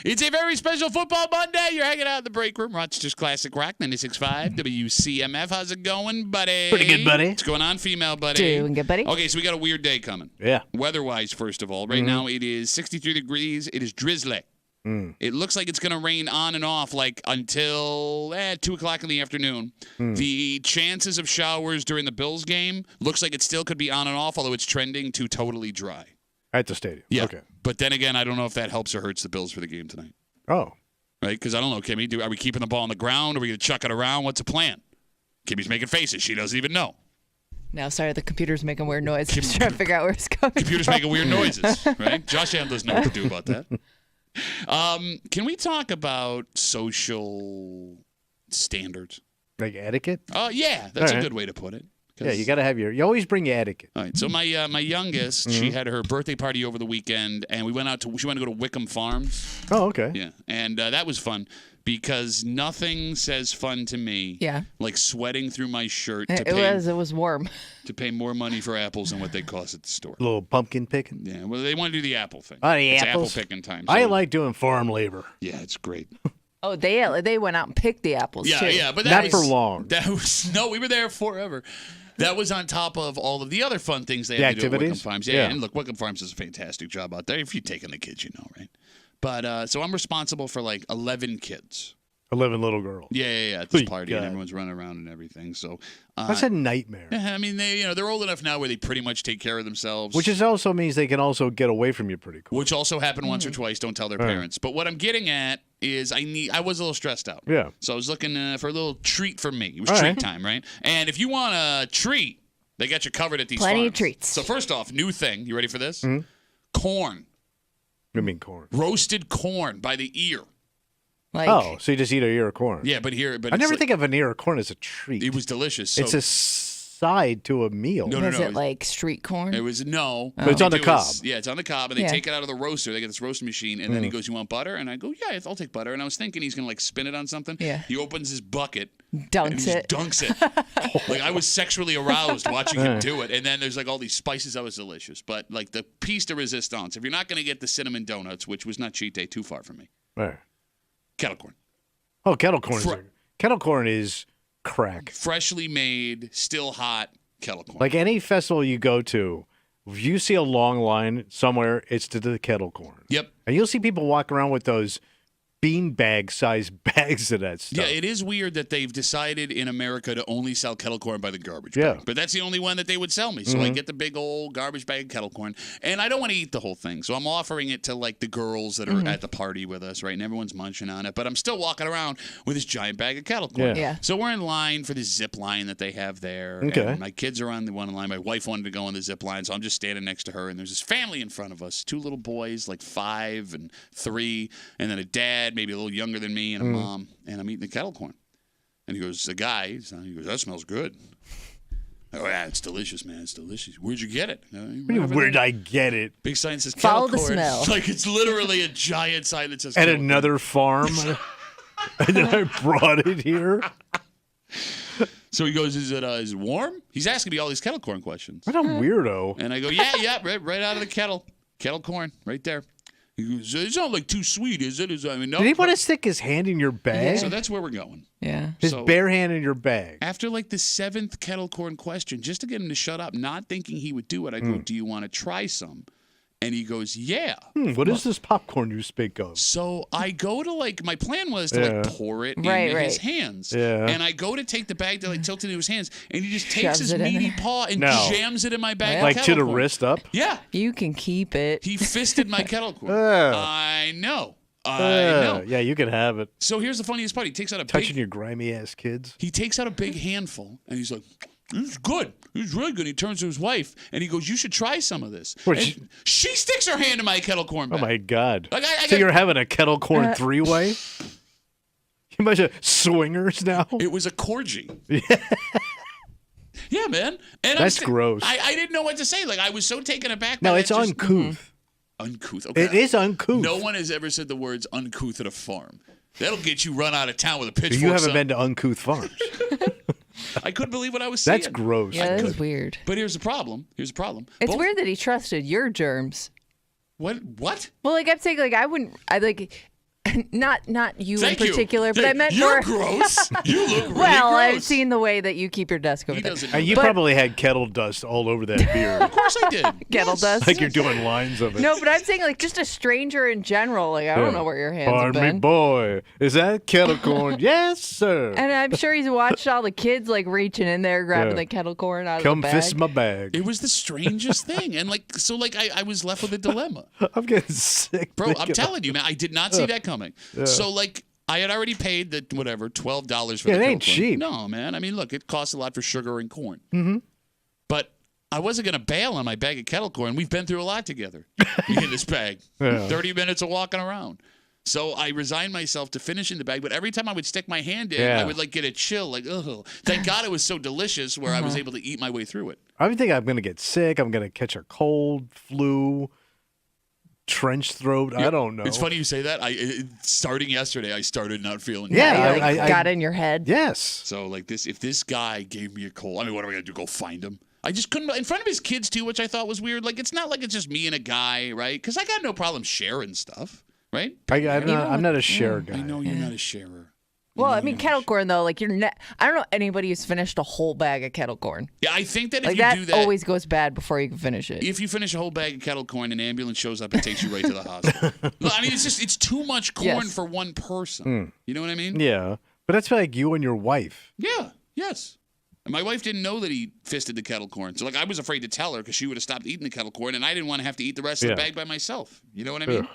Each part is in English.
It's a very special football Monday. You're hanging out in the break room. Rochester's Classic Rock, 96.5 WCMF. How's it going, buddy? Pretty good, buddy. What's going on, female buddy? Doing good, buddy. Okay, so we got a weird day coming. Yeah. Weather-wise, first of all. Right now, it is 63 degrees. It is drizzly. It looks like it's going to rain on and off like until 2 o'clock in the afternoon. The chances of showers during the Bills game looks like it still could be on and off, although it's trending to totally dry. At the stadium. Yeah. Okay. But then again, I don't know if that helps or hurts the Bills for the game tonight. Oh. Right? Because I don't know, Kimmy. Are we keeping the ball on the ground? Are we going to chuck it around? What's the plan? Kimmy's making faces. She doesn't even know. Now, sorry, the computer's making weird noises. I'm just trying to figure out where it's going. Computer's making weird noises, right? Josh Allen doesn't know what to do about that. Can we talk about social standards? Like etiquette? Yeah, that's All a right. good way to put it. Yeah, you got to have you always bring your etiquette. All right, so my youngest, she had her birthday party over the weekend, and she went to go to Wickham Farms. Oh, okay. Yeah, and that was fun because nothing says fun to me like sweating through my shirt It was warm. to pay more money for apples than what they cost at the store. A little pumpkin picking. Yeah, well, they want to do the apple thing. Oh, the it's apples? apple picking time. I so- like doing farm labor. Yeah, it's great. Oh, they went out and picked the apples, too. Yeah, but Not for long. No, we were there forever. That was on top of all of the other fun things they had to do at Wickham activities? Farms. Yeah. And look, Wickham Farms does a fantastic job out there. If you're taking the kids, you know, right? But so I'm responsible for like 11 kids. 11 little girls. Yeah, at this Oh, party, God. and everyone's running around and everything. So That's a nightmare. I mean, they're old enough now where they pretty much take care of themselves. Which also means they can also get away from you pretty quick. Which also happened once or twice. Don't tell their parents. But what I'm getting at is I was a little stressed out. Yeah. So I was looking for a little treat for me. It was All treat right. time, right? And if you want a treat, they got you covered at these Plenty of farms. treats. So first off, new thing. You ready for this? Corn. I mean corn. Roasted corn by the ear. Like, Oh, so you just eat a ear of corn. Yeah, but I it's never like- think of an ear of corn as a treat. it was delicious. So, It's a side to a meal. No, was it like street corn? It was no. But it's What on they the do cob. is- yeah, it's on the cob, and they Yeah. take it out of the roaster. They get this roasting machine, and then he goes, "You want butter?" And I go, "Yeah, I'll take butter." And I was thinking he's gonna like spin it on something. Yeah. He opens his bucket, and Dunks he just it. dunks it. Like I was sexually aroused watching him do it. And then there's like all these spices. That was delicious. But like the piece de resistance, if you're not gonna get the cinnamon donuts, which was not cheat day, too far from me, Right. kettle corn, Oh, kettle corn. Kettle corn is crack. freshly made, still hot kettle corn. Like any festival you go to, if you see a long line somewhere, it's to the kettle corn. Yep. And you'll see people walk around with those beanbag-sized bags of that stuff. Yeah, it is weird that they've decided in America to only sell kettle corn by the garbage Yeah. bag. But that's the only one that they would sell me. So I get the big old garbage bag of kettle corn. And I don't want to eat the whole thing. So I'm offering it to like the girls that are at the party with us, right? And everyone's munching on it. But I'm still walking around with this giant bag of kettle corn. Yeah. So we're in line for the zip line that they have there. Okay. And my kids are on the one line. My wife wanted to go on the zip line. So I'm just standing next to her. And there's this family in front of us. 2 little boys, like 5 and 3. And then a dad, maybe a little younger than me, and a mom, and I'm eating the kettle corn. And he goes, the guy, he goes, that smells good. Oh, yeah, it's delicious, man. It's delicious. Where'd you get it? Where'd I get it? Big sign says Follow kettle the corn. smell. Like it's literally a giant sign that says At kettle corn. another farm. And then I brought it here. So he goes, is it warm? He's asking me all these kettle corn questions. What a weirdo. And I go, yeah, right out of the kettle. Kettle corn, right there. He goes, it's not like too sweet, is it? I mean, no. Did he want to stick his hand in your bag? So that's where we're going. Yeah. His so- bare hand in your bag. After like the 7th kettle corn question, just to get him to shut up, not thinking he would do it, I go, do you want to try some? And he goes, yeah. What is this popcorn you speak of? So I go to like, my plan was to like pour it into his hands. Yeah. And I go to take the bag to like tilt it into his hands, and he just takes Shoves his it in meaty there. paw and No. jams it in my bag. of Like to kettle the corn. wrist up? Yeah. You can keep it. He fisted my kettle corn. Ugh. I know. I know. Yeah, you can have it. So here's the funniest part. He takes out a Touching big, your grimy ass kids. He takes out a big handful, and he's like, this is good. This is really good. He turns to his wife, and he goes, you should try some of this. What, And she sticks her hand in my kettle corn bag. Oh my God. Like, I So got- you're having a kettle corn three-way? You must have swingers now? It was a corgi. Yeah, man. And That's gross. I didn't know what to say. Like, I was so taken aback by No, that. it's Just- uncouth. Uncouth. Okay. It is uncouth. No one has ever said the words uncouth at a farm. That'll get you run out of town with a pitchfork. You haven't son. been to uncouth farms. I couldn't believe what I was seeing. That's gross. Yeah, that is weird. But here's the problem. It's Both- weird that he trusted your germs. What? Well, like I'm saying, like I wouldn't. I like Not you Thank in particular, but I meant You're more. gross. You look really Well, gross. I've seen the way that you keep your desk over He there. doesn't know You that. probably had kettle dust all over that beer. Of course I did. Kettle Yes. dust. Like you're doing lines of it. No, but I'm saying like just a stranger in general. Like I don't know where your hands have Pardon been. me, boy. Is that kettle corn? Yes, sir. And I'm sure he's watched all the kids like reaching in there, grabbing the kettle corn out Come of the bag. fist my bag. It was the strangest thing. And I was left with a dilemma. I'm getting sick. Bro, I'm thinking telling you, man, I did not see that coming. So, like, I had already paid the, $12 for the it kettle ain't cheap. corn. No, man. I mean, look, it costs a lot for sugar and corn. Mm-hmm. But I wasn't going to bail on my bag of kettle corn. We've been through a lot together in this bag. 30 minutes of walking around. So I resigned myself to finishing the bag, but every time I would stick my hand in, I would like get a chill, like, ugh. Thank God it was so delicious where I was able to eat my way through it. I think I'm going to get sick. I'm going to catch a cold, flu, trench throat. I don't know. It's funny you say that. Starting yesterday, I started not feeling good. Yeah, You, like, got in your head. Yes. So like this, if this guy gave me a cold, I mean, what am I gonna do? Go find him? I just couldn't in front of his kids too, which I thought was weird. Like it's not like it's just me and a guy, right? Because I got no problem sharing stuff, right? I'm not a share guy. I know you're not a sharer. Well, I mean, kettle corn though, like I don't know anybody who's finished a whole bag of kettle corn. Yeah, I think that if Like you that do that, always goes bad before you can finish it. if you finish a whole bag of kettle corn, an ambulance shows up and takes you right to the hospital. Look, I mean, it's too much corn for one person. You know what I mean? Yeah. But that's like you and your wife. Yeah. Yes. And my wife didn't know that he fisted the kettle corn. So, like, I was afraid to tell her because she would have stopped eating the kettle corn, and I didn't want to have to eat the rest of the bag by myself. You know what I mean?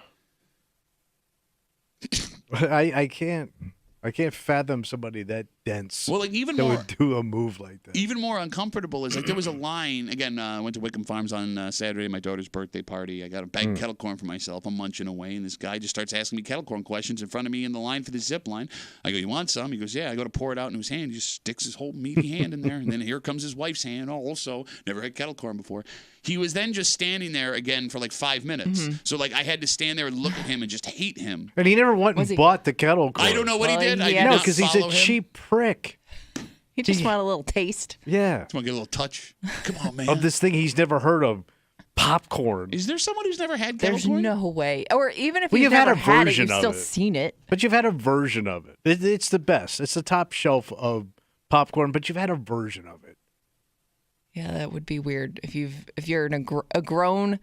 I can't fathom somebody that dense Well, like, even that more... would do a move like that. Even more uncomfortable is like there was a line again. I went to Wickham Farms on Saturday, my daughter's birthday party. I got a bag of kettle corn for myself. I'm munching away, and this guy just starts asking me kettle corn questions in front of me in the line for the zip line. I go, "You want some?" He goes, "Yeah." I go to pour it out in his hand. He just sticks his whole meaty hand in there, and then here comes his wife's hand. Also, never had kettle corn before. He was then just standing there again for like 5 minutes. So like I had to stand there and look at him and just hate him. And he never went and bought the kettle corn. I don't know what he did. I did No, not because he's a follow him. cheap prick. You just want a little taste. Yeah. Just want to get a little touch. Come on, man. Of this thing he's never heard of. Popcorn. Is there someone who's never had kettle There's corn? no way. Or even if Well, you've you've had never a had it, version you've of still it. seen it. But you've had a version of it. It's the best. It's the top shelf of popcorn, but you've had a version of it. Yeah, that would be weird if you're a grown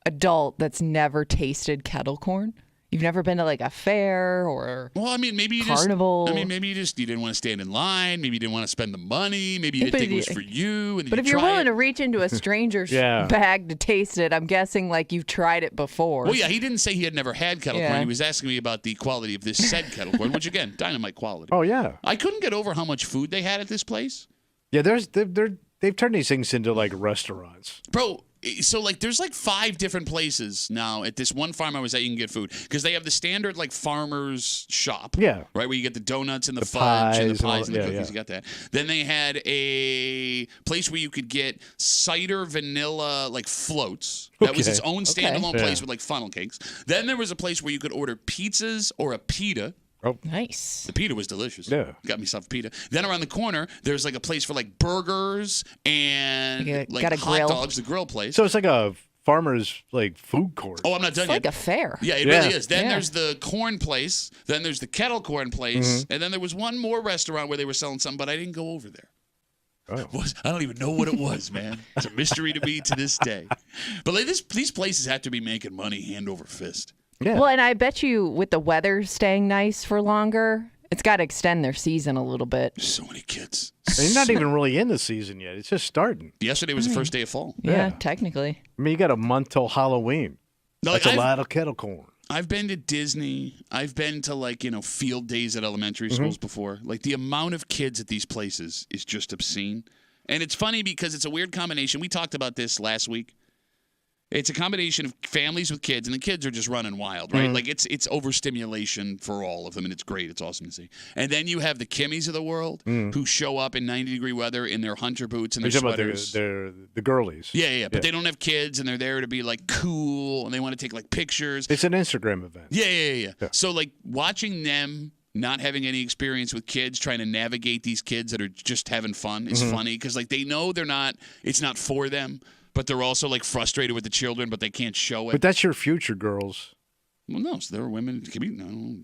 adult that's never tasted kettle corn. You've never been to like a fair or well, I mean, maybe you carnival. maybe you didn't want to stand in line. Maybe you didn't want to spend the money. Maybe you didn't think it was for you. And But if you're willing to reach into a stranger's bag to taste it, I'm guessing like you've tried it before. Well, yeah, he didn't say he had never had kettle corn. He was asking me about the quality of this said kettle corn, which again, dynamite quality. Oh yeah. I couldn't get over how much food they had at this place. Yeah, they've turned these things into like restaurants. Bro, so like there's like 5 different places now at this one farm I was at you can get food because they have the standard like farmer's shop. Yeah. Right, where you get the donuts and the fudge and the pies and the cookies. yeah. You got that. Then they had a place where you could get cider vanilla like floats. That was its own standalone place with like funnel cakes. Then there was a place where you could order pizzas or a pita. Oh, nice. The pita was delicious. Yeah. Got myself a pita. Then around the corner, there's like a place for like burgers and like got a hot grill. dogs, the grill place. So it's like a farmer's like food court. Oh, I'm not done It's yet. like a fair. Yeah, it really is. Then there's the corn place. Then there's the kettle corn place. And then there was one more restaurant where they were selling something, but I didn't go over there. Oh. I don't even know what it was, man. It's a mystery to me to this day. But like these places have to be making money hand over fist. Yeah. Well, and I bet you with the weather staying nice for longer, it's got to extend their season a little bit. There's so many kids. And you're not even really in the season yet. It's just starting. Yesterday was the first day of fall. Yeah, technically. I mean, you got a month till Halloween. No, That's a lot of kettle corn. I've been to Disney. I've been to like, field days at elementary schools before. Like the amount of kids at these places is just obscene. And it's funny because it's a weird combination. We talked about this last week. It's a combination of families with kids, and the kids are just running wild, right? Like it's overstimulation for all of them, and it's great. It's awesome to see. And then you have the Kimmies of the world who show up in 90-degree weather in their hunter boots and their sweaters. They're the girlies. Yeah. But they don't have kids, and they're there to be like cool, and they want to take like pictures. It's an Instagram event. Yeah. So like watching them not having any experience with kids, trying to navigate these kids that are just having fun is funny because like they know it's not for them. But they're also like frustrated with the children, but they can't show it. But that's your future, girls. Well, no, so there are women.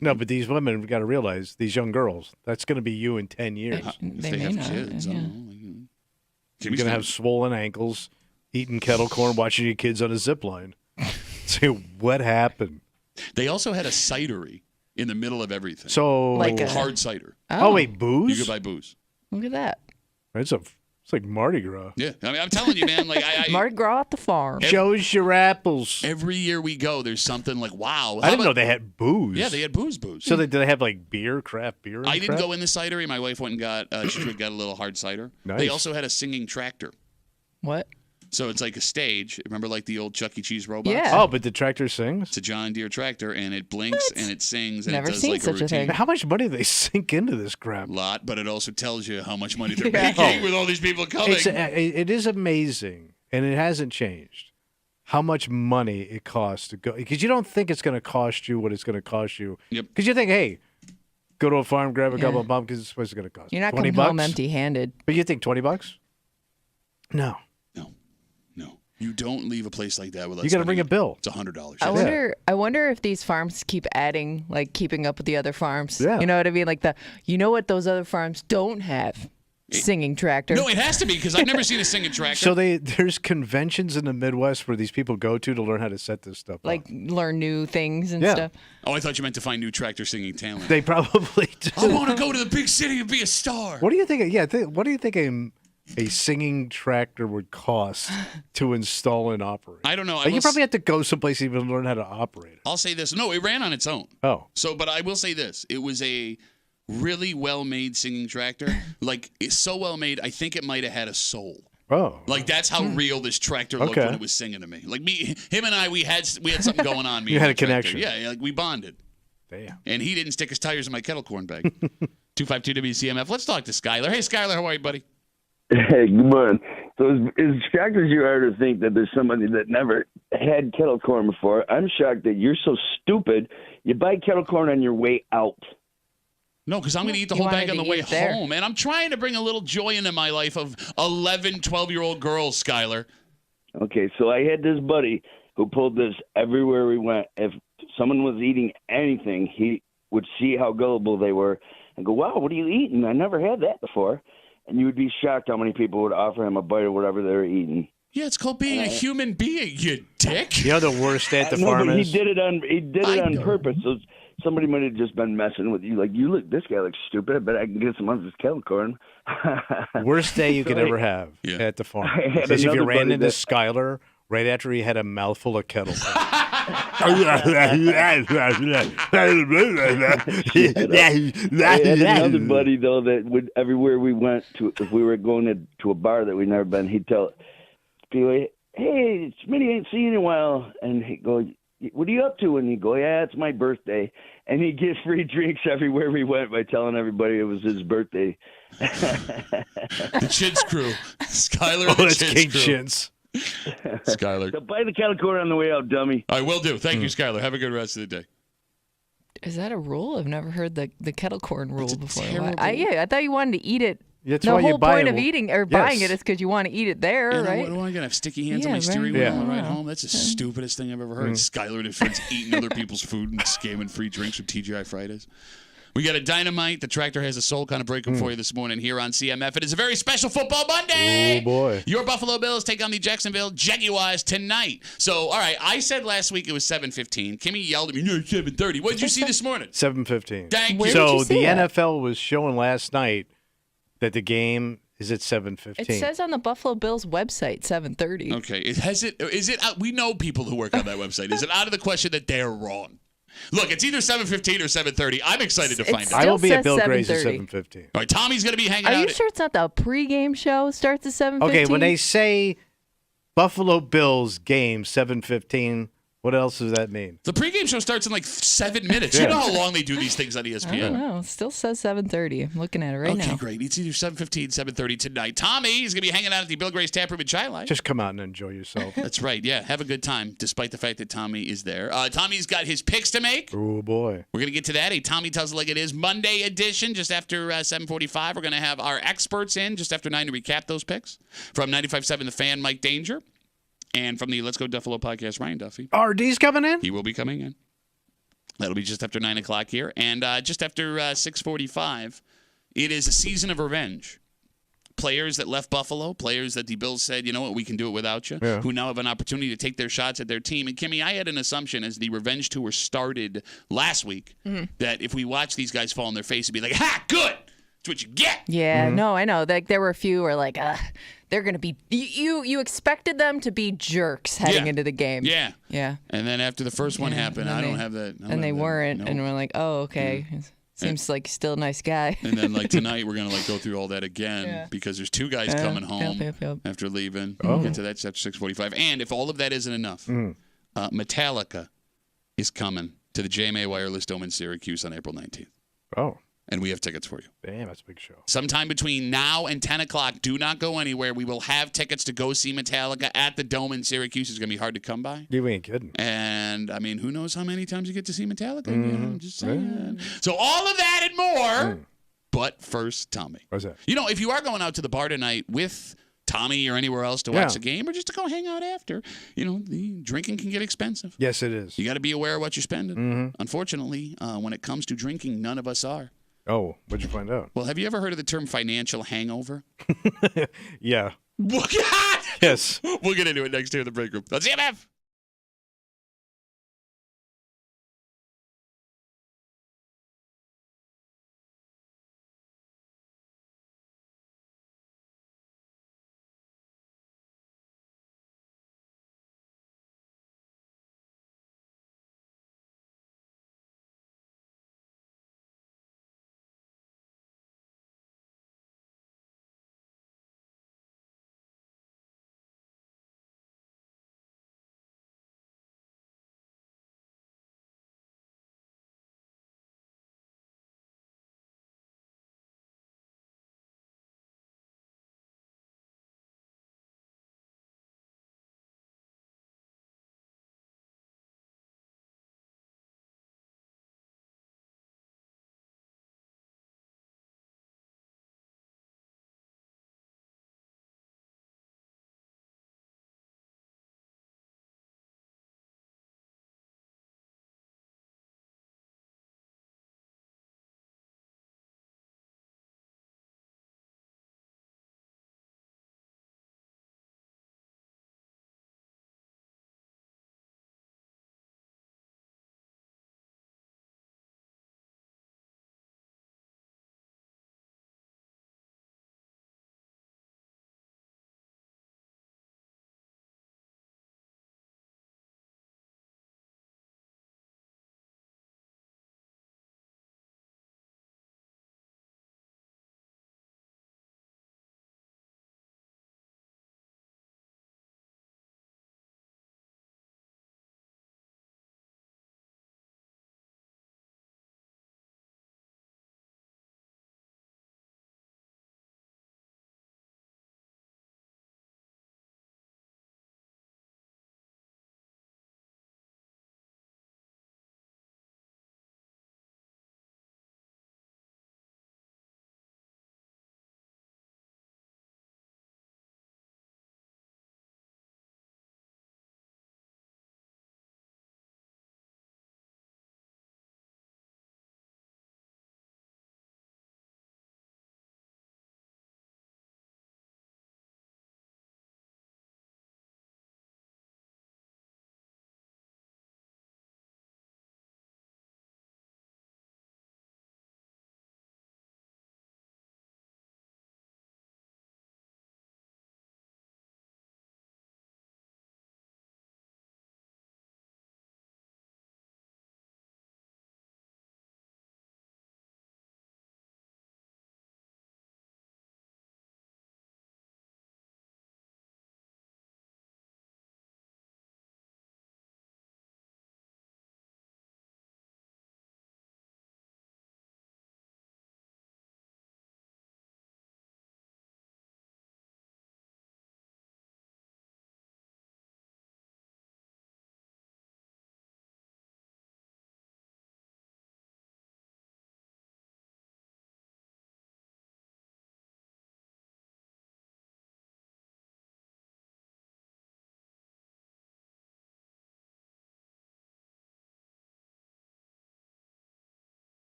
No, but these women have got to realize, these young girls, that's going to be you in 10 years. If They they may have not, kids, I yeah. don't know. You're going to have swollen ankles, eating kettle corn, watching your kids on a zip line. Say, what happened? They also had a cidery in the middle of everything. So, Like a- hard cider. oh, wait, You booze? could buy booze. Look at that. It's like Mardi Gras. Yeah, I mean, I'm telling you, man. Like Mardi Gras at the farm. Show us your apples. every year we go, there's something like, wow. I didn't know they had booze. Yeah, they had booze. So did they have like beer, craft beer? I didn't go in the cidery. My wife went and got she got a little hard cider. Nice. They also had a singing tractor. What? So it's like a stage. Remember like the old Chuck E. Cheese robots? Yeah. Oh, but the tractor sings? It's a John Deere tractor, and it blinks and it sings and Never it does seen like such a a routine. thing. How much money do they sink into this crap? Lot, but it also tells you how much money they're Yeah. making with all these people coming. It is amazing, and it hasn't changed, how much money it costs to go. Because you don't think it's going to cost you what it's going to cost you. Yep. Because you think, hey, go to a farm, grab a couple of pumpkins, what's it going to cost? You're not 20 coming home bucks? empty-handed. But you think $20? No. No. You don't leave a place like that without You got to bring a bill. It's $100. I wonder if these farms keep adding, like keeping up with the other farms. Yeah. You know what I mean? Like you know what those other farms don't have? Singing tractor. No, it has to be because I've never seen a singing tractor. So there's conventions in the Midwest where these people go to learn how to set this stuff like up. learn new things and Yeah. stuff. Oh, I thought you meant to find new tractor singing talent. They probably do. I want to go to the big city and be a star. What do you think? Yeah, what do you think a singing tractor would cost to install and operate? I don't know. Like, you probably have to go someplace even to learn how to operate it. I'll say this. No, it ran on its own. Oh. So, but I will say this. It was a really well-made singing tractor. Like, it's so well-made, I think it might have had a soul. Oh. Like, that's how real this tractor looked Okay. when it was singing to me. Like, him and I, we had something going on. Me You and had the a tractor. connection. Yeah, like we bonded. Damn. And he didn't stick his tires in my kettle corn bag. 252 WCMF. Let's talk to Skyler. Hey, Skyler, how are you, buddy? Hey, good morning. So as shocked as you are to think that there's somebody that never had kettle corn before, I'm shocked that you're so stupid. You buy kettle corn on your way out. No, because I'm going to eat the You whole bag wanted on the to way eat it there. home. And I'm trying to bring a little joy into my life of 11, 12-year-old girls, Skyler. Okay, so I had this buddy who pulled this everywhere we went. If someone was eating anything, he would see how gullible they were and go, wow, what are you eating? I never had that before. And you would be shocked how many people would offer him a bite of whatever they were eating. Yeah, it's called being a human being, you dick. You know the worst day at the No, farm but is? he did it on purpose. So somebody might have just been messing with you. Like, this guy looks stupid. I bet I can get some of his kettle corn. Worst day you could ever have Yeah. at the farm. I had Is if you another ran buddy into that- Skyler right after he had a mouthful of kettle corn. I had another buddy though that would everywhere we went to, if we were going to a bar that we'd never been, he'd tell people, "Hey, Smitty, ain't seen you in a while," and he'd go, "What are you up to?" And he'd go, "Yeah, it's my birthday," and he'd get free drinks everywhere we went by telling everybody it was his birthday. The Chins crew. Skyler Oh, and the that's Chins King crew. Chins. Skyler. So buy the kettle corn on the way out, dummy. I will do. Thank you, Skyler. Have a good rest of the day. Is that a rule? I've never heard the kettle corn rule a before. terrible- I thought you wanted to eat it. That's the why you whole buy point it. of eating or buying Yes. it is because you want to eat it there, And right? what am I going to have? Sticky hands on Yeah, my steering right. wheel on the Yeah. ride home? That's the stupidest thing I've ever heard. Skyler and his friends eating other people's food and scamming free drinks from TGI Fridays. We got a dynamite. The tractor has a soul kind of breaking for you this morning here on CMF. It is a very special football Monday. Oh, boy. Your Buffalo Bills take on the Jacksonville Jaguars tonight. So, all right, I said last week it was 7:15. Kimmy yelled at me, no, 7:30. What did you see this morning? 7:15. Thank Where you. did So you see the that? NFL was showing last night that the game is at 7:15. It says on the Buffalo Bills website 7:30. Okay, is it we know people who work on that website. Is it out of the question that they're wrong? Look, it's either 7:15 or 7:30. I'm excited to find It's out. I will be still at Bill says Gray's at 7:30. 7:15. All right, Tommy's going to be hanging Are out. you sure it's not the pregame show starts at 7:15? Okay, when they say Buffalo Bills game 7:15, what else does that mean? The pregame show starts in like 7 minutes. You Yeah. know how long they do these things on I don't ESPN. know. It still says 7:30. I'm looking at it right Okay, now. great. It's either 7:15, 7:30 tonight. Tommy is going to be hanging out at the Bill Gray's Tap Room in Chi-Line. Just come out and enjoy yourself. That's right. Yeah, have a good time, despite the fact that Tommy is there. Tommy's got his picks to make. Oh, boy. We're going to get to that. A Tommy Tells It Like It Is Monday edition just after 7:45. We're going to have our experts in just after 9 to recap those picks. From 95.7 The Fan, Mike Danger. And from the Let's Go Duffalo podcast, Ryan Duffy. RD's coming in? He will be coming in. That'll be just after 9 o'clock here. And just after 6:45, it is a season of revenge. Players that left Buffalo, players that the Bills said, you know what, we can do it without you, who now have an opportunity to take their shots at their team. And, Kimmy, I had an assumption as the revenge tour started last week that if we watch these guys fall on their face, it'd be like, ha, good. That's what you get. Yeah, no, I know. Like there were a few who were like, they're going to be you expected them to be jerks heading into the game. Yeah. Yeah. And then after the first one happened, I don't have that. And they weren't. And we're like, oh, okay. Seems like still a nice guy. And then like tonight we're gonna like go through all that again because there's two guys coming home after leaving. We'll get to that after 6:45. And if all of that isn't enough, Metallica is coming to the JMA Wireless Dome in Syracuse on April 19th. Oh. And we have tickets for you. Damn, that's a big show. Sometime between now and 10 o'clock, do not go anywhere. We will have tickets to go see Metallica at the Dome in Syracuse. It's going to be hard to come by. You ain't kidding. And, I mean, who knows how many times you get to see Metallica again. I'm just saying. So all of that and more. But first, Tommy. What's that? You know, if you are going out to the bar tonight with Tommy or anywhere else to watch the game or just to go hang out after, you know, the drinking can get expensive. Yes, it is. You got to be aware of what you're spending. Unfortunately, when it comes to drinking, none of us are. Oh, what'd you find out? Well, have you ever heard of the term financial hangover? Yeah. Yes. Yes. We'll get into it next year in the break room. WCMF.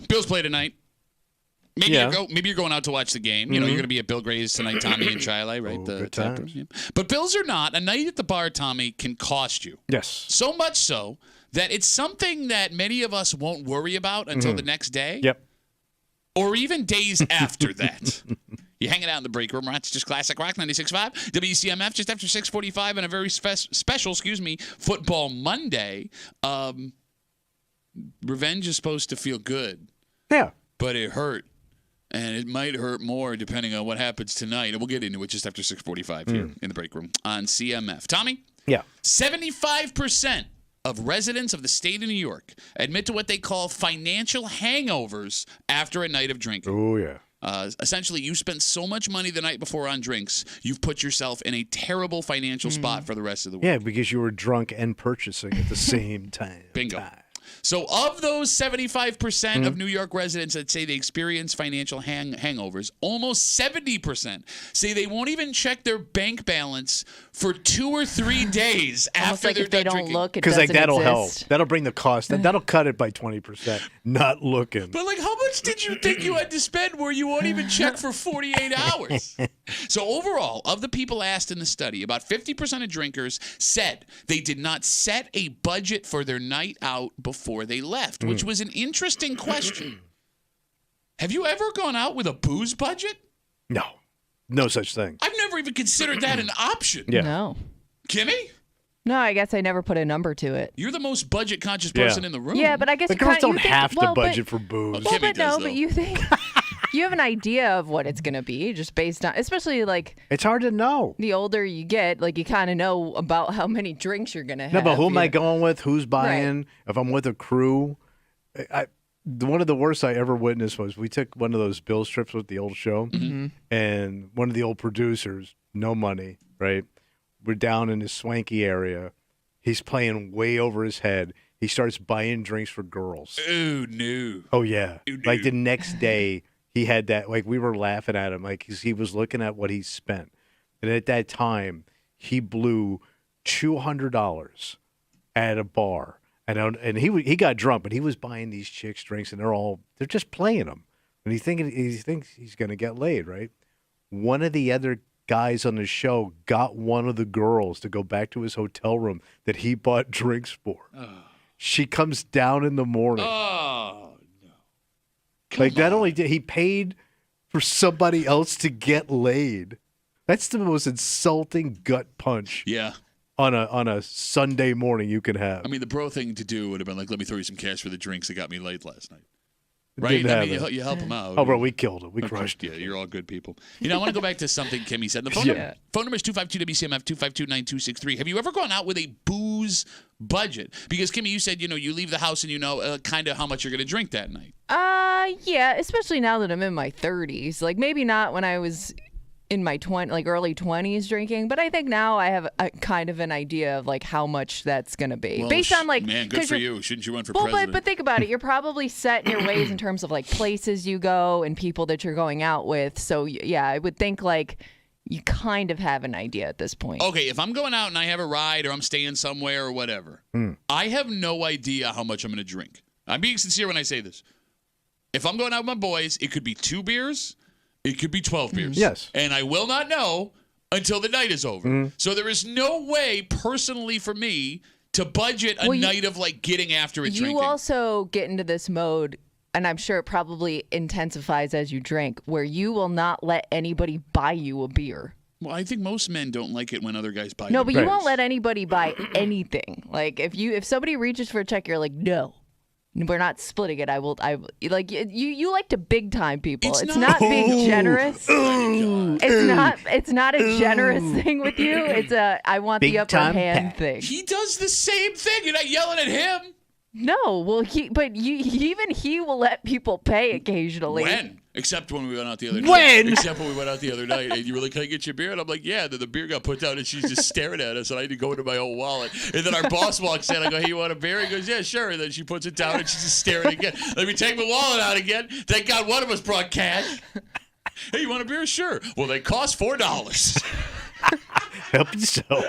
Bills play tonight. Maybe Yeah. maybe you're going out to watch the game. You know, you're going to be at Bill Gray's tonight, Tommy and Chile, right? Good times. Yeah. But Bills or not, a night at the bar, Tommy, can cost you. Yes. So much so that it's something that many of us won't worry about until the next day. Yep. Or even days after that. You're hanging out in the break room, right? It's just Classic Rock 96.5. WCMF just after 6:45 and a very special, Football Monday. Revenge is supposed to feel good. Yeah. But it hurt. And it might hurt more depending on what happens tonight. And we'll get into it just after 6:45 here in the break room on CMF. Tommy? Yeah. 75% of residents of the state of New York admit to what they call financial hangovers after a night of drinking. Oh, yeah. Essentially, you spent so much money the night before on drinks, you've put yourself in a terrible financial spot for the rest of the week. Yeah, because you were drunk and purchasing at the same time. Bingo. So of those 75% of New York residents that say they experience financial hangovers, almost 70% say they won't even check their bank balance for 2 or 3 days Almost after like they're if they done don't drinking. look, it Because doesn't that'll exist. help. That'll bring the cost. That'll cut it by 20%. Not looking. But how much did you think you had to spend where you won't even check for 48 hours? So overall, of the people asked in the study, about 50% of drinkers said they did not set a budget for their night out before they left, which was an interesting question. Have you ever gone out with a booze budget? No. No such thing. I've never even considered that an option. Yeah. No. Kimmy, No, I guess I never put a number to it. you're the most budget-conscious person in the room. Yeah, but I guess The you girls kinda- you don't think- have to well, but- budget for booze. Well, Kimmy but does, no, though. but you think you have an idea of what it's going to be just based on, especially It's hard to know. the older you get, you kind of know about how many drinks you're going to have. No, but who am I Yeah. going with? Who's buying? If I'm with a crew, one of the worst I ever witnessed was we took one of those Bills trips with the old show, and one of the old producers, no money, right? We're down in this swanky area. He's playing way over his head. He starts buying drinks for girls. Ooh, no. Oh yeah, Ooh, like the no. next day he had that. Like we were laughing at him, like 'cause he was looking at what he spent, and at that time he blew $200 at a bar. And he got drunk, but he was buying these chicks drinks, and they're just playing him, and he thinks he's gonna get laid, right? One of the other guys on the show got one of the girls to go back to his hotel room that he bought drinks for. She comes down in the morning, Oh, no. not only did he paid for somebody else to get laid. That's the most insulting gut punch Yeah. on a Sunday morning you can have. I mean, the bro thing to do would have been let me throw you some cash for the drinks that got me late last night. It Right? didn't I mean, happen. you help them out. Oh, bro, we killed him. We Okay. crushed him. Yeah, you're all good people. I want to go back to something Kimmy said. The phone, Yeah. phone number is 252-WCMF, 252-9263. Have you ever gone out with a booze budget? Because, Kimmy, you said, you leave the house and you know kind of how much you're going to drink that night. Yeah, especially now that I'm in my 30s. Maybe not when I was in my early 20s drinking, but I think now I have a kind of an idea of how much that's going to be Well, based on man, good 'cause for you're- you. Shouldn't you run for Well, president? but think about it. You're probably set in your ways in terms of places you go and people that you're going out with. So yeah, I would think you kind of have an idea at this point. Okay, if I'm going out and I have a ride or I'm staying somewhere or whatever, I have no idea how much I'm going to drink. I'm being sincere when I say this. If I'm going out with my boys, it could be 2 beers, it could be 12 beers. Yes. And I will not know until the night is over. So there is no way personally for me to budget a night of getting after it drinking. You also get into this mode, and I'm sure it probably intensifies as you drink, where you will not let anybody buy you a beer. Well, I think most men don't like it when other guys buy No, them but you beers. won't let anybody buy anything. If somebody reaches for a check, you're like, no. We're not splitting it. You like to big time people. It's not being generous. It's not a generous thing with you. It's a I want the Big upper time hand pat. thing. He does the same thing. You're not yelling at him. No, well, even he will let people pay occasionally. When? Except when we went out the other night. When? Except when we went out the other night. And you were like, can I get your beer? And I'm like, yeah. Then the beer got put down and she's just staring at us. And I had to go into my own wallet. And then our boss walks in. I go, hey, you want a beer? He goes, yeah, sure. And then she puts it down and she's just staring again. Let me take my wallet out again. Thank God one of us brought cash. Hey, you want a beer? Sure. Well, they cost $4. Help yourself.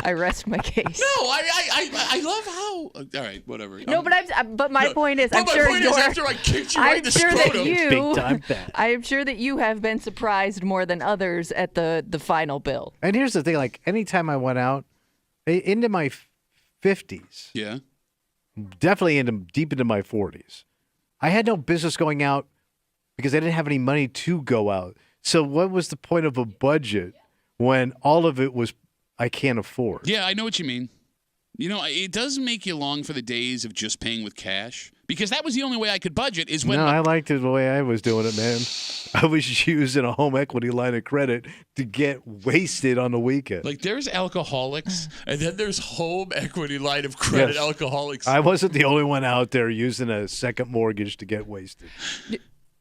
I rest my case. No, I love how. All right, whatever. No, but my point is, I'm sure is after I kicked you right in the sure that scrotum. Big time bad. I am sure that you have been surprised more than others at the final bill. And here's the thing: like anytime I went out into my 50s, Yeah. definitely deep into my 40s, I had no business going out because I didn't have any money to go out. So what was the point of a budget when all of it was I can't afford? Yeah, I know what you mean. You know, it does make you long for the days of just paying with cash because that was the only way I could budget is when. No, I liked it the way I was doing it, man. I was using a home equity line of credit to get wasted on the weekend. Like there's alcoholics and then there's home equity line of credit alcoholics. I wasn't the only one out there using a second mortgage to get wasted.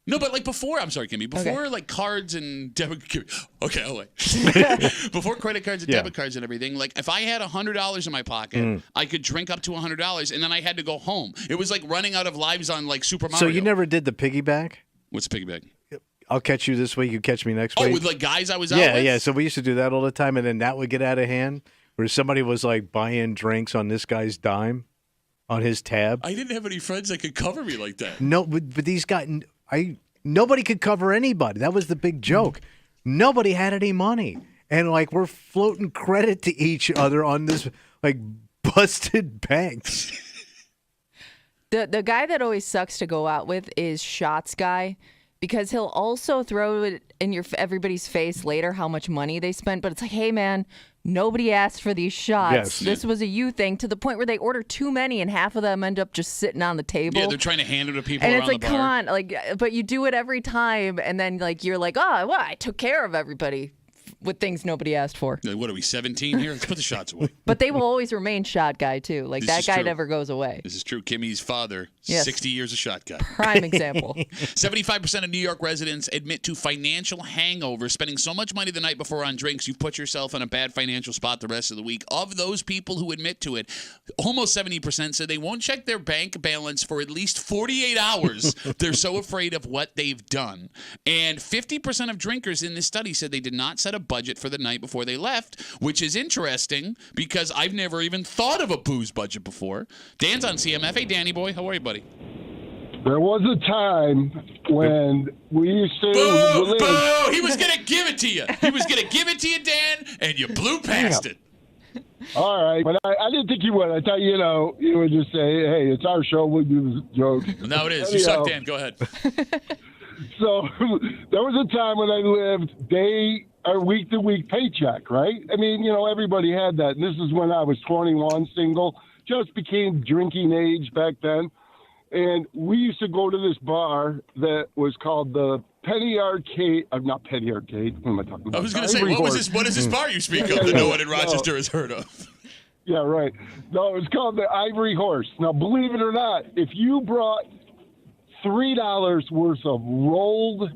No, but like before, I'm sorry, Kimmy. Before like cards and debit. Okay, I'll wait. Before credit cards and debit cards and everything, like if I had $100 in my pocket, I could drink up to $100, and then I had to go home. It was like running out of lives on like Super Mario. So you never did the piggyback? What's piggyback? I'll catch you this week. You catch me next week. Oh, with like guys I was out with? Yeah. So we used to do that all the time, and then that would get out of hand, where somebody was like buying drinks on this guy's dime, on his tab. I didn't have any friends that could cover me like that. No, but these guys, nobody could cover anybody. That was the big joke. Nobody had any money, and like we're floating credit to each other on this like busted banks. The guy that always sucks to go out with is Shots Guy, because he'll also throw it in everybody's face later how much money they spent. But it's like, hey man, nobody asked for these shots. Yes. This was a you thing, to the point where they order too many and half of them end up just sitting on the table. Yeah, they're trying to hand it to people and around it's like, the bar. come on, like, but you do it every time, and then like you're like, oh, well, I took care of everybody with things nobody asked for. Like, what are we, 17 here? Let's put the shots away. But they will always remain Shot Guy too. Like This that is guy true. never goes away. This is true. Kimmy's father, Yes. 60 years a shot guy. Prime example. 75% of New York residents admit to financial hangover, spending so much money the night before on drinks, you've put yourself in a bad financial spot the rest of the week. Of those people who admit to it, almost 70% said they won't check their bank balance for at least 48 hours. They're so afraid of what they've done. And 50% of drinkers in this study said they did not set a budget for the night before they left, which is interesting because I've never even thought of a booze budget before. Dan's on CMF. Hey, Danny boy. How are you, buddy? There was a time when we used to Boo! live. Boo! He was going to give it to you. He was going to give it to you, Dan, and you blew past it. All right, but I didn't think you would. I thought, you would just say, hey, it's our show. We'll do the joke. No, it is. You suck, Dan. Go ahead. So there was a time when I lived day or week-to-week paycheck, right? I mean, everybody had that. And this is when I was 21, single, just became drinking age back then. And we used to go to this bar that was called the Penny Arcade. Not Penny Arcade. What am I talking about? I was going to say, Ivory what Horse. is this bar you speak of that no one in Rochester has heard of? Yeah, right. No, it's called the Ivory Horse. Now, believe it or not, if you brought $3 worth of rolled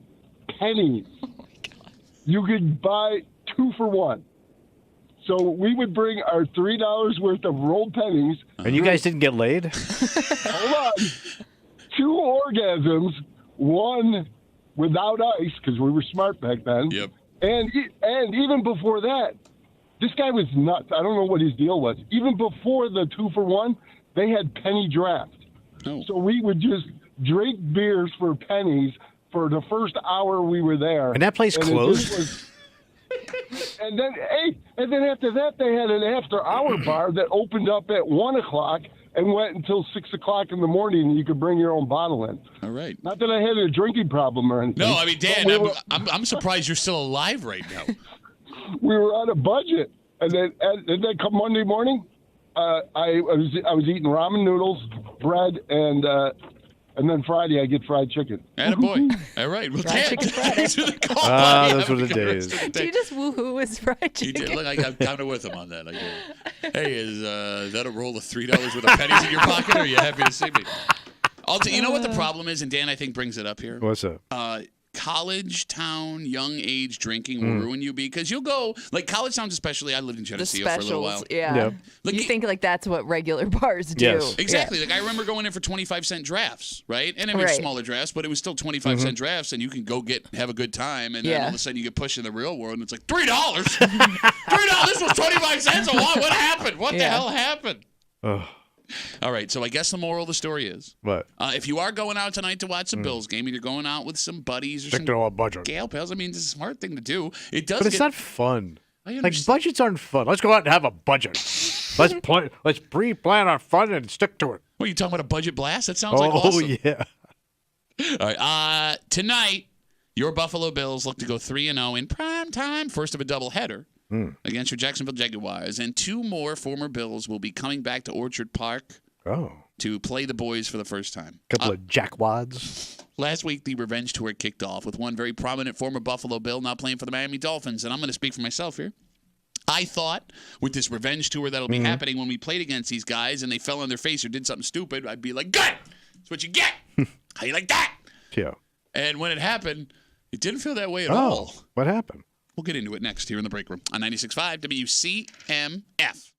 pennies, you could buy 2 for 1. So we would bring our $3 worth of rolled pennies. And you guys didn't get laid? Hold on. 2 orgasms, 1 without ice, because we were smart back then. Yep. And even before that, this guy was nuts. I don't know what his deal was. Even before the 2 for 1, they had penny draft. Oh. So we would just drink beers for pennies for the first hour we were there. And that place closed? And then after that, they had an after-hour bar that opened up at 1 o'clock and went until 6 o'clock in the morning, and you could bring your own bottle in. All right. Not that I had a drinking problem or anything. No, I mean, Dan, But I'm surprised you're still alive right now. we were on a budget, and then come Monday morning, I was eating ramen noodles, bread, and then Friday I get fried chicken. Attaboy. All right. Well, Fried Dan, chicken Friday. thanks for the call. buddy. those Have were a the good days. rest of the Do day. you just woohoo with fried You chicken? did. Look, I counted with him on that. I did. Hey, is that a roll of $3 worth of pennies in your pocket, or are you happy to see me? You know what the problem is, and Dan, I think, brings it up here. What's up? college town, young age drinking will ruin you because you'll go, like college towns especially, I lived in The Geneseo for a little while. specials, yeah. Yep. Like you it- think like that's what regular bars do. Yes. Exactly. Like I remember going in for 25-cent drafts, right? And I mean Right. smaller drafts, but it was still 25-cent drafts, and you can go have a good time, and then Yeah. all of a sudden you get pushed in the real world, and it's like $3. $3. This was 25 cents. What happened? What the Yeah. hell happened? Ugh. All right. So I guess the moral of the story is, What? if you are going out tonight to watch the Bills game, and you're going out with some buddies or Stick some to our budget. gal pals, I mean, it's a smart thing to do. It does, But it's get, not fun. I Like understand. budgets aren't fun. Let's go out and have a budget. Let's pre-plan our fun and stick to it. What are you talking about? A budget blast? That sounds like Oh awesome. yeah. All right. Tonight, your Buffalo Bills look to go 3-0 in prime time, first of a doubleheader against your Jacksonville Jaguars. And 2 more former Bills will be coming back to Orchard Park Oh. to play the boys for the first time. Couple of jackwads. Last week, the revenge tour kicked off with one very prominent former Buffalo Bill now playing for the Miami Dolphins. And I'm going to speak for myself here. I thought with this revenge tour that'll be happening when we played against these guys and they fell on their face or did something stupid, I'd be like, good! That's what you get! How you like that? Yeah. And when it happened, it didn't feel that way at Oh, all. what happened? We'll get into it next here in the break room on 96.5 WCMF.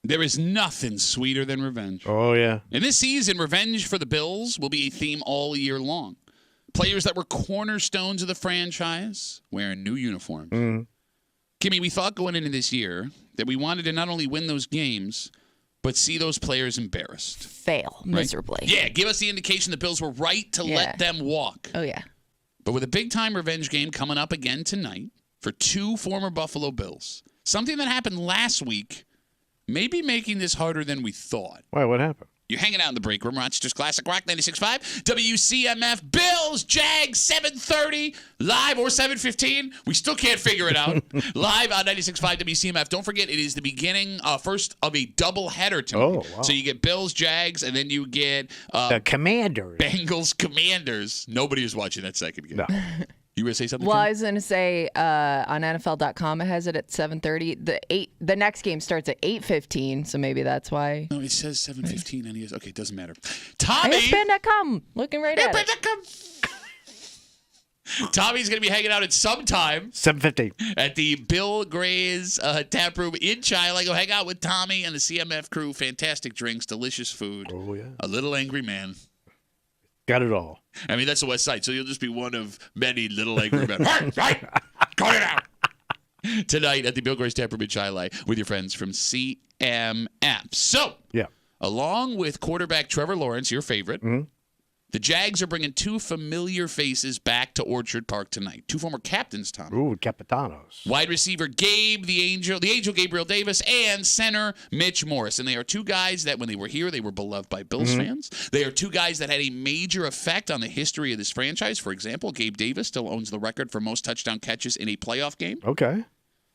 There is nothing sweeter than revenge. Oh, yeah. And this season, revenge for the Bills will be a theme all year long. Players that were cornerstones of the franchise wearing new uniforms. Mm-hmm. Kimmy, we thought going into this year that we wanted to not only win those games, but see those players embarrassed. Fail miserably. Yeah, give us the indication the Bills were right to let them walk. Oh, yeah. But with a big-time revenge game coming up again tonight for 2 former Buffalo Bills, something that happened last week may be making this harder than we thought. Why? What happened? You're hanging out in the break room, Rochester's Classic Rock 96.5, WCMF, Bills, Jags, 7:30, live or 7:15. We still can't figure it out. Live on 96.5 WCMF. Don't forget, it is the beginning, first of a doubleheader tonight. Oh, wow. So you get Bills, Jags, and then you get The Commanders. Bengals, Commanders. Nobody is watching that second game. No. You were going to say something? Well, Kim? I was going to say on NFL.com it has it at 7:30. The next game starts at 8:15, so maybe that's why. No, it says 7:15 and he is okay, it doesn't matter. Tommy! ESPN.com, looking right at it. Tommy's going to be hanging out at some time 7:15. at the Bill Gray's tap room in Chile. Go hang out with Tommy and the CMF crew. Fantastic drinks, delicious food. Oh, yeah. A little angry man. Got it all. I mean, that's the West Side, so you'll just be one of many little angry men. Hey, cut it out. Tonight at the Bill Gray's tap room in Chile with your friends from CMF. So, Yeah. along with quarterback Trevor Lawrence, your favorite, the Jags are bringing 2 familiar faces back to Orchard Park tonight. 2 former captains, Tom. Ooh, Capitanos. Wide receiver Gabe, the Angel Gabriel Davis, and center Mitch Morris. And they are 2 guys that when they were here, they were beloved by Bills fans. They are 2 guys that had a major effect on the history of this franchise. For example, Gabe Davis still owns the record for most touchdown catches in a playoff game. Okay.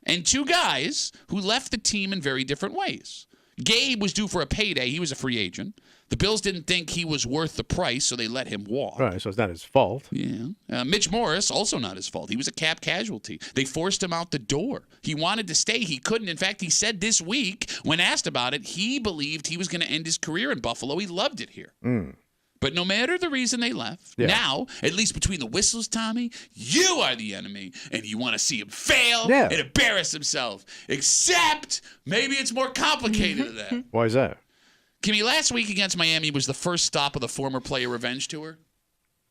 And 2 guys who left the team in very different ways. Gabe was due for a payday. He was a free agent. The Bills didn't think he was worth the price, so they let him walk. All right, so it's not his fault. Yeah. Mitch Morris, also not his fault. He was a cap casualty. They forced him out the door. He wanted to stay. He couldn't. In fact, he said this week, when asked about it, he believed he was going to end his career in Buffalo. He loved it here. But no matter the reason they left, now, at least between the whistles, Tommy, you are the enemy, and you want to see him fail and embarrass himself. Except maybe it's more complicated than that. Why is that? Kimmy, last week against Miami was the first stop of the former player revenge tour.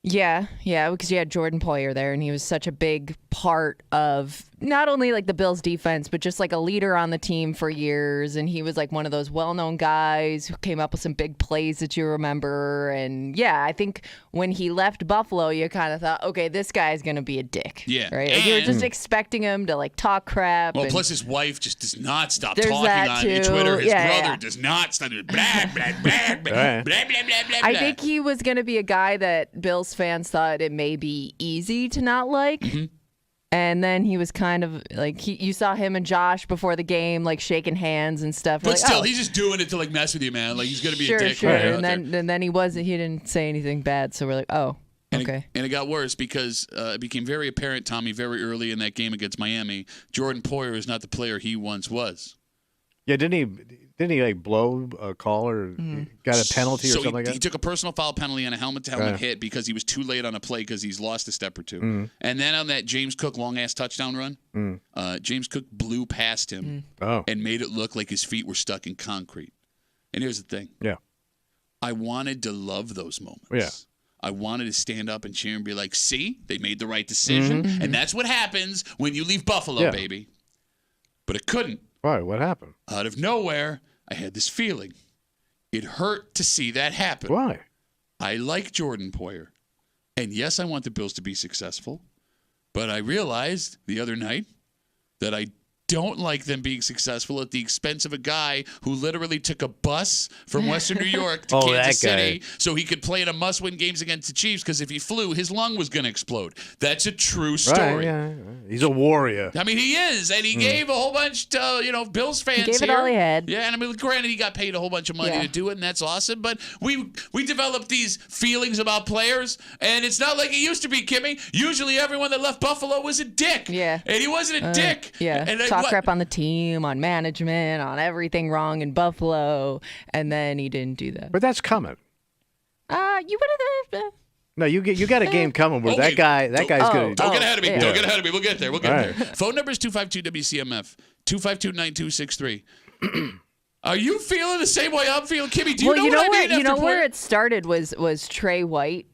Yeah, because you had Jordan Poyer there, and he was such a big part of not only like the Bills defense, but just like a leader on the team for years. And he was like one of those well-known guys who came up with some big plays that you remember. And yeah, I think when he left Buffalo, you kind of thought, okay, this guy's going to be a dick. Yeah. Right? Like, you were just expecting him to like talk crap. Well, and plus his wife just does not stop There's talking that on too. Twitter. His Yeah, brother yeah. does not stop. Blah, blah, blah, blah, blah, Right. blah, blah, blah, blah, I blah. think he was going to be a guy that Bills fans thought it may be easy to not like. And then he was kind of like, you saw him and Josh before the game, like shaking hands and stuff. But like, still, oh, he's just doing it to like mess with you, man. Like he's gonna be sure, a dick. sure. Right out And there. then he didn't say anything bad. So we're like, oh, okay. And it got worse because it became very apparent, Tommy, very early in that game against Miami, Jordan Poyer is not the player he once was. Yeah, didn't he like blow a call or got a penalty or something like that? He took a personal foul penalty and a helmet-to-helmet hit because he was too late on a play because he's lost a step or two. And then on that James Cook long-ass touchdown run, James Cook blew past him and made it look like his feet were stuck in concrete. And here's the thing. Yeah. I wanted to love those moments. Yeah. I wanted to stand up and cheer and be like, see, they made the right decision. And that's what happens when you leave Buffalo, baby. But it couldn't. Why? What happened? Out of nowhere, I had this feeling. It hurt to see that happen. Why? I like Jordan Poyer. And yes, I want the Bills to be successful. But I realized the other night that I don't like them being successful at the expense of a guy who literally took a bus from Western New York to Kansas City so he could play in a must-win games against the Chiefs because if he flew, his lung was going to explode. That's a true story. Right, yeah. He's a warrior. I mean, he is, and he gave a whole bunch to Bills fans. He gave it here. all he had. Yeah, and I mean, granted, he got paid a whole bunch of money to do it, and that's awesome. But we developed these feelings about players, and it's not like it used to be, Kimmy. Usually, everyone that left Buffalo was a dick. Yeah. And he wasn't a dick. Yeah. And Talk crap on the team, on management, on everything wrong in Buffalo, and then he didn't do that. But that's coming. You would have. No, you got a game coming where that guy's going to. Don't get ahead of me. yeah. Don't get ahead of me. We'll get there. We'll get All there. Phone number is 252-WCMF, 252-9263. Are you feeling the same way I'm feeling, Kimmy? Do you know you what know I mean? where it started was Trey White.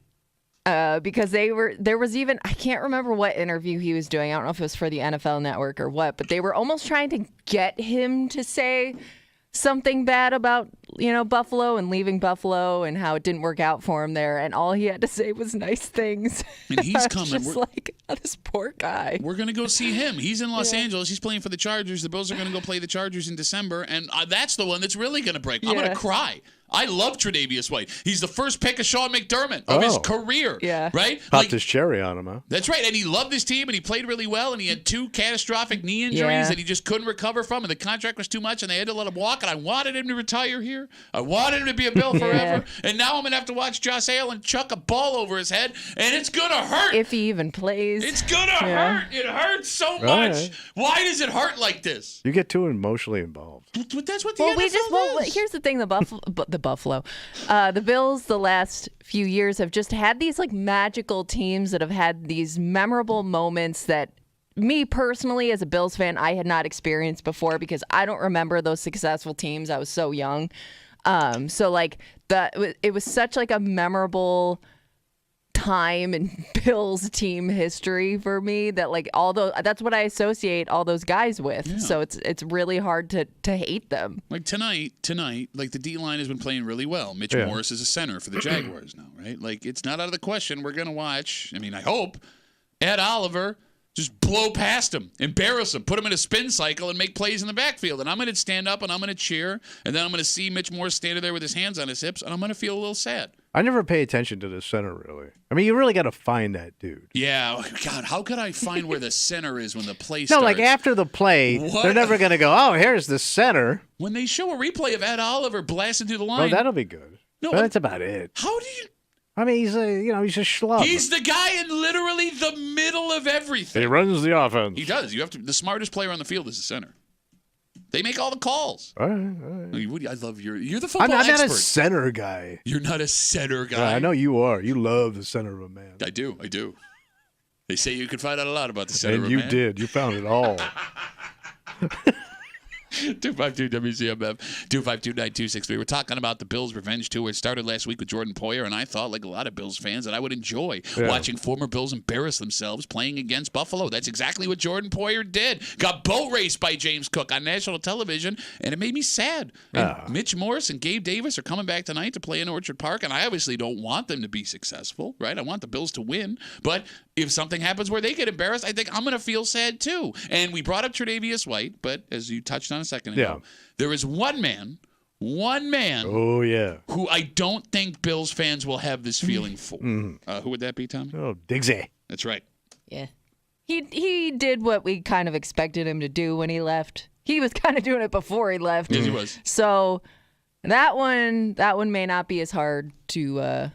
Because there was even, I can't remember what interview he was doing. I don't know if it was for the NFL Network or what, but they were almost trying to get him to say something bad about, Buffalo and leaving Buffalo and how it didn't work out for him there. And all he had to say was nice things. And he's coming. Just like, this poor guy. We're going to go see him. He's in Los Angeles. He's playing for the Chargers. The Bills are going to go play the Chargers in December. And that's the one that's really going to break. I'm going to cry. I love Tre'Davious White. He's the first pick of Sean McDermott of his career. Yeah. Right? Popped his cherry on him, huh? That's right. And he loved his team, and he played really well, and he had 2 catastrophic knee injuries that he just couldn't recover from, and the contract was too much, and they had to let him walk, and I wanted him to retire here. I wanted him to be a Bill forever. And now I'm going to have to watch Josh Allen chuck a ball over his head, and it's going to hurt. If he even plays. It's going to hurt. It hurts so much. Right. Why does it hurt like this? You get too emotionally involved. But that's what the NFL is. Here's the thing, the Buffalo. The Bills the last few years have just had these like magical teams that have had these memorable moments that me personally as a Bills fan I had not experienced before because I don't remember those successful teams. I was so young. So like it was such like a memorable time in Bills team history for me that like that's what I associate all those guys with. Yeah. So it's really hard to hate them. Like tonight, like the D line has been playing really well. Mitch Morris is a center for the Jaguars now, right? Like it's not out of the question. We're gonna watch. I mean, I hope Ed Oliver just blow past him, embarrass him, put him in a spin cycle, and make plays in the backfield. And I'm going to stand up and I'm going to cheer, and then I'm going to see Mitch Morris standing there with his hands on his hips, and I'm going to feel a little sad. I never pay attention to the center, really. I mean, you really got to find that dude. Yeah. God, how could I find where the center is when the play starts? No, like after the play, they're never going to go, oh, here's the center. When they show a replay of Ed Oliver blasting through the line. Well, that'll be good. No, but that's about it. How do you... I mean, he's a schlub. He's the guy in literally the middle of everything. He runs the offense. He does. The smartest player on the field is the center. They make all the calls. All right. I love you're the football expert. I'm not a center guy. You're not a center guy. Yeah, I know you are. You love the center of a man. I do. They say you can find out a lot about the center of a man. And you did. You found it all. 252 WCMF 252-9263. We're talking about the Bills' revenge tour. It started last week with Jordan Poyer, and I thought, like a lot of Bills fans, that I would enjoy watching former Bills embarrass themselves playing against Buffalo. That's exactly what Jordan Poyer did. Got boat raced by James Cook on national television, and it made me sad. And Mitch Morris and Gabe Davis are coming back tonight to play in Orchard Park, and I obviously don't want them to be successful, right? I want the Bills to win, but if something happens where they get embarrassed, I think I'm going to feel sad too. And we brought up Tre'Davious White, but as you touched on a second ago, there is one man, oh yeah, who I don't think Bills fans will have this feeling for. Who would that be, Tommy? Oh, Diggsy. That's right. Yeah. He did what we kind of expected him to do when he left. He was kind of doing it before he left. Yes, he was. So that one may not be as hard to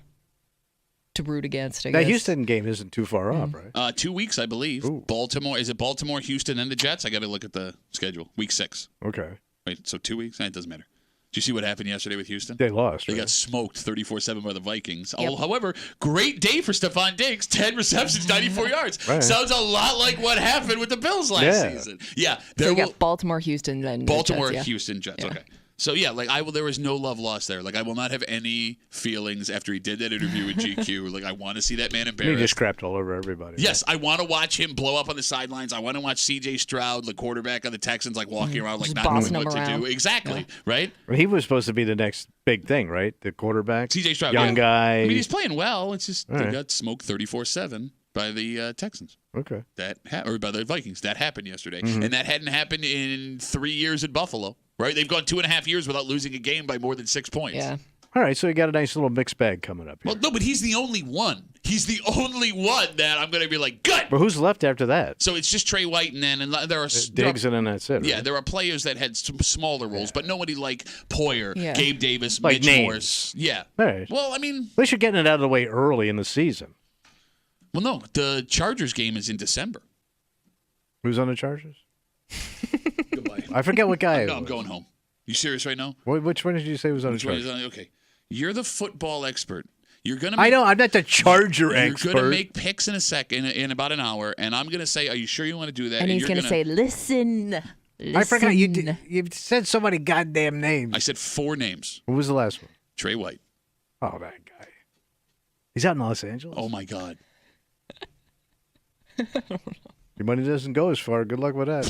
root against, I guess. That Houston game isn't too far off, right? 2 weeks, I believe. Ooh. Baltimore. Is it Baltimore, Houston, and the Jets? I got to look at the schedule. Week 6. Okay. Wait, so 2 weeks? It doesn't matter. Did you see what happened yesterday with Houston? They lost. They got smoked 34-7 by the Vikings. Yep. However, great day for Stephon Diggs. 10 receptions, 94 yards. Right. Sounds a lot like what happened with the Bills last season. Yeah. So you got Baltimore, Houston, then Baltimore, Jets, Houston, Jets. Okay. So, yeah, there was no love lost there. Like, I will not have any feelings after he did that interview with GQ. Like, I want to see that man embarrassed. He just crapped all over everybody. Yes, I want to watch him blow up on the sidelines. I want to watch C.J. Stroud, the quarterback of the Texans, like, walking around, like, just not knowing what around. to do. Exactly, right? Well, he was supposed to be the next big thing, right? The quarterback. C.J. Stroud. Young guy. I mean, he's playing well. It's just they got smoked 34-7 by the Texans. Okay. Or by the Vikings. That happened yesterday. And that hadn't happened in 3 years at Buffalo. Right, they've gone 2.5 years without losing a game by more than 6 points. Yeah. All right, so you got a nice little mixed bag coming up here. Well, no, but he's the only one. He's the only one that I'm going to be like, good. But who's left after that? So it's just Trey White, and there are Diggs, and then that's it. Right? Yeah, there are players that had some smaller roles, but nobody like Poyer, Gabe Davis, like Mitch Morris. Yeah. All right. Well, I mean, at least you're getting it out of the way early in the season. Well, no, the Chargers game is in December. Who's on the Chargers? Goodbye. I forget what guy. I'm going home. You serious right now? Which one did you say was on the Chargers? Okay. You're the football expert. You're gonna. I know. I'm not the Charger expert. You're gonna make picks in a second, in about an hour, and I'm gonna say, "Are you sure you want to do that?" And he's gonna say, "Listen." I forgot you. Listen. You said so many goddamn names. I said 4 names. What was the last one? Trey White. Oh, that guy. He's out in Los Angeles. Oh, my God. Your money doesn't go as far. Good luck with that.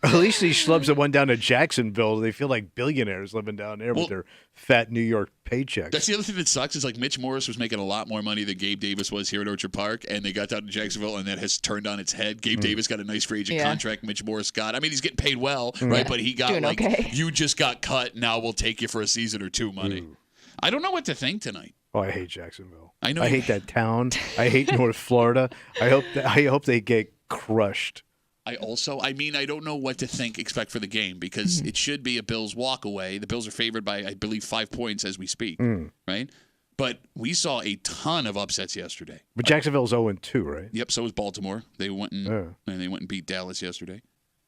At least these schlubs that went down to Jacksonville, they feel like billionaires living down there with their fat New York paychecks. That's the other thing that sucks is like Mitch Morris was making a lot more money than Gabe Davis was here at Orchard Park, and they got down to Jacksonville, and that has turned on its head. Gabe Davis got a nice free agent contract. Mitch Morris got, I mean, he's getting paid well, right? But he got Doing like, okay. you just got cut. Now we'll take you for a season or 2 money. I don't know what to think tonight. Oh, I hate Jacksonville. I know I hate that town. I hate North Florida. I hope they get crushed. I don't know what to think, expect for the game, because it should be a Bills walk away. The Bills are favored by, I believe, 5 points as we speak, right? But we saw a ton of upsets yesterday. But Jacksonville's 0-2, right? Yep, so was Baltimore. They went and beat Dallas yesterday.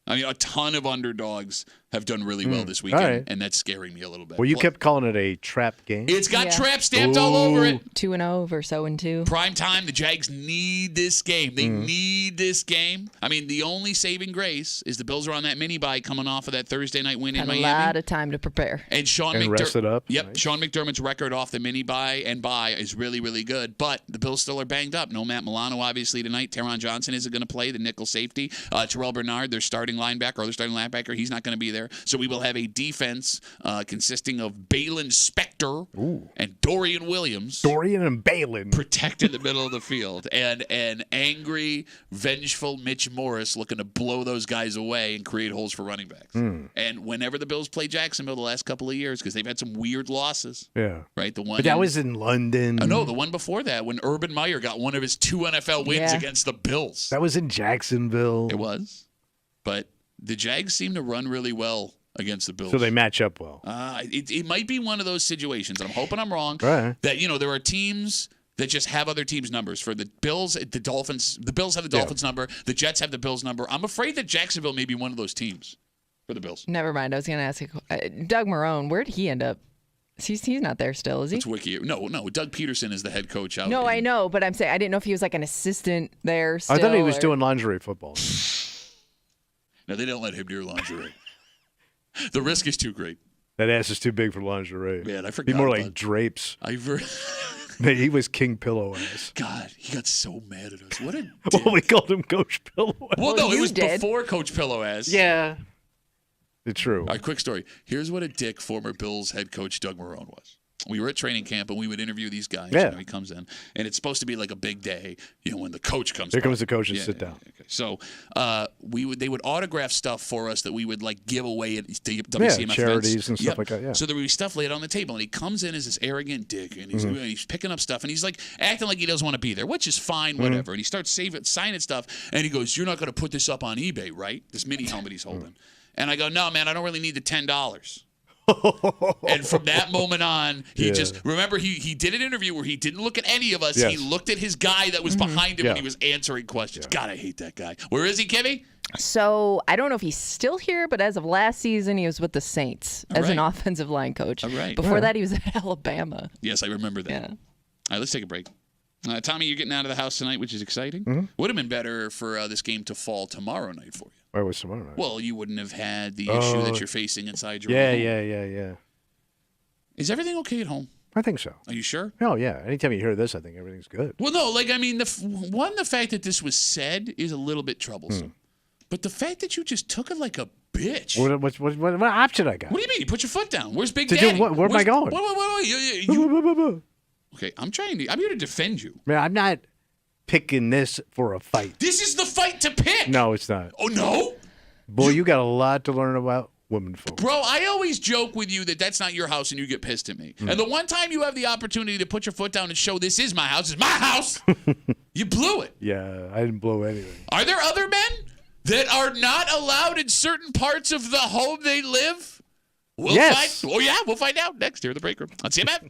I mean, a ton of underdogs have done really well this weekend, and that's scaring me a little bit. Well, you kept calling it a trap game. It's got trap stamped all over it. 2-0 versus 0-2. Prime time, the Jags need this game. They need this game. I mean, the only saving grace is the Bills are on that mini bye coming off of that Thursday night win in Miami. A lot of time to prepare. And rest it up. Yep, Nice. Sean McDermott's record off the mini bye is really, really good. But the Bills still are banged up. No Matt Milano, obviously, tonight. Teron Johnson isn't going to play, the nickel safety. Terrell Bernard, their starting linebacker, he's not going to be there. So we will have a defense consisting of Balin Spector and Dorian Williams. Dorian and Balin. Protecting the middle of the field. And an angry, vengeful Mitch Morris looking to blow those guys away and create holes for running backs. And whenever the Bills play Jacksonville the last couple of years, because they've had some weird losses. Yeah. Right? But that was in London. Oh, no, the one before that when Urban Meyer got one of his 2 NFL wins against the Bills. That was in Jacksonville. It was. But the Jags seem to run really well against the Bills. So they match up well. It might be one of those situations, and I'm hoping I'm wrong, Right. that, there are teams that just have other teams' numbers. For the Bills, the Dolphins, the Bills have the Dolphins number, the Jets have the Bills number. I'm afraid that Jacksonville may be one of those teams for the Bills. Never mind. I was going to ask you, Doug Marrone, where did he end up? He's not there still, is he? It's wiki. No. Doug Peterson is the head coach out. No, I know, but I'm saying I didn't know if he was like an assistant there still. I thought he was doing lingerie football. No, they don't let him near lingerie. The risk is too great. That ass is too big for lingerie. Man, I forgot. Be more about like drapes. Man, he was King Pillow ass. God, he got so mad at us. What a dick. Well, we called him Coach Pillow ass. Well, no, it was did. before Coach Pillow ass. Yeah. It's true. All right, quick story. Here's what a dick former Bills head coach Doug Marrone was. We were at training camp, and we would interview these guys. Yeah. He comes in, and it's supposed to be like a big day, when the coach comes Here by. comes the coach and sit down. Okay. So they would autograph stuff for us that we would like give away at the WCMF charities events. and stuff like that. Yeah. So there would be stuff laid on the table, and he comes in as this arrogant dick, and he's picking up stuff, and he's like acting like he doesn't want to be there, which is fine, whatever. And he starts signing stuff, and he goes, "You're not going to put this up on eBay, right?" This mini helmet he's holding. And I go, "No, man, I don't really need the $10. And from that moment on, he just remember he did an interview where he didn't look at any of us. Yes. He looked at his guy that was behind him when he was answering questions. God, I hate that guy. Where is he, Kimmy? So I don't know if he's still here, but as of last season, he was with the Saints as an right. offensive line coach. All right. Before that, he was at Alabama. Yes, I remember that. Yeah. All right, let's take a break. Tommy, you're getting out of the house tonight, which is exciting. Would have been better for this game to fall tomorrow night for you. Where was tomorrow night? Well, you wouldn't have had the issue that you're facing inside your Yeah, home. yeah. Is everything okay at home? I think so. Are you sure? Oh, yeah. Anytime you hear this, I think everything's good. Well, no, the fact that this was said is a little bit troublesome. But the fact that you just took it like a bitch. What option I got? What do you mean? You put your foot down. Where's Big To do Daddy? what? Where am I going? Wait. Okay, I'm here to defend you. Man, I'm not picking this for a fight. This is the fight to pick. No, it's not. Oh, no? Boy, you got a lot to learn about women folk. Bro, I always joke with you that that's not your house and you get pissed at me. And the one time you have the opportunity to put your foot down and show this is my house, it's my house, you blew it. Yeah, I didn't blow anything. Are there other men that are not allowed in certain parts of the home they live? Yes. We'll find out next here in the break room. On CMF.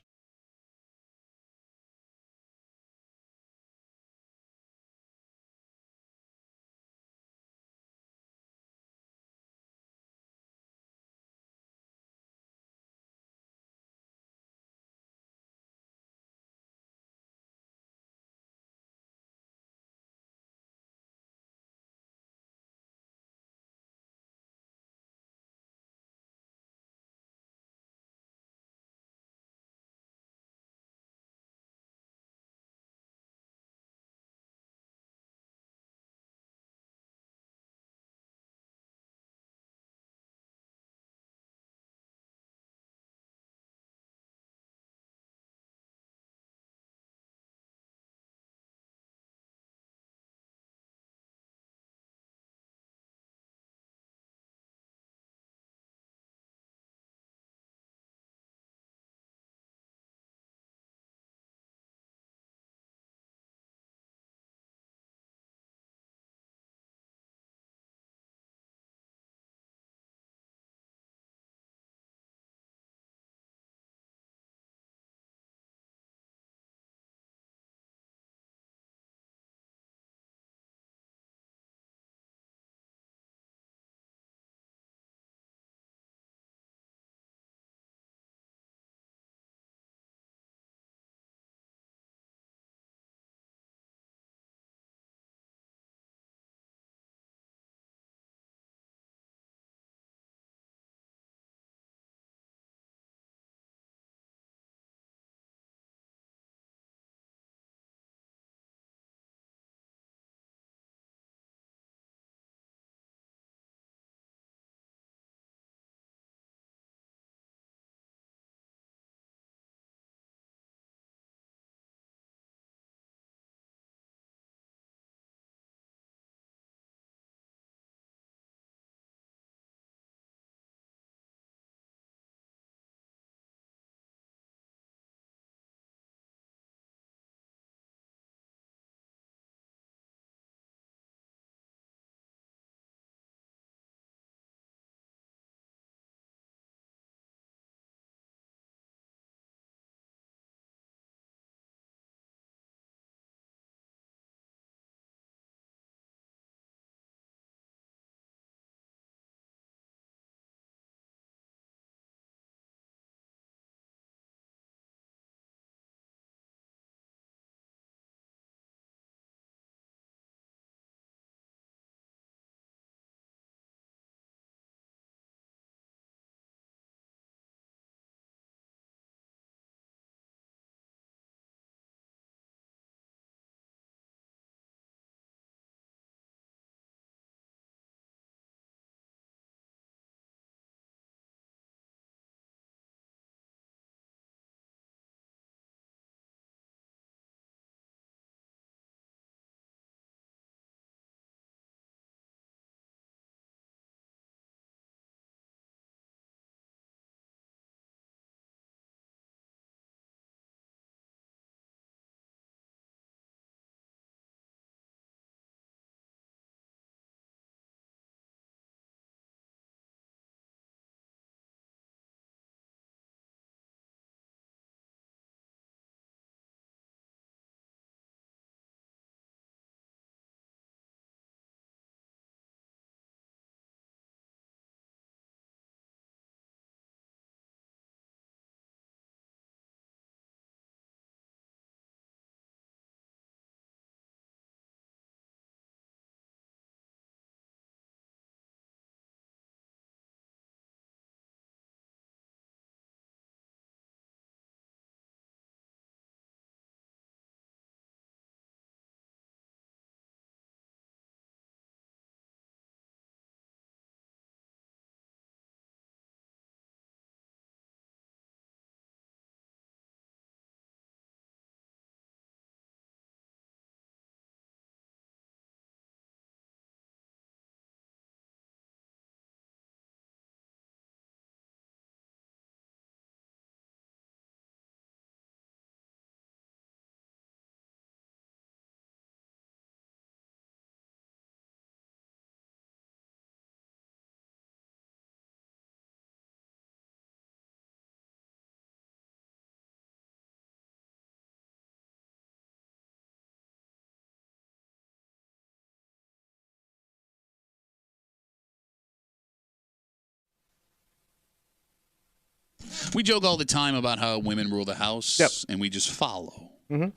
We joke all the time about how women rule the house, and we just follow. Mm-hmm.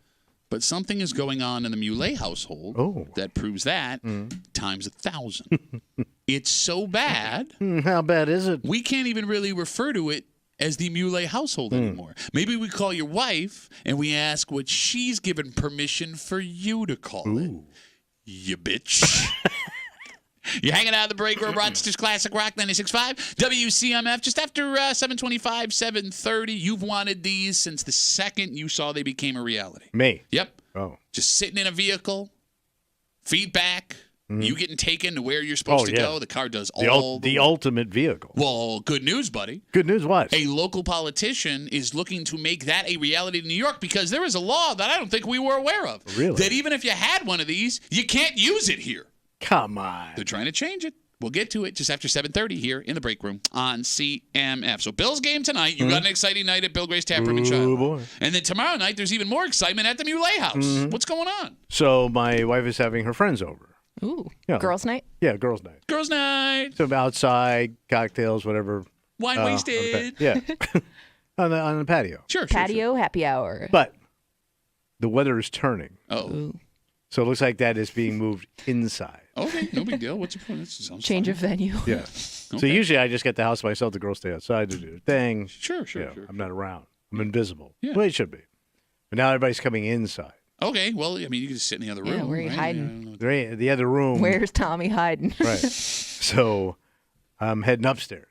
But something is going on in the Muley household that proves that times 1,000. It's so bad. How bad is it? We can't even really refer to it as the Muley household anymore. Maybe we call your wife and we ask what she's given permission for you to call it. You bitch. You're hanging out in the break room, Rochester's Classic Rock 96.5, WCMF, just after 7:25, 7:30. You've wanted these since the second you saw they became a reality. Me? Yep. Oh. Just sitting in a vehicle, feedback, you getting taken to where you're supposed to go. The car does all the ultimate vehicle. Well, good news, buddy. Good news what? A local politician is looking to make that a reality in New York because there is a law that I don't think we were aware of. Really? That even if you had one of these, you can't use it here. Come on. They're trying to change it. We'll get to it just after 7:30 here in the break room on CMF. So Bill's game tonight. You got an exciting night at Bill Gray's Tap Room in Charlotte. Boy. And then tomorrow night, there's even more excitement at the Muley house. What's going on? So my wife is having her friends over. Ooh. Yeah. Girls' night? Yeah, girls' night. Girls' night. So outside, cocktails, whatever. Wine wasted. Yeah. on the patio. Sure. Patio happy hour. But the weather is turning. Oh. So it looks like that is being moved inside. Okay, no big deal. What's the point? That sounds Change fine. of venue. Yeah. So usually I just get the house myself. The girls stay outside to do their thing. Sure. I'm not around. I'm invisible. Yeah. Well, it should be. But now everybody's coming inside. Okay, well, I mean, you can just sit in the other room. Yeah, where are you right? hiding? They're in the other room. Where's Tommy hiding? Right. So I'm heading upstairs.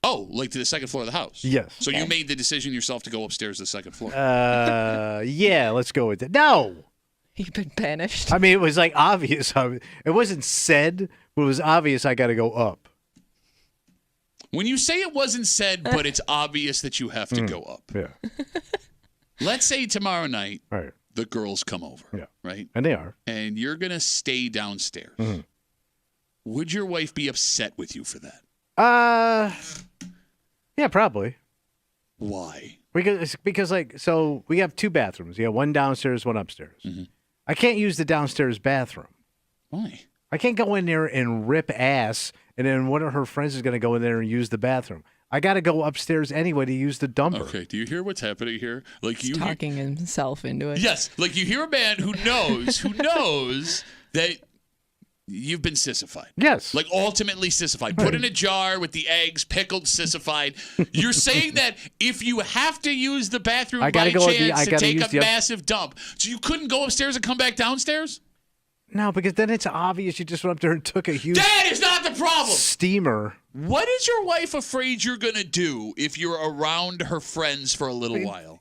Oh, like to the second floor of the house? Yes. So you made the decision yourself to go upstairs to the second floor? Yeah, let's go with it. No. You've been banished. I mean, it was like obvious. It wasn't said, but it was obvious I got to go up. When you say it wasn't said, but it's obvious that you have to go up. Yeah. Let's say tomorrow night Right. the girls come over. Yeah. Right? And they are. And you're going to stay downstairs. Would your wife be upset with you for that? Yeah, probably. Why? Because so we have two bathrooms. Yeah, one downstairs, one upstairs. I can't use the downstairs bathroom. Why? I can't go in there and rip ass, and then one of her friends is going to go in there and use the bathroom. I got to go upstairs anyway to use the dumper. Okay, do you hear what's happening here? Like He's talking himself into it. Yes, like you hear a man who knows that you've been sissified. Yes. Like ultimately sissified. Put in a jar with the eggs, pickled, sissified. You're saying that if you have to use the bathroom by chance to take a massive dump, so you couldn't go upstairs and come back downstairs? No, because then it's obvious you just went up there and took a huge That is not the problem. steamer. What is your wife afraid you're going to do if you're around her friends for a little while?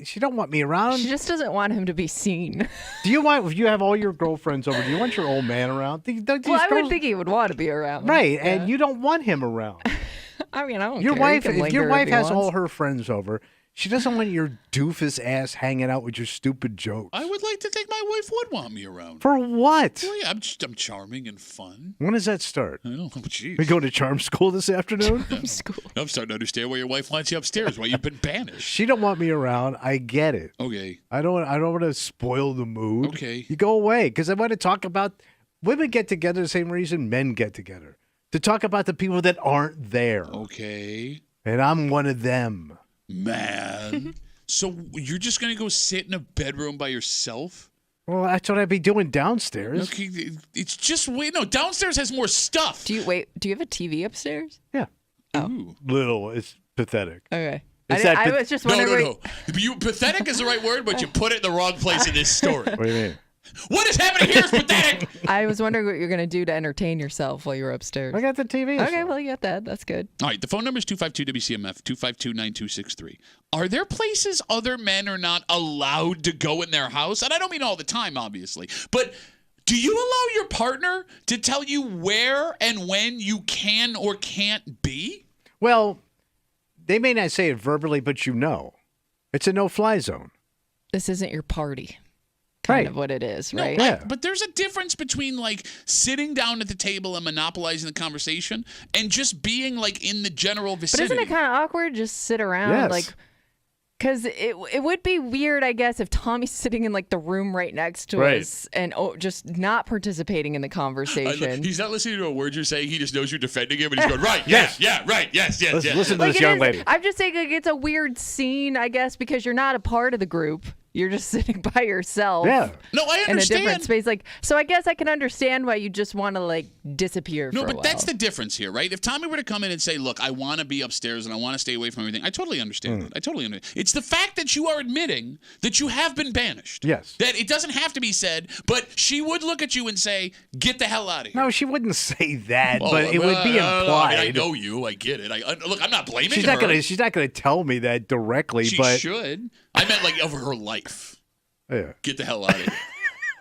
She don't want me around. She just doesn't want him to be seen. Do you want, if you have all your girlfriends over, do you want your old man around? Well, I would think he would want to be around. Right, Yeah. and you don't want him around. I mean, I don't Your care. wife, He can if linger your wife he has wants. all her friends over, she doesn't want your doofus ass hanging out with your stupid jokes. I would like to think my wife would want me around. For what? Well, yeah, I'm charming and fun. When does that start? I don't know. Jeez. We go to charm school this afternoon? School. I'm starting to understand why your wife wants you upstairs, why you've been banished. She don't want me around. I get it. Okay. I don't want to spoil the mood. Okay. You go away because I want to talk about women get together the same reason men get together. To talk about the people that aren't there. Okay. And I'm one of them. Man. So you're just going to go sit in a bedroom by yourself? Well, that's what I'd be doing downstairs. Okay. It's just wait. No, downstairs has more stuff. Do you have a TV upstairs? Yeah. Ooh. Little. It's pathetic. Okay. Is I that was just No, wondering. no, no. Pathetic is the right word, but you put it in the wrong place in this story. What do you mean? What is happening here is pathetic. I was wondering what you're going to do to entertain yourself while you were upstairs. I got the TV. Okay, well, you got that. That's good. All right, the phone number is 252-WCMF, 252-9263. Are there places other men are not allowed to go in their house? And I don't mean all the time, obviously. But do you allow your partner to tell you where and when you can or can't be? Well, they may not say it verbally, but you know. It's a no-fly zone. This isn't your party. Kind of what it is, right? No, Yeah. but there's a difference between like sitting down at the table and monopolizing the conversation and just being like in the general But vicinity. isn't it kind of awkward? Just sit around, Yes. like, Because it would be weird, I guess, if Tommy's sitting in like the room right next to us and just not participating in the conversation. He's not listening to a word you're saying. He just knows you're defending him, and he's going, right, yes, yeah, right, yes. Listen to this young lady. I'm just saying, like, it's a weird scene, I guess, because you're not a part of the group. You're just sitting by yourself. Yeah. No, I understand. In a different space. Like, so I guess I can understand why you just want to, like, disappear for a while. No, but that's the difference here, right? If Tommy were to come in and say, look, I want to be upstairs and I want to stay away from everything, I totally understand that. I totally understand. It's the fact that you are admitting that you have been banished. Yes. That it doesn't have to be said, but she would look at you and say, get the hell out of here. No, she wouldn't say that, but it would be implied. I know you. I get it. Look, I'm not blaming her. She's not gonna tell me that directly, she but should. I meant like over her life. Yeah. Get the hell out of here.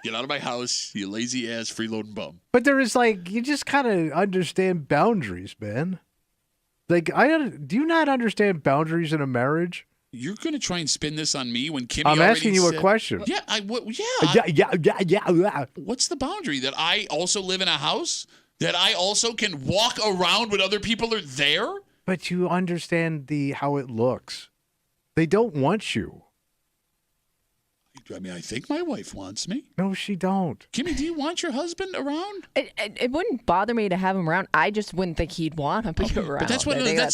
Get out of my house, you lazy ass freeloading bum. But there is like, you just kind of understand boundaries, man. Like, do you not understand boundaries in a marriage? You're going to try and spin this on me when Kimmy I'm already asking you said, a question. Yeah, Yeah. What's the boundary? That I also live in a house? That I also can walk around when other people are there? But you understand how it looks. They don't want you. I mean, I think my wife wants me. No, she don't. Kimmy, do you want your husband around? It wouldn't bother me to have him around. I just wouldn't think he'd want him around. But that's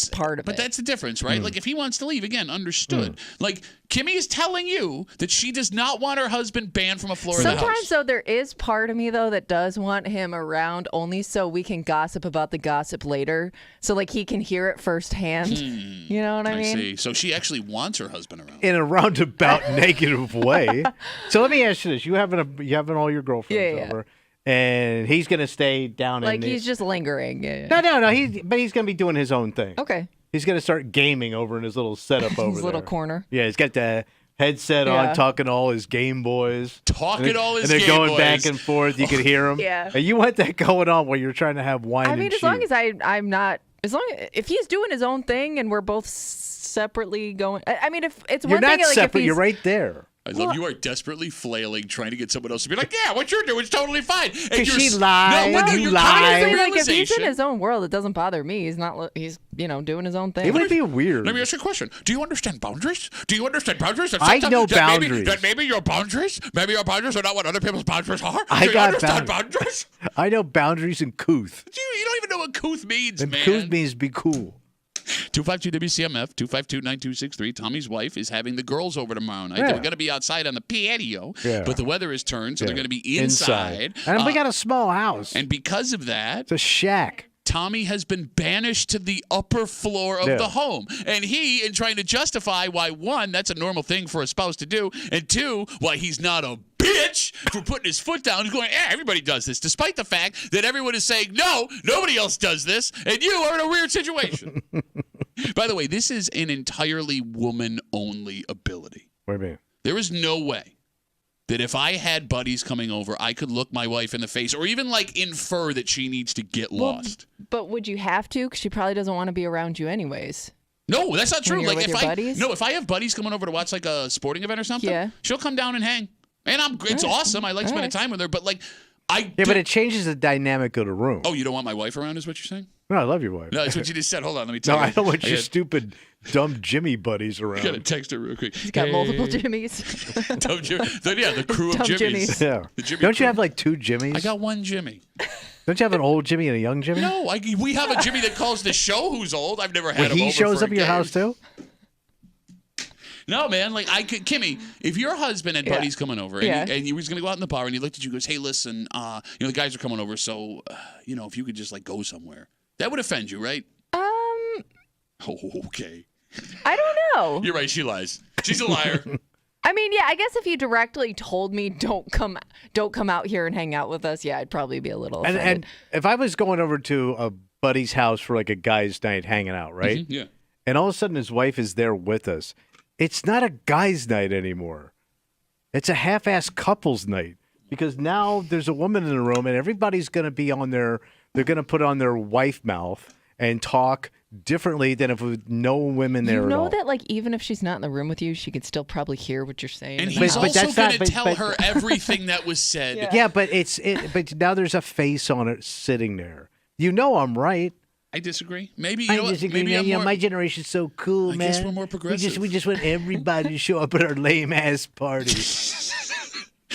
part of it. But that's the difference, right? Like, if he wants to leave, again, understood. Like, Kimmy is telling you that she does not want her husband banned from a floor of the house. Sometimes, though, there is part of me, though, that does want him around only so we can gossip about the gossip later. So, like, he can hear it firsthand. You know what I mean? See. So she actually wants her husband around. In a roundabout negative way. So let me ask you this. You having all your girlfriends over, and he's going to stay down in he's just lingering. Yeah. No. But he's going to be doing his own thing. Okay. He's going to start gaming over in his little setup over his little corner. Yeah, he's got the headset on, talking to all his Game Boys. And they're going back and forth. You can hear him. Yeah. And you want that going on while you're trying to have wine and as long as I'm not, if he's doing his own thing and we're both separately going, I mean, if it's you're one thing. You're not separate. Like, if you're right there. I love you are desperately flailing, trying to get someone else to be like, yeah, what you're doing is totally fine. Because she lied. No, you lied. Like, if he's in his own world, it doesn't bother me. He's not. He's doing his own thing. It would be weird. Let me ask you a question. Do you understand boundaries? Do you understand boundaries? I know boundaries. Maybe your boundaries are not what other people's boundaries are. I do you understand boundaries? I know boundaries and couth. You don't even know what couth means, man. Couth means be cool. 252 WCMF 252-9263. Tommy's wife is having the girls over tomorrow night. Yeah. They're going to be outside on the patio, but the weather has turned, so they're going to be inside. And we got a small house. And because of that, it's a shack. Tommy has been banished to the upper floor of the home. And he, in trying to justify why, one, that's a normal thing for a spouse to do, and two, why he's not a bitch for putting his foot down, he's going, everybody does this, despite the fact that everyone is saying, no, nobody else does this, and you are in a weird situation. By the way, this is an entirely woman-only ability. What do you mean? There is no way that if I had buddies coming over, I could look my wife in the face or even like infer that she needs to get lost. But would you have to? Because she probably doesn't want to be around you anyways. No, that's not true. Like if I have buddies coming over to watch like a sporting event or something, she'll come down and hang. And it's awesome. I like spending time with her, but like but it changes the dynamic of the room. Oh, you don't want my wife around is what you're saying? No, I love your wife. No, that's what you just said. Hold on, let me tell you. No, I don't want your stupid, dumb Jimmy buddies around. I got to text her real quick. He's got multiple Jimmies. Dumb Jimmy. The crew of Jimmies. Yeah. Don't you have like two Jimmies? I got one Jimmy. Don't you have an old Jimmy and a young Jimmy? No, we have a Jimmy that calls the show who's old. I've never had him over. He shows up at your house too? No, man. Like Kimmy, if your husband had buddies coming over and he was going to go out in the bar and he looked at you and goes, hey, listen, the guys are coming over, so, if you could just like go somewhere. That would offend you, right? Oh, okay. I don't know. You're right. She lies. She's a liar. I mean, I guess if you directly told me don't come out here and hang out with us, I'd probably be a little offended. And if I was going over to a buddy's house for like a guy's night hanging out, right? Mm-hmm, yeah. And all of a sudden his wife is there with us. It's not a guy's night anymore. It's a half-ass couple's night because now there's a woman in the room and everybody's going to be they're going to put on their wife mouth and talk differently than if with no women there at all. You know that, like, even if she's not in the room with you, she could still probably hear what you're saying. And he's also going to tell her everything that was said. Yeah, but but now there's a face on it sitting there. You know I'm right. I disagree. Maybe you I know what? disagree, Maybe man. I'm You know, more, my generation's so cool, I man. guess we're more progressive. We just want everybody to show up at our lame ass party.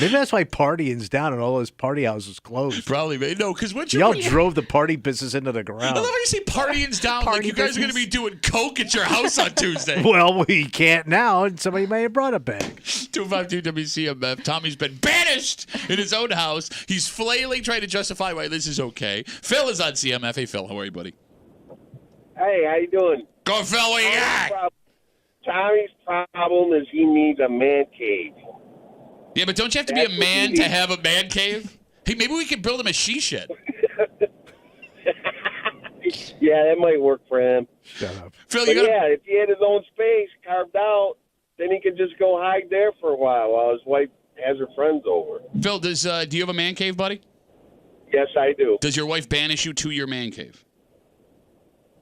Maybe that's why partying's down and all those party houses closed. Probably, man. No, because what Y'all drove the party business into the I ground. love how you say partying's down. Party like you guys are going to be doing coke at your house on Tuesday. Well, we can't now, and somebody may have brought it back. 252 WCMF. Tommy's been banished in his own house. He's flailing, trying to justify why this is okay. Phil is on CMF. Hey, Phil, how are you, buddy? Hey, how you doing? Go, Phil. What you got? Tommy's problem is he needs a man cave. Yeah, but don't you have to be a man to have a man cave? Hey, maybe we could build him a she shed. Yeah, that might work for him. Shut up. Phil, But you got yeah, if he had his own space carved out, then he could just go hide there for a while his wife has her friends over. Phil, do you have a man cave, buddy? Yes, I do. Does your wife banish you to your man cave?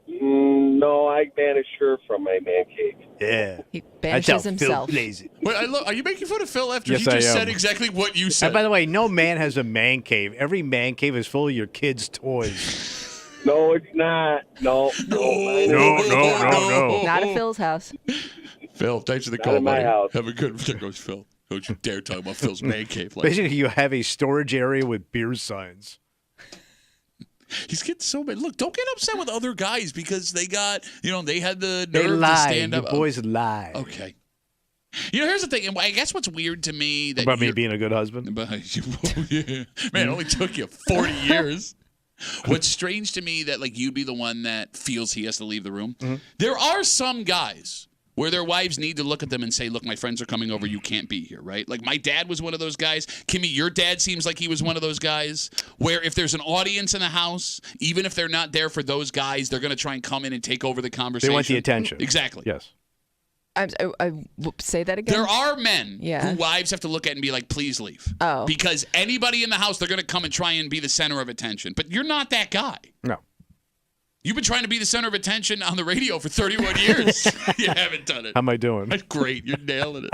No, I banished her from my man cave. Yeah. He That's banishes how Phil himself. plays it. Wait, are you making fun of Phil after Yes, he just I am. said exactly what you said? And by the way, no man has a man cave. Every man cave is full of your kids' toys. No, it's not. No. No. Not at Phil's house. Phil, thanks for the Not call, in my buddy. house. Have a good. There goes Phil. Don't you dare talk about Phil's man cave. Like Basically, you have a storage area with beer signs. he's getting so mad. Look, don't get upset with other guys because they got, they had the They nerve to lie. stand The up. boys lie. Okay. Here's the thing. And I guess what's weird to me that About me you're- being a good husband. yeah. Man, it only took you 40 years. What's strange to me that like you'd be the one that feels he has to leave the room. Mm-hmm. There are some guys where their wives need to look at them and say, look, my friends are coming over. You can't be here, right? Like my dad was one of those guys. Kimmy, your dad seems like he was one of those guys where if there's an audience in the house, even if they're not there for those guys, they're going to try and come in and take over the conversation. They want the attention. Exactly. Yes. Say that again. There are men Yeah. who wives have to look at and be like, please leave. Oh. Because anybody in the house, they're going to come and try and be the center of attention. But you're not that guy. No. You've been trying to be the center of attention on the radio for 31 years. You haven't done it. How am I doing? That's great. You're nailing it.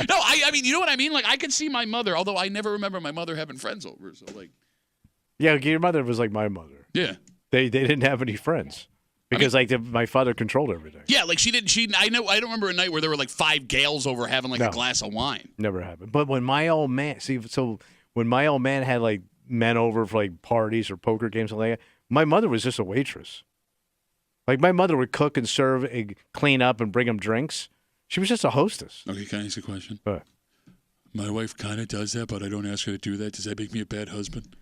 No, I mean, you know what I mean? Like, I could see my mother, although I never remember my mother having friends over. So, like, Yeah, your mother was like my mother. yeah. They didn't have any friends because my father controlled everything. Yeah, like I don't remember a night where there were like 5 gals over having like No. a glass of wine. Never happened. But when my old man, when my old man had like men over for like parties or poker games and like that, my mother was just a waitress. Like my mother would cook and serve and clean up and bring them drinks. She was just a hostess. Okay, can I ask you a question? But My wife kind of does that, but I don't ask her to do that. Does that make me a bad husband?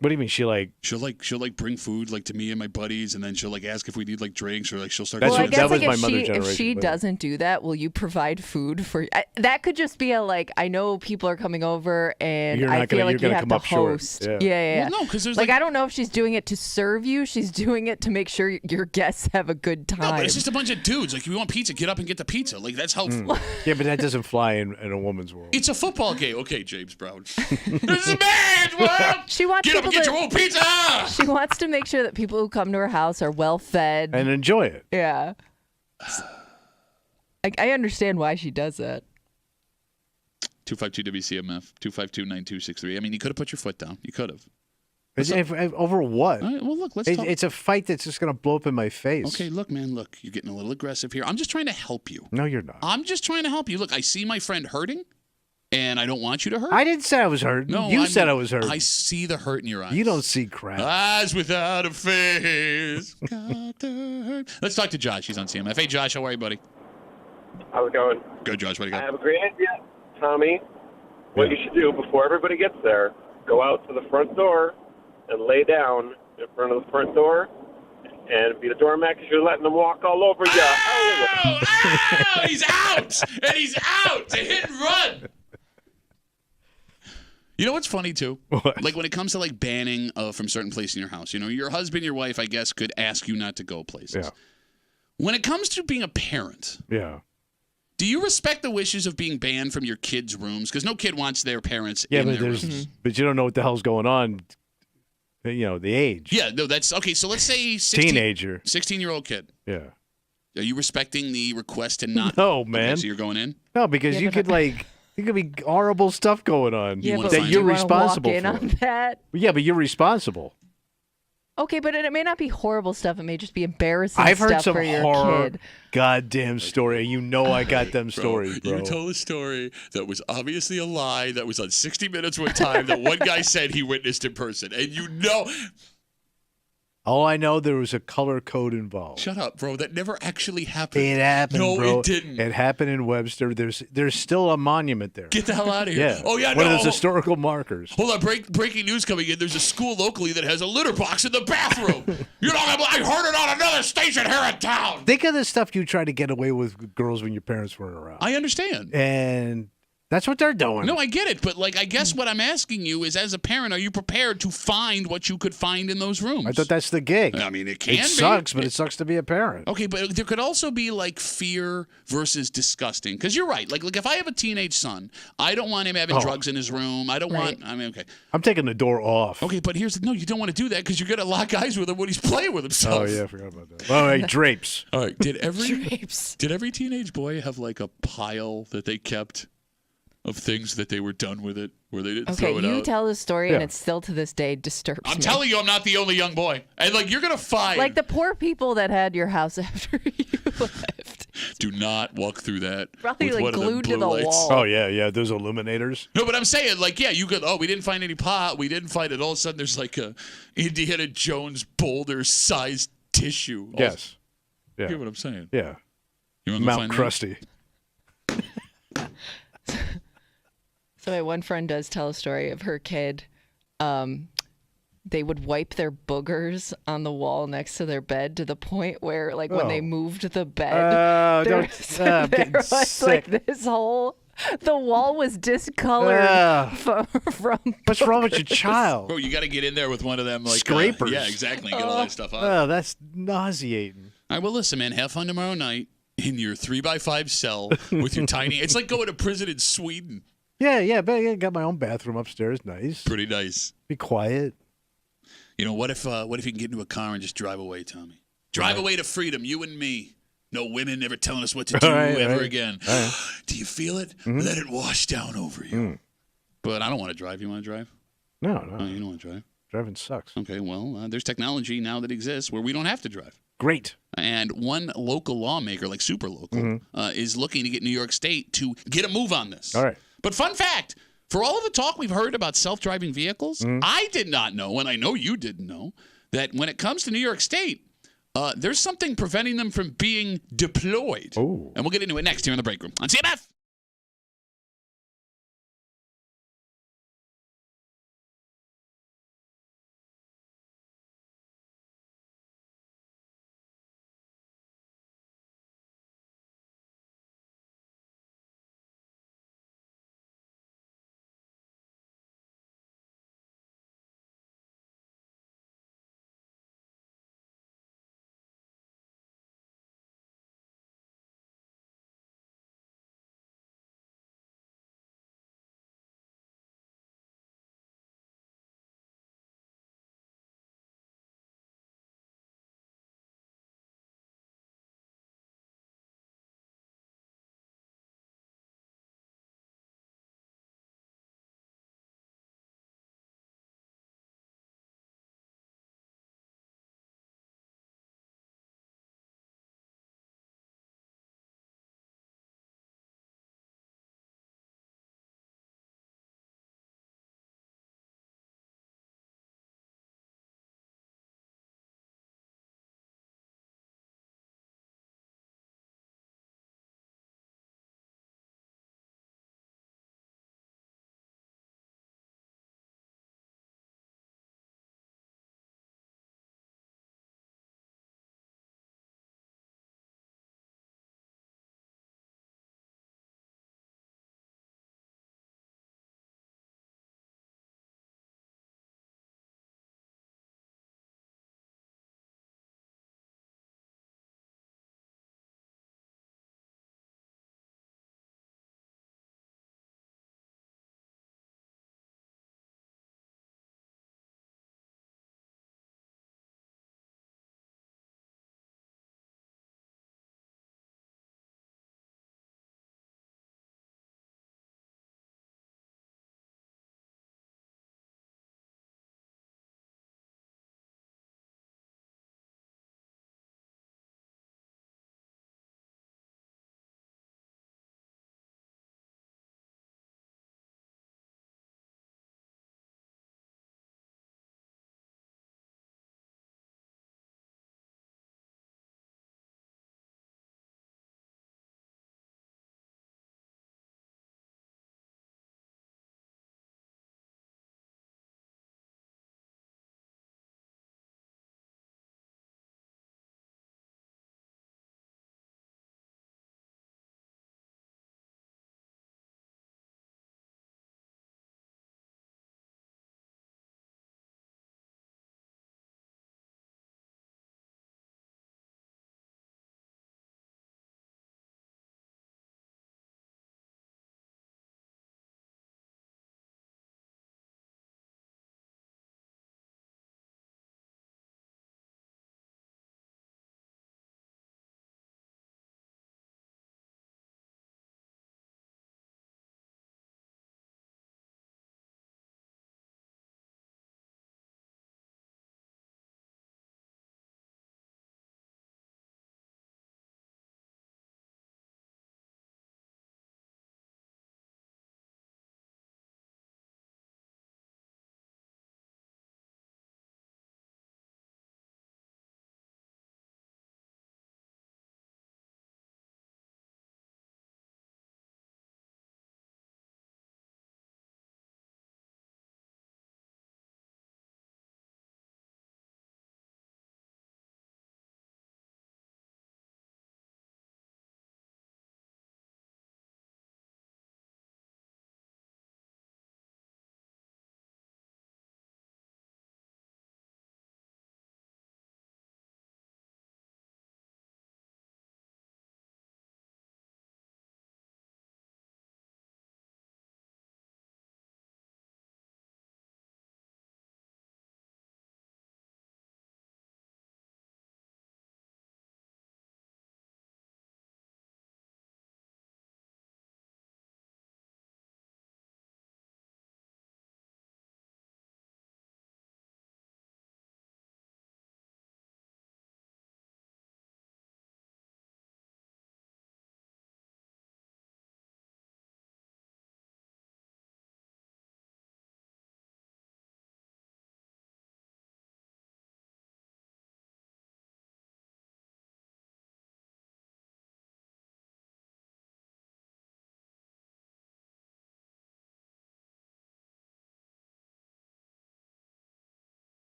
what do you mean? She'll bring food like to me and my buddies, and then she'll like ask if we need like drinks or like she'll start. That's Well, I what- guess that was like my if mother's if generation, she but- doesn't do that, will you provide food for? That could just be a like. I know people are coming over, and You're I not feel gonna- like you're you gonna have come to up short. host. Yeah. Yeah. Well, no, because there's Like I don't know if she's doing it to serve you. She's doing it to make sure your guests have a good time. No, but it's just a bunch of dudes. Like, if you want pizza, get up and get the pizza. Like, that's how. yeah, but that doesn't fly in a woman's world. It's a football game. Okay, James Brown. This is bad, well, She wants get up and people get to- your own pizza. She wants to make sure that people who come to her house are well fed. And enjoy it. Yeah. I understand why she does that. 252 WCMF 252-9263. I mean, you could have put your foot down. You could have. Over what? All right. Well, look. Let's talk. It's a fight that's just going to blow up in my face. Okay, look, man. Look, you're getting a little aggressive here. I'm just trying to help you. No, you're not. I'm just trying to help you. Look, I see my friend hurting, and I don't want you to hurt. I didn't say I was hurt. No, you said I was hurt. I see the hurt in your eyes. You don't see crap. Eyes without a face. Got the hurt. Let's talk to Josh. He's on CMF. Hey, Josh. How are you, buddy? How's it going? Good, Josh. What do you I got? have a great idea, Tommy. What you should do before everybody gets there, go out to the front door and lay down in front of the front door and be the doormat because you're letting them walk all over you. Oh, he's out. And he's out. To hit and run. You know what's funny, too? What? Like, when it comes to, like, banning from certain places in your house, your husband, your wife, I guess, could ask you not to go places. Yeah. When it comes to being a parent, Yeah. do you respect the wishes of being banned from your kids' rooms? Because no kid wants their parents Yeah, in but their rooms. but you don't know what the hell's going on. The age. Yeah, no, that's okay. So let's say 16-year-old kid. Yeah. Are you respecting the request to not? No, Okay, man. so you're going in? No, because Yeah, you but could there could be horrible stuff going on You wanna that find you're do you wanna responsible walk in for. on that? Yeah, but you're responsible. Okay, but it may not be horrible stuff. It may just be embarrassing I've stuff heard some for your horror kid. goddamn story. You know I got them stories, bro. You told a story that was obviously a lie that was on 60 Minutes one time that one guy said he witnessed in person. And you know. All I know, there was a color code involved. Shut up, bro. That never actually happened. It happened, no, bro. it didn't. It happened in Webster. There's still a monument there. Get the hell out of here. Yeah. Oh, yeah, One no. of those historical markers. Hold on. Breaking news coming in. There's a school locally that has a litter box in the bathroom. You know, I heard it on another station here in town. Think of the stuff you tried to get away with girls when your parents weren't around. I understand. And that's what they're doing. No, I get it. But, like, I guess what I'm asking you is, as a parent, are you prepared to find what you could find in those rooms? I thought that's the gig. I mean, it can be. It sucks, but it sucks to be a parent. Okay, but there could also be like fear versus disgusting. Because you're right. Like if I have a teenage son, I don't want him having drugs in his room. I don't want. I mean, okay. I'm taking the door off. Okay, but no, you don't want to do that because you're gonna lock eyes with him when he's playing with himself. Oh yeah, I forgot about that. Oh, hey, drapes. All right. Did every Drapes. teenage boy have like a pile that they kept of things that they were done with it, where they didn't throw it Okay, you out? tell this story, Yeah. and it still to this day disturbs me. I'm telling you, I'm not the only young boy. And like you're gonna find. Like the poor people that had your house after you left. Do not walk through that. Probably with like one of them glued to blue the lights. wall. Oh yeah, those illuminators. No, but I'm saying, like, yeah, you could. Oh, we didn't find any pot. We didn't find it. All of a sudden, there's like a Indiana Jones boulder-sized tissue. Yes. You Yeah. hear what I'm saying? Yeah. You want to Mount find Krusty. So my one friend does tell a story of her kid. They would wipe their boogers on the wall next to their bed to the point where, like, when they moved the bed, I'm there getting was sick. like this whole. The wall was discolored from. What's wrong with your boogers. child? Bro, you got to get in there with one of them, like Scrapers. yeah, exactly. Get all that stuff out. Oh, that's nauseating. All right, well, listen, man. Have fun tomorrow night in your 3x5 cell with your tiny. It's like going to prison in Sweden. Yeah, but I got my own bathroom upstairs. Nice. Pretty nice. Be quiet. You know, what if you can get into a car and just drive away, Tommy? Drive away to freedom, you and me. No women ever telling us what to do ever again. Do you feel it? Mm-hmm. Let it wash down over you. But I don't want to drive. You want to drive? No. Oh, you don't want to drive? Driving sucks. Okay, well, there's technology now that exists where we don't have to drive. Great. And one local lawmaker, like super local, is looking to get New York State to get a move on this. All right. But fun fact, for all of the talk we've heard about self-driving vehicles, I did not know, and I know you didn't know, that when it comes to New York State, there's something preventing them from being deployed. Oh. And we'll get into it next here in the break room on CMF.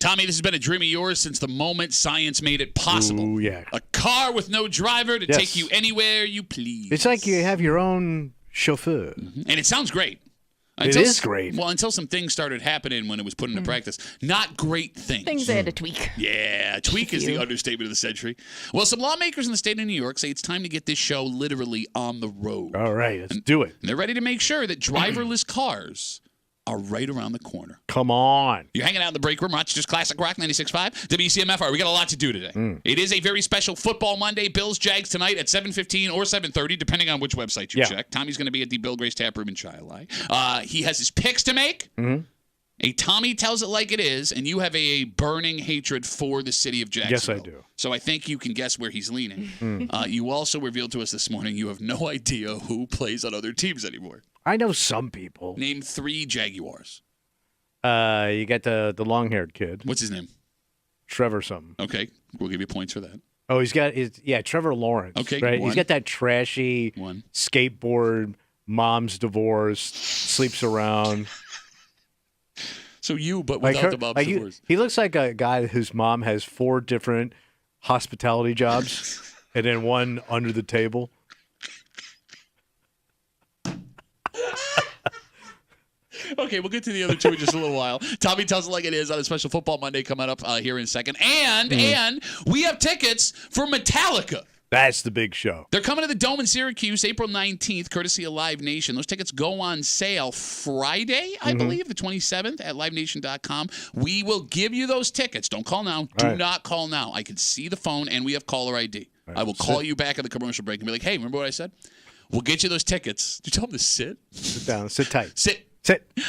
Tommy, this has been a dream of yours since the moment science made it possible. Ooh, yeah. A car with no driver to Yes. take you anywhere you please. It's like you have your own chauffeur. And it sounds great. It is great. Well, until some things started happening when it was put into practice. Not great things. Things they had to tweak. Yeah, tweak is the understatement of the century. Well, some lawmakers in the state of New York say it's time to get this show literally on the road. All right, let's do it. And they're ready to make sure that driverless cars are right around the corner. Come on. You're hanging out in the break room, Rochester's Classic Rock 96.5, WCMF. We got a lot to do today. It is a very special Football Monday. Bills Jags tonight at 7:15 or 7:30, depending on which website you check. Tommy's going to be at the Bill Grace Tap Room in Chi-Li. He has his picks to make. A Tommy tells it like it is, and you have a burning hatred for the city of Jacksonville. Yes, I do. So I think you can guess where he's leaning. You also revealed to us this morning you have no idea who plays on other teams anymore. I know some people. Name 3 Jaguars. You got the long-haired kid, What's his name? Trevor something. Okay, we'll give you points for that. Oh, he's got Trevor Lawrence. Okay, right. one. He's got that trashy skateboard. Mom's divorced, sleeps around. So but without the mom's divorce. He looks like a guy whose mom has 4 different hospitality jobs, and then one under the table. Okay, we'll get to the other 2 in just a little while. Tommy tells it like it is on a special Football Monday coming up here in a second. And we have tickets for Metallica. That's the big show. They're coming to the Dome in Syracuse April 19th, courtesy of Live Nation. Those tickets go on sale Friday, I believe, the 27th at livenation.com. We will give you those tickets. Don't call now. Do not call now. I can see the phone, and we have caller ID. I will call you back at the commercial break and be like, hey, remember what I said? We'll get you those tickets. Did you tell them to sit? Sit down. Sit tight. Sit.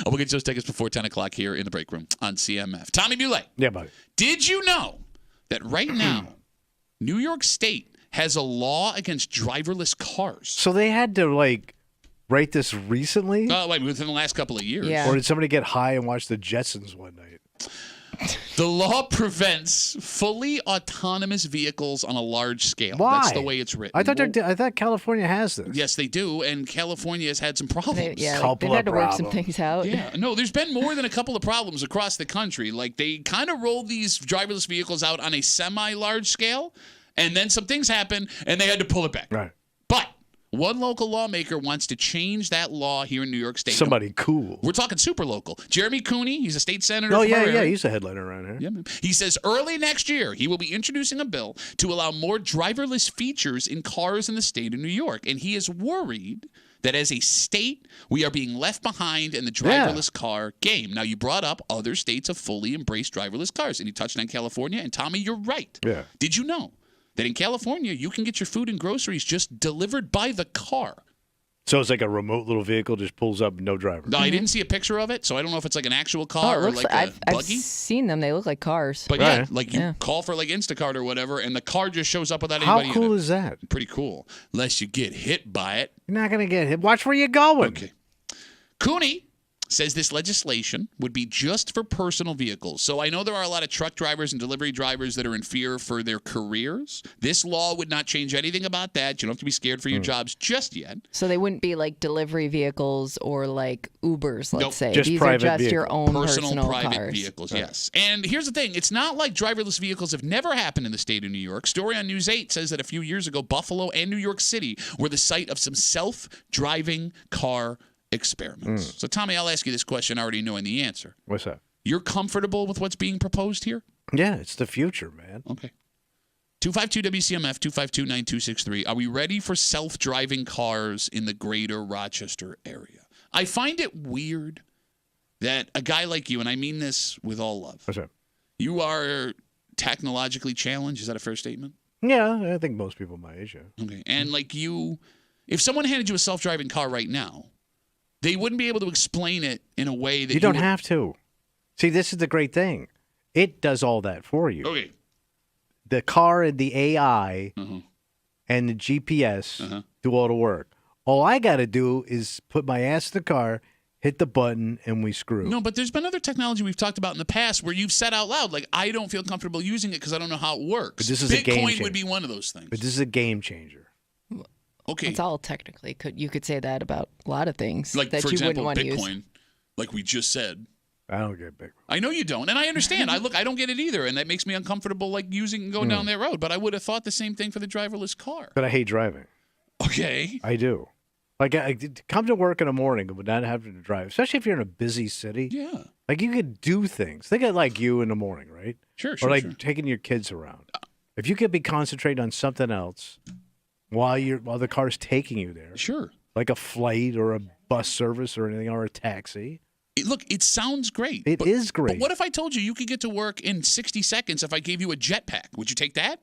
We'll get you those tickets before 10 o'clock here in the break room on CMF. Tommy Muley. Yeah, buddy. Did you know that right now, New York State has a law against driverless cars? So they had to, write this recently? Within the last couple of years. Yeah. Or did somebody get high and watch the Jetsons one night? The law prevents fully autonomous vehicles on a large scale. Why? That's the way it's written. I thought California has this. Yes, they do, and California has had some problems. They've Couple had to of work some problems. things out. Yeah, no, there's been more than a couple of problems across the country. Like, they kind of rolled these driverless vehicles out on a semi-large scale, and then some things happened, and they had to pull it back. Right. But one local lawmaker wants to change that law here in New York State. Somebody cool. We're talking super local. Jeremy Cooney, he's a state senator. Oh, from our yeah, area. he's a headliner around here. Yeah, man. He says early next year he will be introducing a bill to allow more driverless features in cars in the state of New York. And he is worried that as a state, we are being left behind in the driverless car game. Now, you brought up other states have fully embraced driverless cars, and you touched on California. And, Tommy, you're right. Yeah. Did you know that in California, you can get your food and groceries just delivered by the car? So it's like a remote little vehicle just pulls up, no driver. No, I didn't see a picture of it, so I don't know if it's like an actual car it or looks like a I've buggy. seen them. They look like cars. But Right. you call for like Instacart or whatever, and the car just shows up without How anybody cool in it. is that? Pretty cool. Unless you get hit by it. You're not going to get hit. Watch where you're going. Okay. Cooney says this legislation would be just for personal vehicles. So I know there are a lot of truck drivers and delivery drivers that are in fear for their careers. This law would not change anything about that. You don't have to be scared for your jobs just yet. So they wouldn't be like delivery vehicles or like Ubers, let's Nope. say. Just These private are just your vehicles. own Personal private cars. vehicles, yes. And here's the thing. It's not like driverless vehicles have never happened in the state of New York. Story on News 8 says that a few years ago, Buffalo and New York City were the site of some self-driving car experiments. So, Tommy, I'll ask you this question already knowing the answer. What's that? You're comfortable with what's being proposed here? Yeah, it's the future, man. Okay. 252-WCMF, 252-9263. Are we ready for self-driving cars in the greater Rochester area? I find it weird that a guy like you, and I mean this with all love, What's that? you are technologically challenged. Is that a fair statement? Yeah, I think most people my age, yeah. Okay. And like you, if someone handed you a self-driving car right now, they wouldn't be able to explain it in a way that You don't would... have to. See, this is the great thing. It does all that for you. Okay. The car and the AI Uh-huh. and the GPS do all the work. All I got to do is put my ass in the car, hit the button, and we screw. No, but there's been other technology we've talked about in the past where you've said out loud, like, I don't feel comfortable using it because I don't know how it works. But this is a game Bitcoin changer. would be one of those things. But this is a game changer. Okay. It's all technically. You could say that about a lot of things Like, that for you example, wouldn't want to use. Bitcoin, like we just said. I don't get big. I know you don't, and I understand. I don't get it either, and that makes me uncomfortable, like using and going down that road. But I would have thought the same thing for the driverless car. But I hate driving. Okay. I do. Like, I come to work in the morning and not having to drive, especially if you're in a busy city. Yeah. Like, you could do things. Think of like you in the morning, right? Sure. Or like taking your kids around. If you could be concentrating on something else while the car's taking you there. Sure. Like a flight or a bus service or anything, or a taxi. Look, it sounds great. It is great. But what if I told you could get to work in 60 seconds if I gave you a jetpack? Would you take that?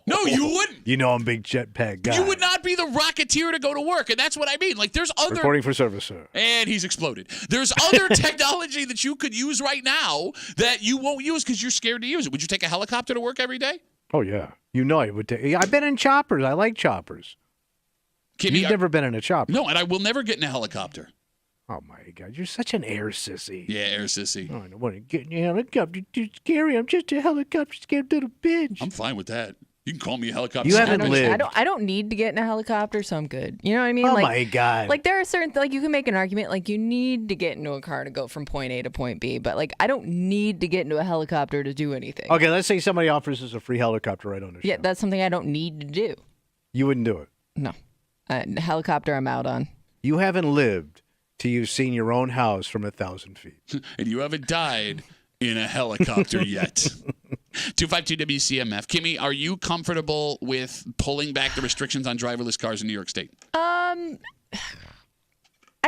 No, you wouldn't. You know I'm a big jetpack guy. You would not be the Rocketeer to go to work, and that's what I mean. Like, there's other... Reporting for service, sir. And he's exploded. There's other technology that you could use right now that you won't use because you're scared to use it. Would you take a helicopter to work every day? Oh, yeah. You know I would take... I've been in choppers. I like choppers. Kimmy, You've never been in a chopper. No, and I will never get in a helicopter. Oh, my God. You're such an air sissy. Yeah, air sissy. Oh, I don't want to get in a helicopter. Too scary. I'm just a helicopter scared little bitch. I'm fine with that. You can call me a helicopter. You haven't lived. I don't need to get in a helicopter, so I'm good. You know what I mean? Oh, like, my God. Like, there are certain, like, you can make an argument, like, you need to get into a car to go from point A to point B, but, like, I don't need to get into a helicopter to do anything. Okay, let's say somebody offers us a free helicopter right on the show. Yeah, that's something I don't need to do. You wouldn't do it. No. Helicopter I'm out on. You haven't lived till you've seen your own house from 1,000 feet. And you haven't died in a helicopter yet. 252 WCMF. Kimmy, are you comfortable with pulling back the restrictions on driverless cars in New York State? I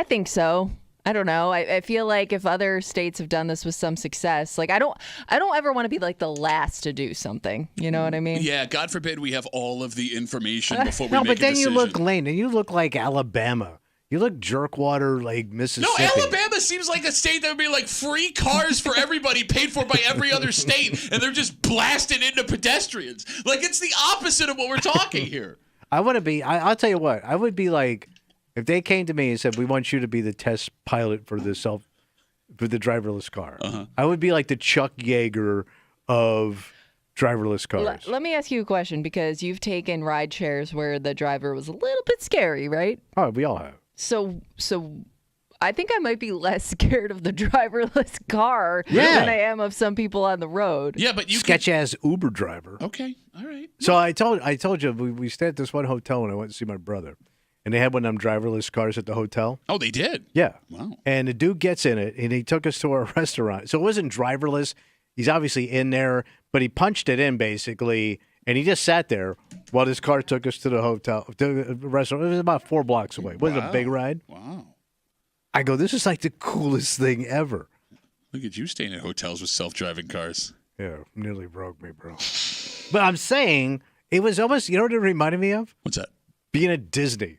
think so. I don't know. I feel like if other states have done this with some success, like I don't ever want to be like the last to do something. You know what I mean? Yeah. God forbid we have all of the information before we No, make but a then decision. you look lame, and you look like Alabama. You look jerkwater like Mississippi. No, Alabama seems like a state that would be like free cars for everybody paid for by every other state, and they're just blasted into pedestrians. Like, it's the opposite of what we're talking here. I want to be, I'll tell you what, I would be like, if they came to me and said, we want you to be the test pilot for the driverless car, I would be like the Chuck Yeager of driverless cars. Let me ask you a question, because you've taken ride shares where the driver was a little bit scary, right? Oh, we all have. So I think I might be less scared of the driverless car Yeah. than I am of some people on the road. Yeah, but you Sketch ass Uber driver. Okay, all right. So I told you we stayed at this one hotel when I went to see my brother, and they had one of them driverless cars at the hotel. Oh, they did? Yeah. Wow. And the dude gets in it, and he took us to our restaurant. So it wasn't driverless. He's obviously in there, but he punched it in basically, and he just sat there while his car took us to the hotel, to the restaurant. It was about 4 blocks away. It wasn't a big ride. Wow. I go, this is like the coolest thing ever. Look at you staying at hotels with self-driving cars. Yeah, nearly broke me, bro. But I'm saying, it was almost, you know what it reminded me of? What's that? Being at Disney.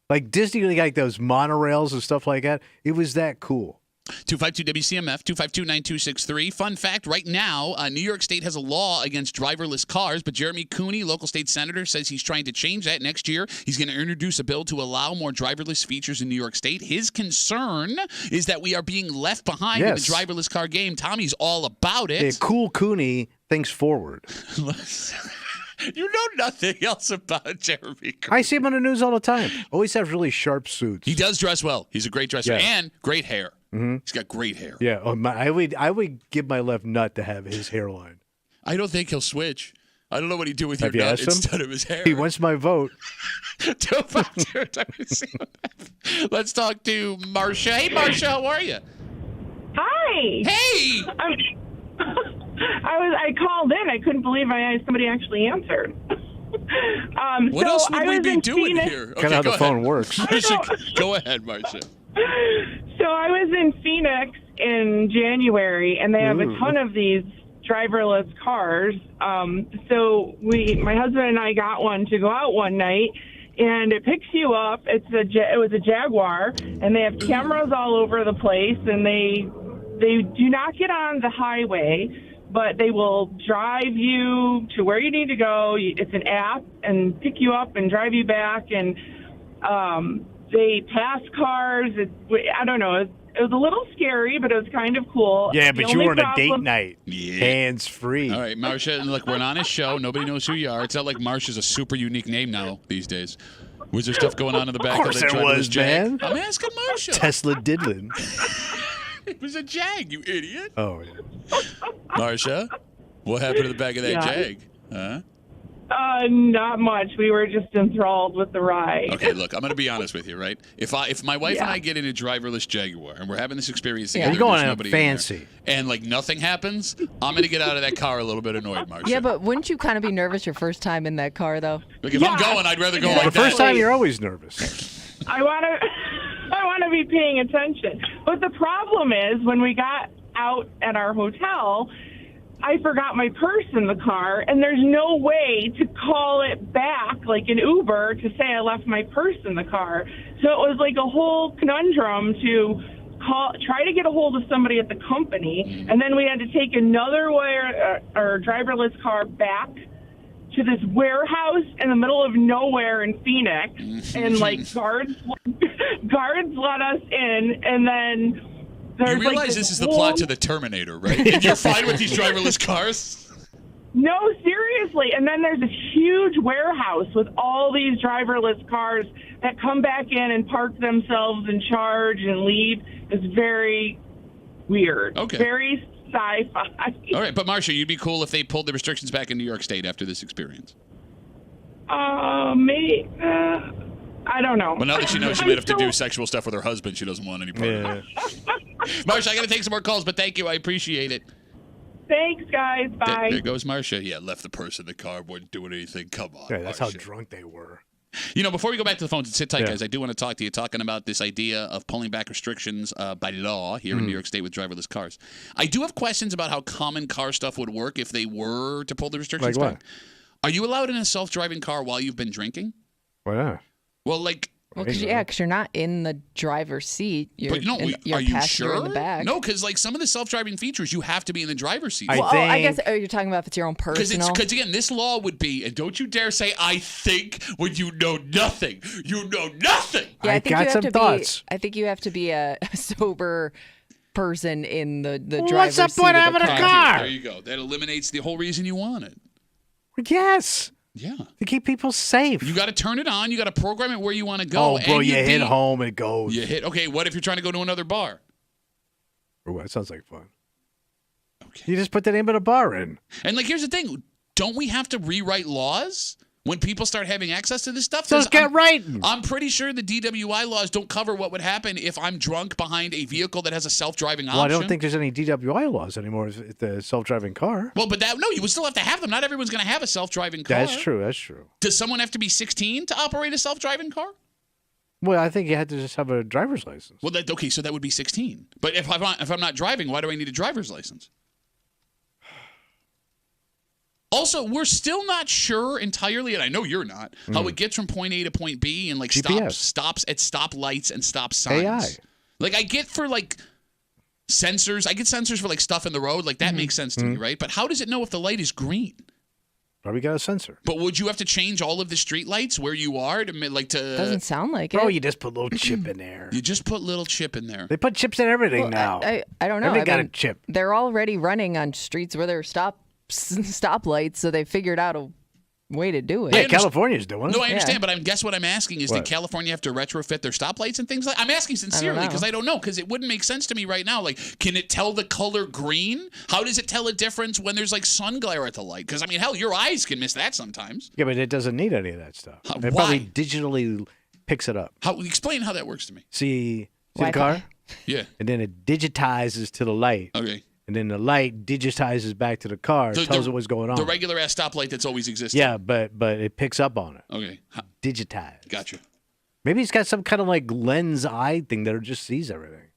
Like Disney, like those monorails and stuff like that. It was that cool. 252 WCMF, 252-9263. Fun fact, right now, New York State has a law against driverless cars, but Jeremy Cooney, local state senator, says he's trying to change that next year. He's going to introduce a bill to allow more driverless features in New York State. His concern is that we are being left behind in the driverless car game. Tommy's all about it. Yeah, cool Cooney thinks forward. You know nothing else about Jeremy Cooney. I see him on the news all the time. Always has really sharp suits. He does dress well. He's a great dresser. Yeah. And great hair. Mm-hmm. He's got great hair. Yeah, I would give my left nut to have his hairline. I don't think he'll switch. I don't know what he'd do with Have your you nut asked him? instead of his hair. He wants my vote. 252 Let's talk to Marcia. Hey, Marcia, how are you? Hi. Hey! I called in. I couldn't believe somebody actually answered. What so else would I we was be in doing Phoenix. here? Kind of how go the phone ahead. works. Marcia, go ahead, Marcia. So I was in Phoenix in January, and they have a ton of these driverless cars. So my husband and I got one to go out one night, and it picks you up. It was a Jaguar, and they have cameras all over the place, and they do not get on the highway, but they will drive you to where you need to go. It's an app, and pick you up and drive you back, and they pass cars. I don't know. It was a little scary, but it was kind of cool. Yeah, The but you only were on a date problem- night. Yeah. Hands free. All right, Marcia, look, we're on his show. Nobody knows who you are. It's not like Marcia's a super unique name now these days. Was there stuff going on in the back Of course the there driverless was, Jag? man. I'm asking Marcia. Tesla diddlin'. It was a Jag, you idiot. Oh, yeah. Marsha, what happened to the back of that Yeah. Jag? Huh? Not much. We were just enthralled with the ride. Okay, look, I'm going to be honest with you, right? If my wife and Yeah. I get in a driverless Jaguar and we're having this experience Yeah. together, You're going there's on nobody in there, fancy. and like nothing happens, I'm going to get out of that car a little bit annoyed, Marsha. Yeah, but wouldn't you kind of be nervous your first time in that car, though? Like, if I'm going, I'd rather go The like first that. time, you're always nervous. I want to be paying attention. But the problem is when we got out at our hotel, I forgot my purse in the car, and there's no way to call it back like an Uber to say I left my purse in the car. So it was like a whole conundrum to try to get a hold of somebody at the company, and then we had to take another or driverless car back to this warehouse in the middle of nowhere in Phoenix, and like guards let us in, and then there's You realize like this is the plot to the Terminator, right? And you're fine with these driverless cars? No, seriously. And then there's a huge warehouse with all these driverless cars that come back in and park themselves and charge and leave. It's very weird. Okay. Very sci-fi. All right, but Marsha, you'd be cool if they pulled the restrictions back in New York State after this experience. Maybe. I don't know. Well, now that she knows she might have to do sexual stuff with her husband, she doesn't want any part of Yeah. it. Marsha, I got to take some more calls, but thank you. I appreciate it. Thanks, guys. Bye. There goes Marsha. Yeah, left the purse in the car, wasn't doing anything. Come on, Yeah, that's how Marsha. drunk they were. You know, before we go back to the phones and sit tight, Yeah. guys, I do want to talk to you, talking about this idea of pulling back restrictions by law here in New York State with driverless cars. I do have questions about how common car stuff would work if they were to pull the restrictions Like what? back. Are you allowed in a self-driving car while you've been drinking? Why not? Well, like... Well, because you're not in the driver's seat. You're, But no, you're are you passenger sure? in the back. No, because like some of the self-driving features, you have to be in the driver's seat. Well, I guess you're talking about if it's your own Because personal. again, this law would be, and don't you dare say "I think" when you know nothing. You know nothing. Yeah, I think got you have some to thoughts. I think you have to be a sober person in the Well, driver's what's the seat point of of the having a car. car? There you go. That eliminates the whole reason you want it. Yes. Yeah. To keep people safe. You got to turn it on. You got to program it where you want to go. Oh, bro, and you hit be- home, it goes. You hit. Okay, what if you're trying to go to another bar? Oh, that sounds like fun. Okay. You just put the name of the bar in. And like, here's the thing: don't we have to rewrite laws when people start having access to this stuff? So 'Cause get writing. I'm pretty sure the DWI laws don't cover what would happen if I'm drunk behind a vehicle that has a self-driving option. Well, I don't think there's any DWI laws anymore if it's a self-driving car. Well, but you would still have to have them. Not everyone's going to have a self-driving car. That's true. That's true. Does someone have to be 16 to operate a self-driving car? Well, I think you had to just have a driver's license. Well, okay, so that would be 16. But if I'm not driving, why do I need a driver's license? Also, we're still not sure entirely, and I know you're not, how it gets from point A to point B and like GPS. stops at stop lights and stop signs. AI. Like I get for like sensors, I get sensors for like stuff in the road, like that makes sense to me, right? But how does it know if the light is green? Probably got a sensor. But would you have to change all of the street lights where you are to Doesn't sound like it. Bro, you just put a little chip in there. You just put little chip in there. They put chips in everything Well, now. I don't know. Everything I got a mean, chip. They're already running on streets where there are stoplights, so they figured out a way to do it. Yeah, California's doing it. No, I understand, but guess what I'm asking is, What? did California have to retrofit their stoplights and things like? I'm asking sincerely because I don't know, because it wouldn't make sense to me right now. Like, can it tell the color green? How does it tell a difference when there's like sun glare at the light? Because I mean, hell, your eyes can miss that sometimes. Yeah, but it doesn't need any of that stuff. It why? probably digitally picks it up. Explain how that works to me. See the Wi-Fi. car? Yeah. And then it digitizes to the light. Okay. And then the light digitizes back to the car, tells it what's going on. The regular ass stoplight that's always existed. Yeah, but it picks up on it. Okay. Digitized. Gotcha. Maybe it's got some kind of like lens eye thing that it just sees everything.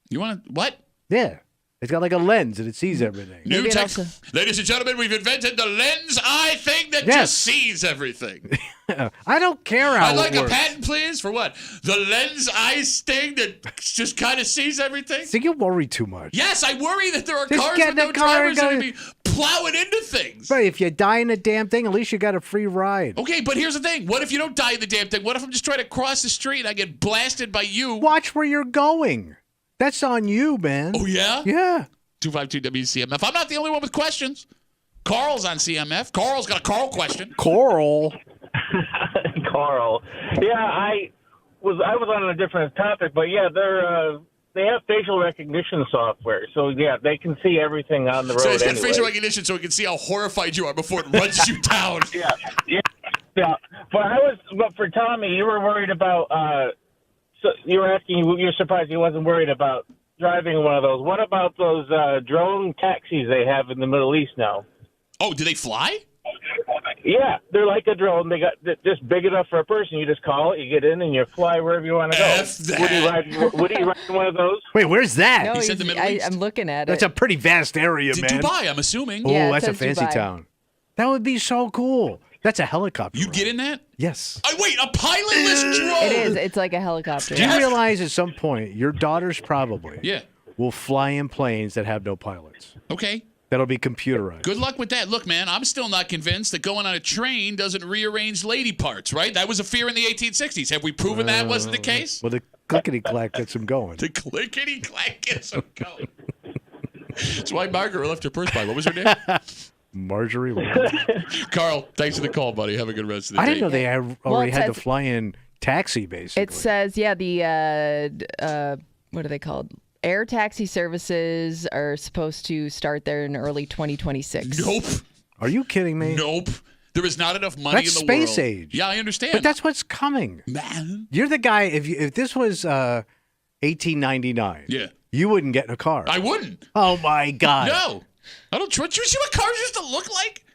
You want to what? Yeah. It's got like a lens and it sees everything. Maybe it also- Ladies and gentlemen, we've invented the lens eye thing that Yes. just sees everything. I don't care how I'd like it a works. patent, please, for what? The lens eye thing that just kind of sees everything? So you worry too much. Yes, I worry that there are Just cars get with in no the car drivers and that go- would be plowing into things. But if you die in a damn thing, at least you got a free ride. Okay, but here's the thing. What if you don't die in the damn thing? What if I'm just trying to cross the street and I get blasted by you? Watch where you're going. That's on you, man. Oh, yeah? Yeah. 252 WCMF. I'm not the only one with questions. Carl's on CMF. Carl's got a Carl question. Coral. Carl. Yeah, I was on a different topic, but yeah, they're they have facial recognition software, so yeah, they can see everything on the road. So it's got anyway. facial recognition, so it can see how horrified you are before it runs you down. Yeah. But for Tommy, you were worried about. So you were asking. You're surprised he wasn't worried about driving one of those. What about those drone taxis they have in the Middle East now? Oh, do they fly? Yeah, they're like a drone. They got just big enough for a person. You just call it, you get in, and you fly wherever you want to go. F that. Would he ride one of those? Wait, where's that? No, He said the Middle East. I'm looking at it. That's a pretty vast area, To man. Dubai, I'm assuming. Oh, Yeah, it that's a says fancy Dubai. town. That would be so cool. That's a helicopter. You ride. get in that? Yes. Wait, a pilotless drone? It is. It's like a helicopter. Do you realize at some point your daughters probably Yeah. will fly in planes that have no pilots? Okay. That'll be computerized. Good luck with that. Look, man, I'm still not convinced that going on a train doesn't rearrange lady parts, right? That was a fear in the 1860s. Have we proven that wasn't the case? Well, the clickety-clack gets them going. The clickety-clack gets them going. That's why Margaret left her purse by. What was her name? Marjorie. Carl, thanks for the call, buddy. Have a good rest of the day. I didn't know they already it had the says- fly-in taxi, basically. It says, yeah, the what are they called? Air taxi services are supposed to start there in early 2026. Nope. Are you kidding me? Nope. There is not enough money That's in the world. space age. Yeah, I understand. But that's what's coming. Man. You're the guy. If this was 1899, Yeah. you wouldn't get in a car. I wouldn't. Oh my God. No. I don't trust you. See what cars used to look like?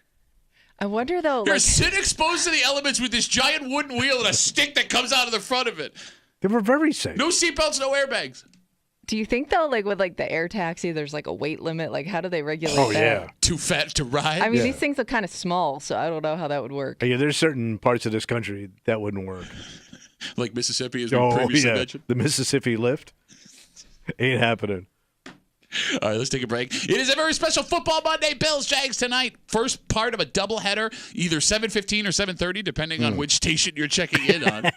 I wonder though. You're Like, sitting exposed to the elements with this giant wooden wheel and a stick that comes out of the front of it. They were very safe. No seatbelts, no airbags. do you think though, like with like the air taxi, there's like a weight limit? Like, how do they regulate Oh that? yeah. Too fat to ride. I mean, Yeah. these things are kind of small, so I don't know how that would work. Yeah, there's certain parts of this country that wouldn't work. Like Mississippi, as we Oh previously yeah, mentioned. the Mississippi lift ain't happening. All right, let's take a break. It is a very special Football Monday. Bills, Jags tonight. First part of a doubleheader, either 7:15 or 7:30, depending on which station you're checking in on.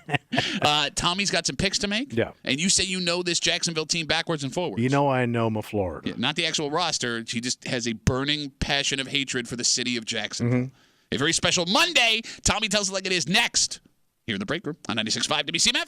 Tommy's got some picks to make. Yeah. And you say you know this Jacksonville team backwards and forwards. You know I know my Florida. Yeah, not the actual roster. She just has a burning passion of hatred for the city of Jacksonville. A very special Monday. Tommy tells it like it is next here in the break room on 96.5 WCMF.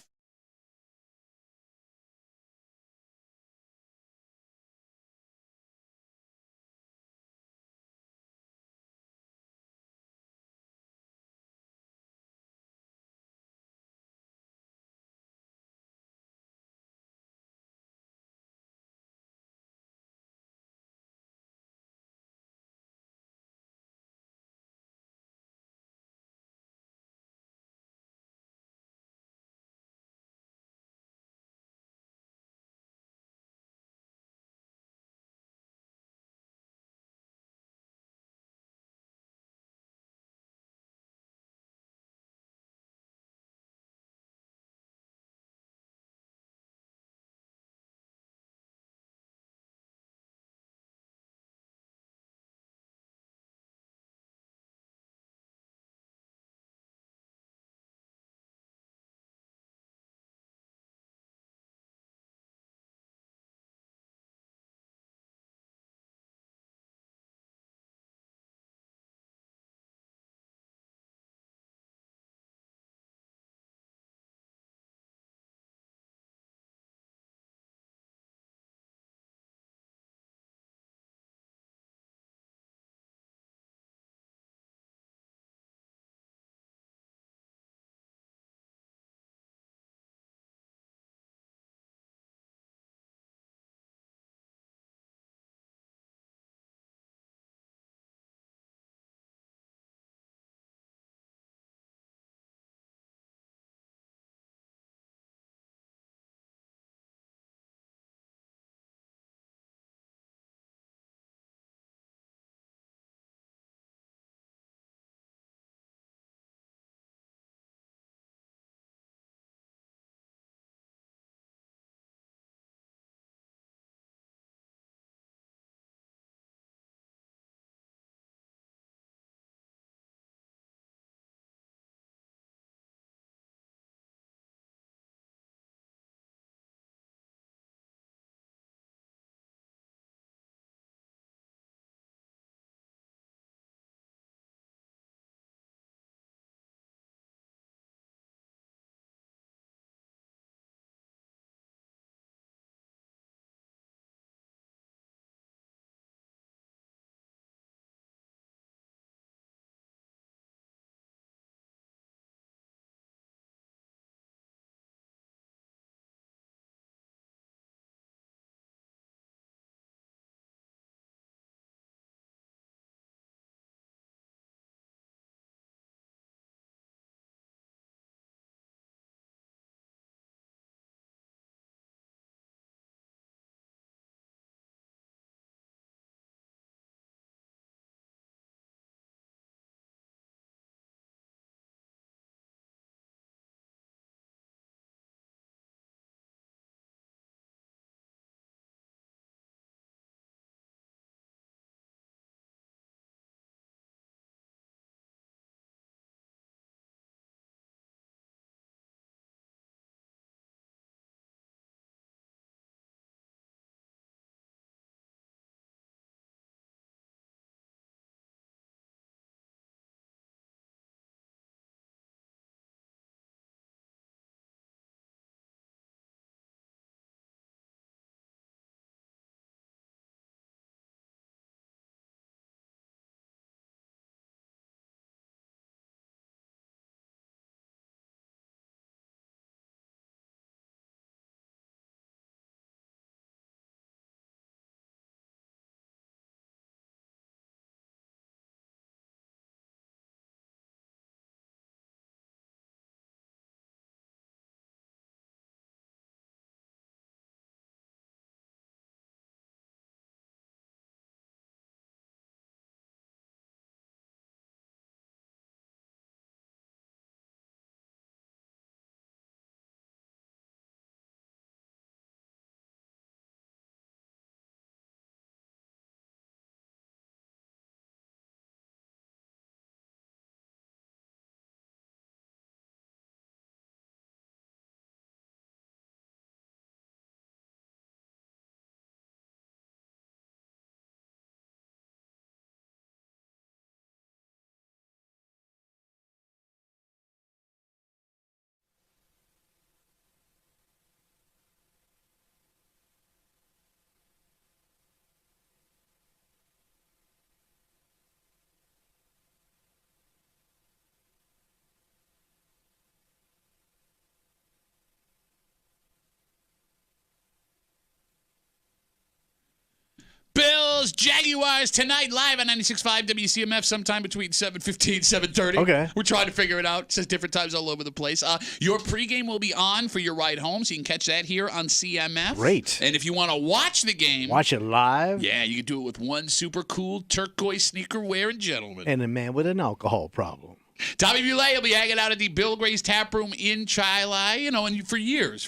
Jaguars tonight live on 96.5 WCMF sometime between 7:15 and 7:30. Okay. We're trying to figure it out. It says different times all over the place. Your pregame will be on for your ride home, so you can catch that here on CMF. Great. And if you want to watch the game, Watch it live. yeah, you can do it with one super cool turquoise sneaker-wearing gentleman. And a man with an alcohol problem. Tommy Boulay will be hanging out at the Bill Gray's Tap Room in Chili. You know, and for years,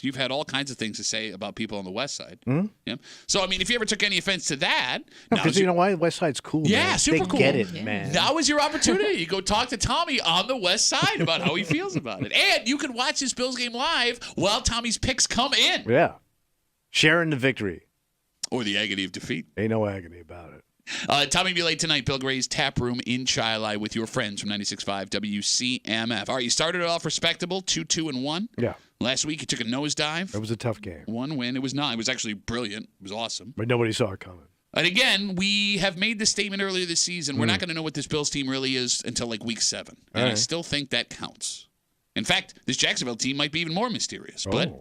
you've had all kinds of things to say about people on the West Side. Yeah. So, I mean, if you ever took any offense to that, Because you know why? West Side's cool. Yeah, man. super they cool. get it, Yeah. man. now is your opportunity. You go talk to Tommy on the West Side about how he feels about it. And you can watch this Bills game live while Tommy's picks come in. Yeah. Sharing the victory. Or the agony of defeat. Ain't no agony about it. Tommy Boulay tonight, Bill Gray's Tap Room in Chili with your friends from 96.5 WCMF. All right, you started it off respectable, 2-2-1. Yeah. Last week you took a nosedive. It was a tough game. One win. It was not. It was actually brilliant. It was awesome. But nobody saw it coming. And again, we have made the statement earlier this season. We're not going to know what this Bills team really is until like week 7. And I still think that counts. In fact, this Jacksonville team might be even more mysterious. But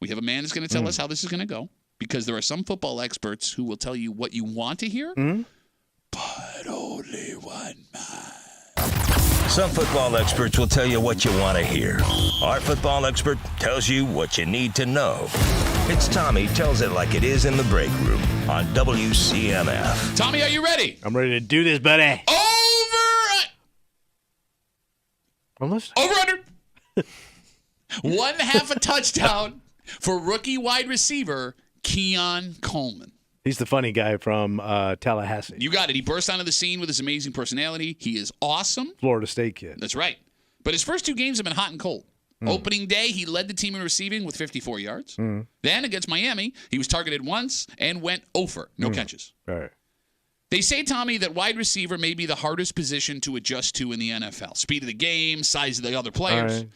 we have a man who's going to tell us how this is going to go. Because there are some football experts who will tell you what you want to hear, but only one man. Some football experts will tell you what you want to hear. Our football expert tells you what you need to know. It's Tommy Tells It Like It Is in the Break Room on WCMF. Tommy, are you ready? I'm ready to do this, buddy. I'm listening. Over under. 1/2 a touchdown for rookie wide receiver Keon Coleman. He's the funny guy from Tallahassee. You got it. He burst onto the scene with his amazing personality. He is awesome. Florida State kid. That's right. But his first 2 games have been hot and cold. Opening day, he led the team in receiving with 54 yards. Then against Miami, he was targeted once and went 0 for no catches. All right. They say, Tommy, that wide receiver may be the hardest position to adjust to in the NFL. Speed of the game, size of the other players. All right.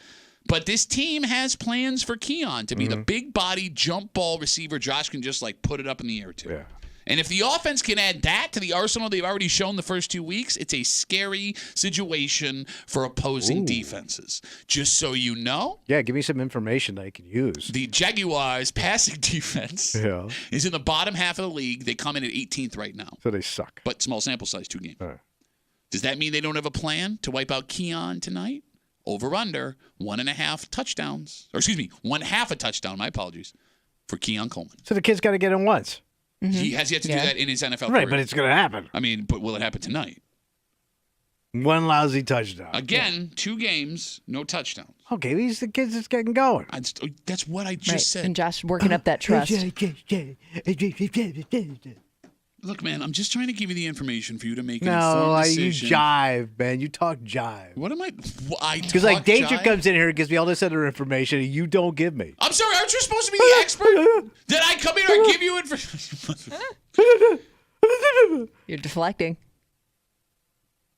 But this team has plans for Keon to be the big body jump ball receiver Josh can just like put it up in the air to. Yeah. And if the offense can add that to the arsenal they've already shown the first 2 weeks, it's a scary situation for opposing defenses. Just so you know, Yeah, give me some information that I can use. the Jaguars' passing defense Yeah. is in the bottom half of the league. They come in at 18th right now, So they suck. but small sample size, 2 games. All right. Does that mean they don't have a plan to wipe out Keon tonight? Over under 1.5 touchdowns. Or excuse me, 1/2 a touchdown, my apologies, for Keon Coleman. So the kid's got to get in once. He has yet to do Yeah. that in his NFL Right, career. but it's going to happen. I mean, but will it happen tonight? One lousy touchdown. Again, 2 games, no touchdowns. Okay, these the kids that's getting going. That's what I just Right. said. And Josh working up that trust. Look, man, I'm just trying to give you the information for you to make an No, informed you decision. jive, man. You talk jive. What am I? Because like Danger jive? comes in here and gives me all this other information and you don't give me. I'm sorry, aren't you supposed to be the expert? Did I come in here and give you information? You're deflecting.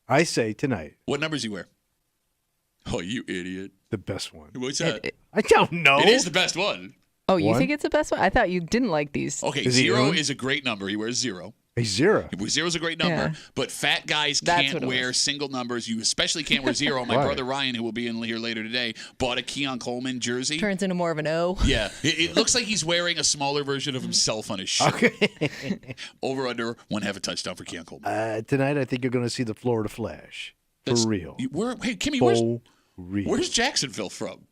I say tonight, What numbers you wear? Oh, you idiot. the best one. What's that? I don't know. It is the best one. Oh, you One? think it's the best one? I thought you didn't like these. Okay, Is he 0 owned? is a great number. He wears 0. A 0. 0 is a great number, Yeah. but fat guys That's can't what it wear was. single numbers. You especially can't wear 0. My Why? brother Ryan, who will be in here later today, bought a Keon Coleman jersey. Turns into more of an O. Yeah, it looks like he's wearing a smaller version of himself on his shirt. Okay. Over under 1/2 a touchdown for Keon Coleman. Tonight, I think you're going to see the Florida Flash. That's- For real. Hey, Kimmy, For real. where's Jacksonville from?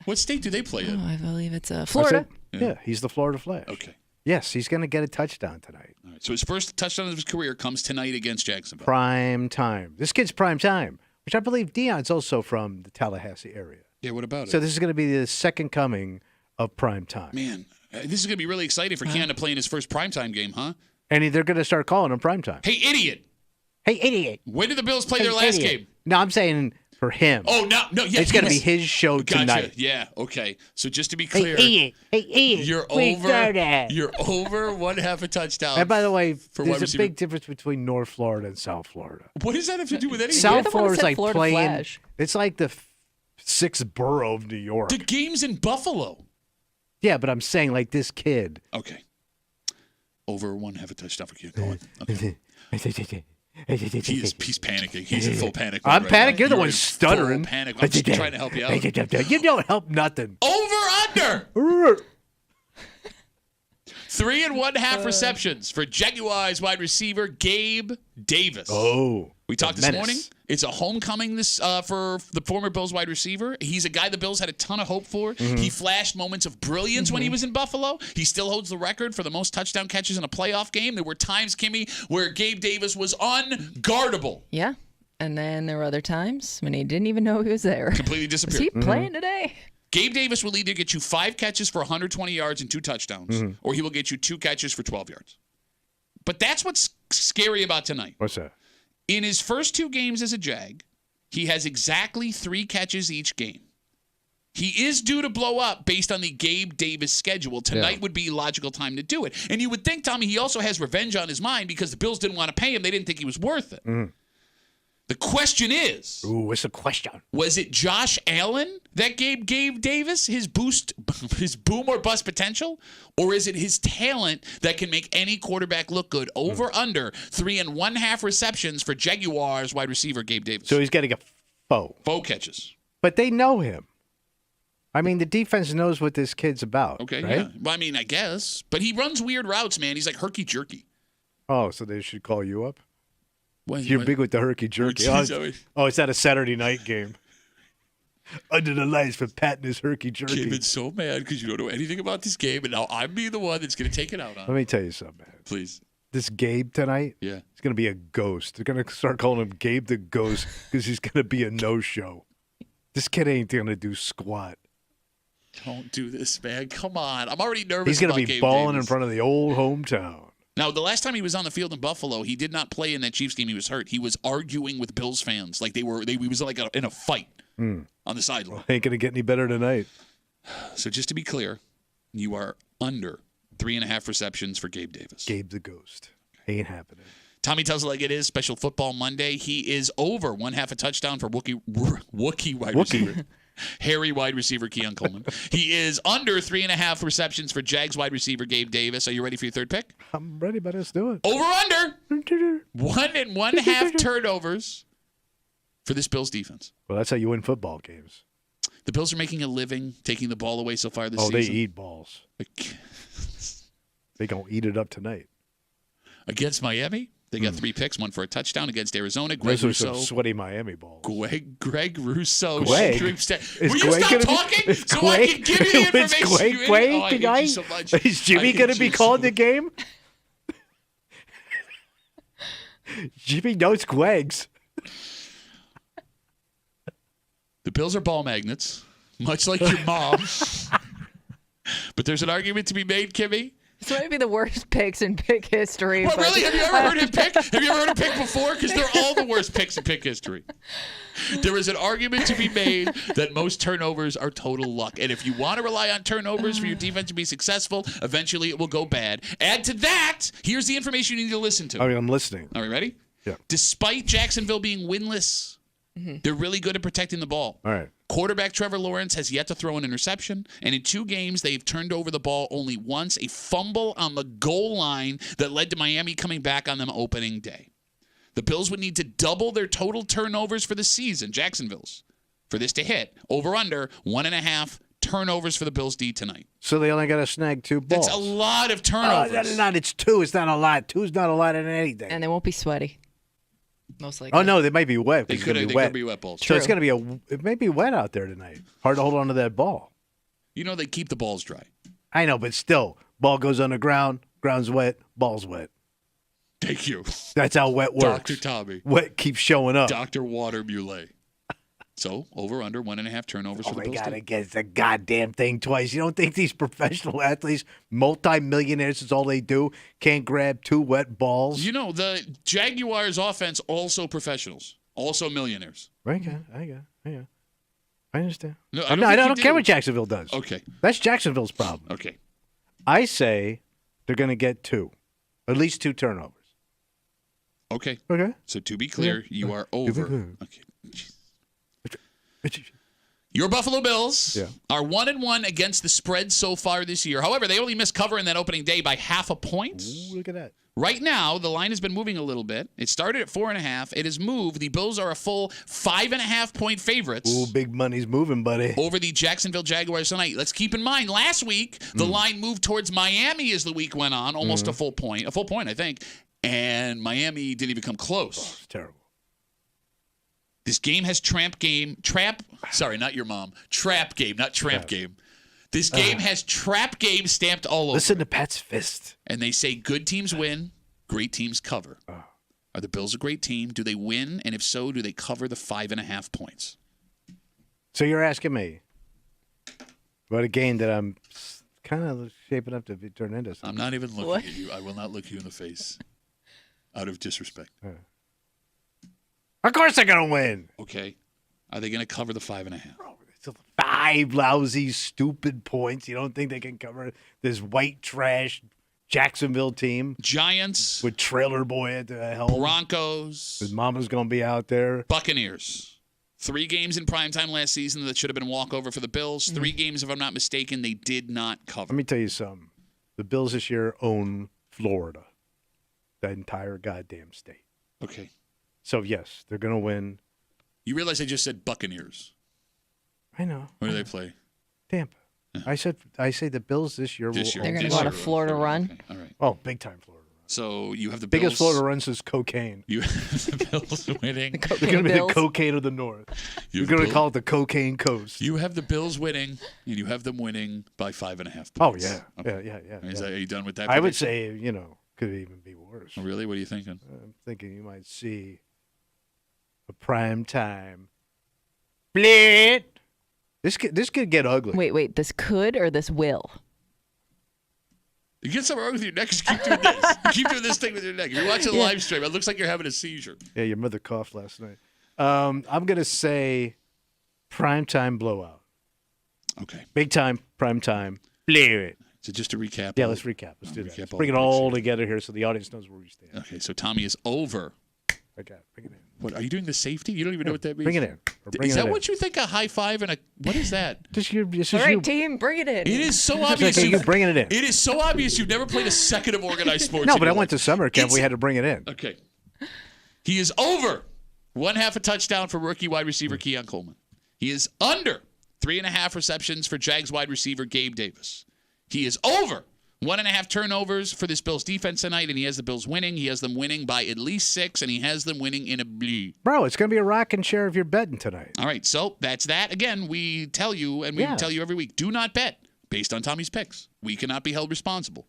What state do they play in? Oh, I believe it's I Florida. said- yeah, he's the Florida Flash. Okay. Yes, he's going to get a touchdown tonight. All right. So his first touchdown of his career comes tonight against Jacksonville. Prime time. This kid's prime time, which I believe Dion's also from the Tallahassee area. Yeah, what about So it? this is going to be the second coming of prime time. Man, this is going to be really exciting for Keon to play in his first primetime game, huh? And they're going to start calling him prime time. Hey, idiot! Hey, idiot. When did the Bills play Hey, their last idiot. game? No, I'm saying for him. Oh, no, yeah. It's going to be yes. his show Gotcha. tonight. Yeah, okay. So just to be Hey, clear, idiot. Hey, idiot. you're We over. started. You're over 1/2 a touchdown. And by the way, for wide there's a receiver. big difference between North Florida and South Florida. What does that have to do with anything? South the one who Florida's said like Florida playing. Flash. It's like the sixth borough of New York. The game's in Buffalo. Yeah, but I'm saying like this kid. Okay. Over 1/2 a touchdown for Keon Coleman. Okay. He's panicking. He's in full panic. I'm mode right panicking. now. You're the in one full stuttering. Panic. I'm just trying to help you out. You don't help nothing. Over under 3 1/2 receptions for Jaguars wide receiver Gabe Davis. Oh. We talked this morning. It's a homecoming for the former Bills wide receiver. He's a guy the Bills had a ton of hope for. Mm-hmm. He flashed moments of brilliance when he was in Buffalo. He still holds the record for the most touchdown catches in a playoff game. There were times, Kimmy, where Gabe Davis was unguardable. Yeah. And then there were other times when he didn't even know he was there. Completely disappeared. Is he playing today? Gabe Davis will either get you 5 catches for 120 yards and 2 touchdowns, or he will get you 2 catches for 12 yards. But that's what's scary about tonight. What's that? In his first 2 games as a Jag, he has exactly 3 catches each game. He is due to blow up based on the Gabe Davis schedule. Tonight would be a logical time to do it. And you would think, Tommy, he also has revenge on his mind because the Bills didn't want to pay him. They didn't think he was worth it. The question is... Ooh, what's the question? Was it Josh Allen that gave Davis his boom or bust potential? Or is it his talent that can make any quarterback look good? Over, under 3 1/2 receptions for Jaguars wide receiver Gabe Davis. So he's getting a foe. Foe catches. But they know him. I mean, the defense knows what this kid's about. Okay, right? yeah. Well, I mean, I guess. But he runs weird routes, man. He's like herky-jerky. Oh, so they should call you up? What, You're big with the herky-jerky. It's at a Saturday night game. Under the lights for patting his herky-jerky. Kim is so mad because you don't know anything about this game, and now I'm being the one that's going to take it out on. Let me tell you something, man. Please. This Gabe tonight, yeah, he's going to be a ghost. They're going to start calling him Gabe the Ghost because he's going to be a no-show. This kid ain't going to do squat. Don't do this, man. Come on. I'm already nervous. He's going to be Gabe balling Davis in front of the old hometown. Now, the last time he was on the field in Buffalo, he did not play in that Chiefs game. He was hurt. He was arguing with Bills fans like he was like in a fight on the sideline. Well, ain't going to get any better tonight. So just to be clear, you are under 3 1/2 receptions for Gabe Davis. Gabe the Ghost. Ain't happening. Tommy tells it like it is. Special Football Monday. He is over 1/2 a touchdown for Wookie wide receiver. Harry wide receiver Keon Coleman. He is under 3 1/2 receptions for Jags wide receiver Gabe Davis. Are you ready for your third pick? I'm ready, but let's do it. Over under 1 1/2 turnovers for this Bills defense. Well, that's how you win football games. The Bills are making a living taking the ball away so far this season. Oh, they eat balls. They gonna eat it up tonight. Against Miami, they got 3 picks, 1 for a touchdown. Against Arizona, Greg Those Rousseau. are some sweaty Miami balls. Greg Rousseau. Greg? Will you Greg stop talking so I can give you the information? I hate you so much. Is Jimmy going to be calling the game? Jimmy knows Greg's. The Bills are ball magnets, much like your mom. But there's an argument to be made, Kimmy. This might be the worst picks in pick history. What, really? Have you ever heard him pick? Have you ever heard him pick before? Because they're all the worst picks in pick history. There is an argument to be made that most turnovers are total luck. And if you want to rely on turnovers for your defense to be successful, eventually it will go bad. Add to that, here's the information you need to listen to. I mean, I'm listening. Are you ready? Yeah. Despite Jacksonville being winless, they're really good at protecting the ball. All right. Quarterback Trevor Lawrence has yet to throw an interception, and in 2 games, they've turned over the ball only once, a fumble on the goal line that led to Miami coming back on them opening day. The Bills would need to double their total turnovers for the season, Jacksonville's, for this to hit. Over under 1.5 turnovers for the Bills D tonight. So they only got to snag 2 balls. That's a lot of turnovers. It's 2. It's not a lot. 2's not a lot in anything. And they won't be sweaty. Most likely. Oh, no, they might be wet. They could be wet balls. So it's going to be it may be wet out there tonight. Hard to hold on to that ball. You know they keep the balls dry. I know, but still, ball goes on the ground, ground's wet, ball's wet. Thank you. That's how wet works. Dr. Tommy. Wet keeps showing up. Dr. Water Muley. So, over, under 1.5 turnovers for the Bills. Oh, my God, I guess the goddamn thing twice. You don't think these professional athletes, multi-millionaires, is all they do, can't grab 2 wet balls? You know, the Jaguars offense, also professionals, also millionaires. I understand. No, I don't care what Jacksonville does. Okay. That's Jacksonville's problem. Okay. I say they're going to get 2. At least 2 turnovers. Okay. Okay. So, to be clear, you are over. Okay. Jeez. Your Buffalo Bills are 1-1 against the spread so far this year. However, they only missed cover in that opening day by 0.5 point. Ooh, look at that. Right now, the line has been moving a little bit. It started at 4.5. It has moved. The Bills are a full 5.5-point favorites. Ooh, big money's moving, buddy. Over the Jacksonville Jaguars tonight. Let's keep in mind, last week, the line moved towards Miami as the week went on, almost a full point, I think, and Miami didn't even come close. Oh, it's terrible. This game has trap game, not tramp game. This game has trap game stamped all over. Listen to Pat's fist. And they say good teams win, great teams cover. Are the Bills a great team? Do they win? And if so, do they cover the 5.5 points? So you're asking me about a game that I'm kind of shaping up to turn into something. I'm not even looking at you. I will not look you in the face out of disrespect. Of course they're going to win. Okay. Are they going to cover the 5.5? It's 5 lousy, stupid points. You don't think they can cover this white trash Jacksonville team? Giants. With Trailer Boy at the helm. Broncos. His mama's going to be out there. Buccaneers. 3 games in primetime last season that should have been a walkover for the Bills. 3 games, if I'm not mistaken, they did not cover. Let me tell you something. The Bills this year own Florida. The entire goddamn state. Okay. So, yes, they're going to win. You realize I just said Buccaneers. I know. Where do they play? Tampa. I say the Bills this year will They're going to go on a Florida run. Okay. All right. Oh, big time Florida run. So you have the biggest Bills. Florida run since cocaine. You have the Bills winning. They're going to be the cocaine of the North. You're going to call it the cocaine coast. You have the Bills winning, and you have them winning by 5.5 points. Oh, yeah. Okay. Yeah. Are you done with that? I would prediction? say, could even be worse. Oh, really? What are you thinking? I'm thinking you might see a prime time split. This could get ugly. Wait. This could or this will? You get something wrong with your neck, just keep doing this. You keep doing this thing with your neck. If you're watching the live stream, it looks like you're having a seizure. Yeah, your mother coughed last night. I'm going to say primetime blowout. Okay. Big time, primetime. Split. So just to recap. Yeah, let's recap. Let's do that. Let's all bring it the all picks together here so the audience knows where we stand. Okay, so Tommy is over. Okay, bring it in. What, are you doing the safety? You don't even know what that means? Bring it in. Is that what you think a high five and a what is that? All right, team, bring it in. It is so obvious. You're bringing it in. It is so obvious you've never played a second of organized sports. No, but I went to summer camp. We had to bring it in. Okay. He is over 1/2 a touchdown for rookie wide receiver Keon Coleman. He is under 3.5 receptions for Jags wide receiver Gabe Davis. He is over 1.5 turnovers for this Bills defense tonight, and he has the Bills winning. He has them winning by at least 6, and he has them winning in a bleed. Bro, it's going to be a rocking chair if you're betting tonight. All right, so that's that. Again, we tell you, and we tell you every week, do not bet based on Tommy's picks. We cannot be held responsible.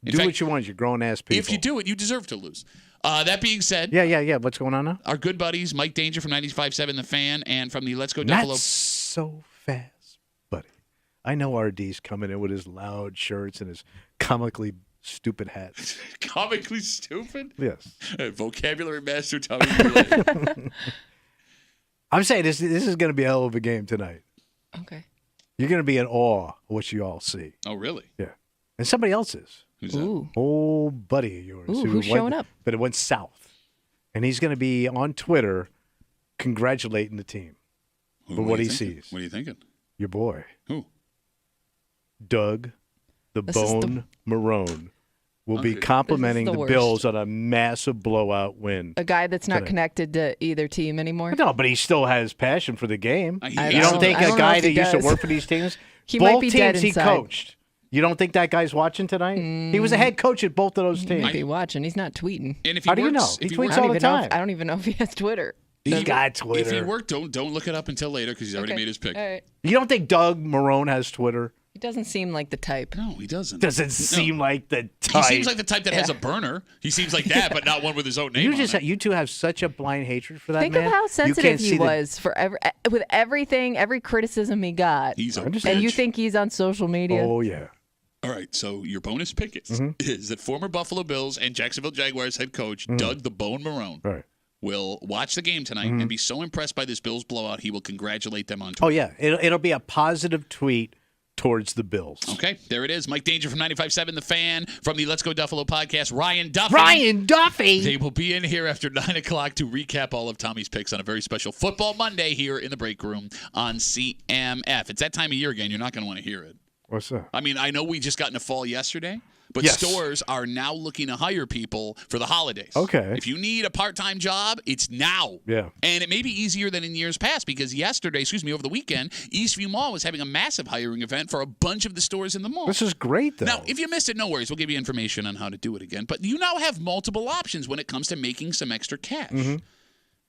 Do what you want, you grown-ass people. If you do it, you deserve to lose. That being said. Yeah. What's going on now? Our good buddies, Mike Danger from 95.7 The Fan, and from the Let's Go Not Duffalo. So fast, buddy. I know RD's coming in with his loud shirts and his comically stupid hat. Comically stupid? Yes. Vocabulary master Tommy Boulay. I'm saying this is going to be a hell of a game tonight. Okay. You're going to be in awe of what you all see. Oh, really? Yeah. And somebody else is. Who's that? Ooh. Old buddy of yours. Ooh, who's showing up? But it went south. And he's going to be on Twitter congratulating the team for what he sees. What are you thinking? Your boy. Who? Doug the Bone Marone will be complimenting the the worst. Bills on a massive blowout win. A guy that's not tonight. connected to either team anymore. No, but he still has passion for the game. I You don't think I a don't know guy if that he used to does. work for these teams, He both might be dead teams he inside. coached. You don't think that guy's watching tonight? He was a head coach at both of those He teams. might be watching. He's not tweeting. And if he How do you works, know? if He he tweets works, all the time. I don't even know if he has Twitter. He's got Twitter. If he worked, don't look it up until later because he's already Okay. made his pick. All right. You don't think Doug Marone has Twitter? He doesn't seem like the type. No, he doesn't. Doesn't seem like the type. He seems like the type that has a burner. He seems like that, but not one with his own name on it. You two have such a blind hatred for that Think man. of how You sensitive can't he see the- was for with everything, every criticism he got. He's a and bitch. you think he's on social media? Oh yeah. All right, so your bonus pick is that former Buffalo Bills and Jacksonville Jaguars head coach Doug the Bone Marone Right. will watch the game tonight and be so impressed by this Bills blowout, he will congratulate them on Twitter. Oh yeah. It'll be a positive tweet towards the Bills. Okay, there it is. Mike Danger from 95.7 The Fan, from the Let's Go Duffalo podcast, Ryan Duffy. Ryan Duffy. They will be in here after 9 o'clock to recap all of Tommy's picks on a very special Football Monday here in the break room on CMF. It's that time of year again. You're not going to want to hear it. What's that? I mean, I know we just got into fall yesterday, But Yes. stores are now looking to hire people for the holidays. Okay. If you need a part-time job, it's now. Yeah. And it may be easier than in years past because over the weekend, Eastview Mall was having a massive hiring event for a bunch of the stores in the mall. This is great, though. Now, if you missed it, no worries. We'll give you information on how to do it again. But you now have multiple options when it comes to making some extra cash. Mm-hmm.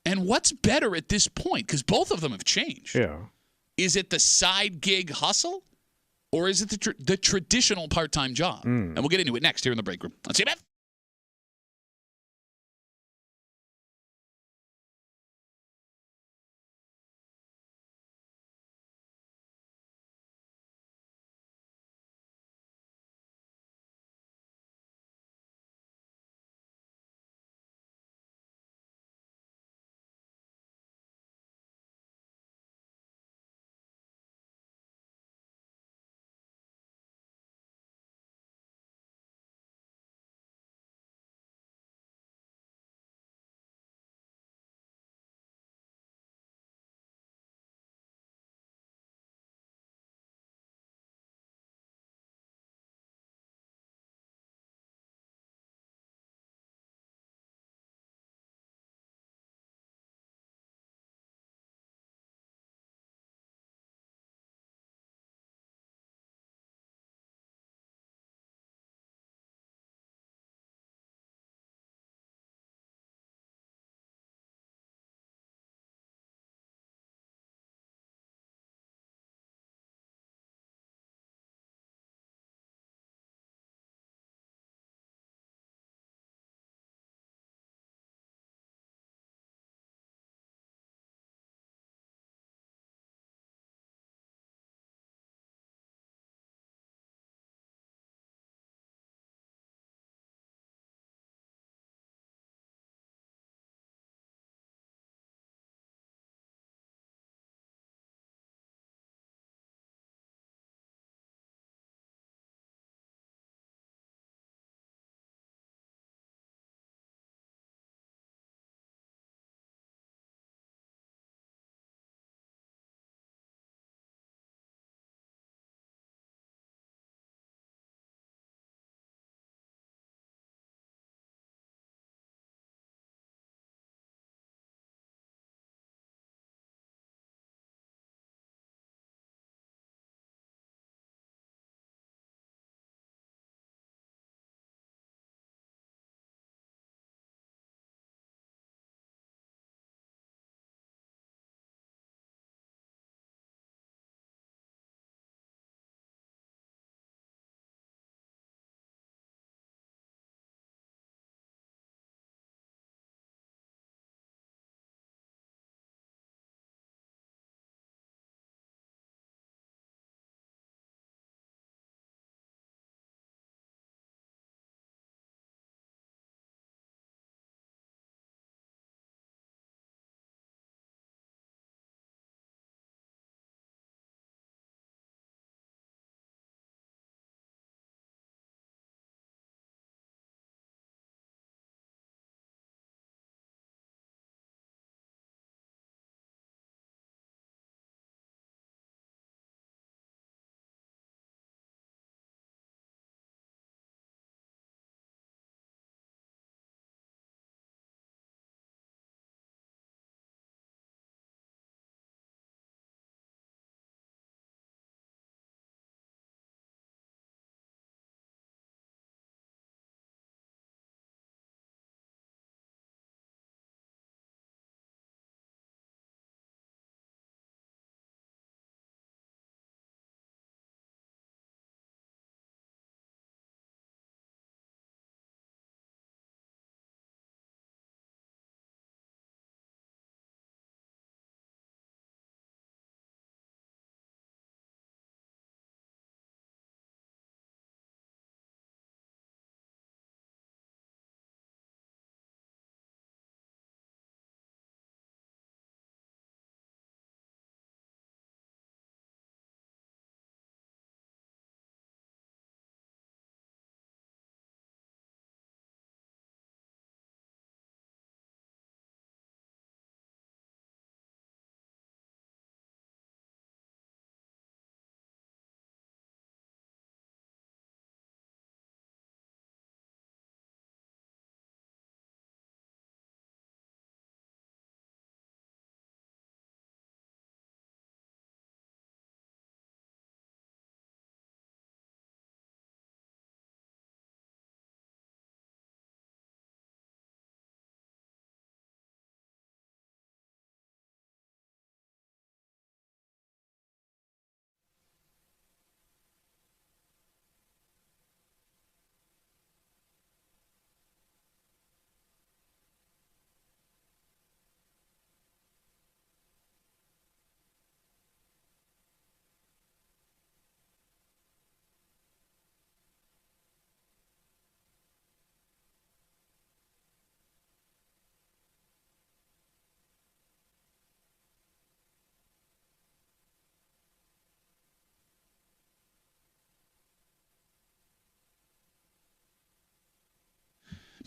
And what's better at this point? Because both of them have changed. Yeah. Is it the side gig hustle? Or is it the traditional part-time job? And we'll get into it next here in the break room. Let's see you, Beth.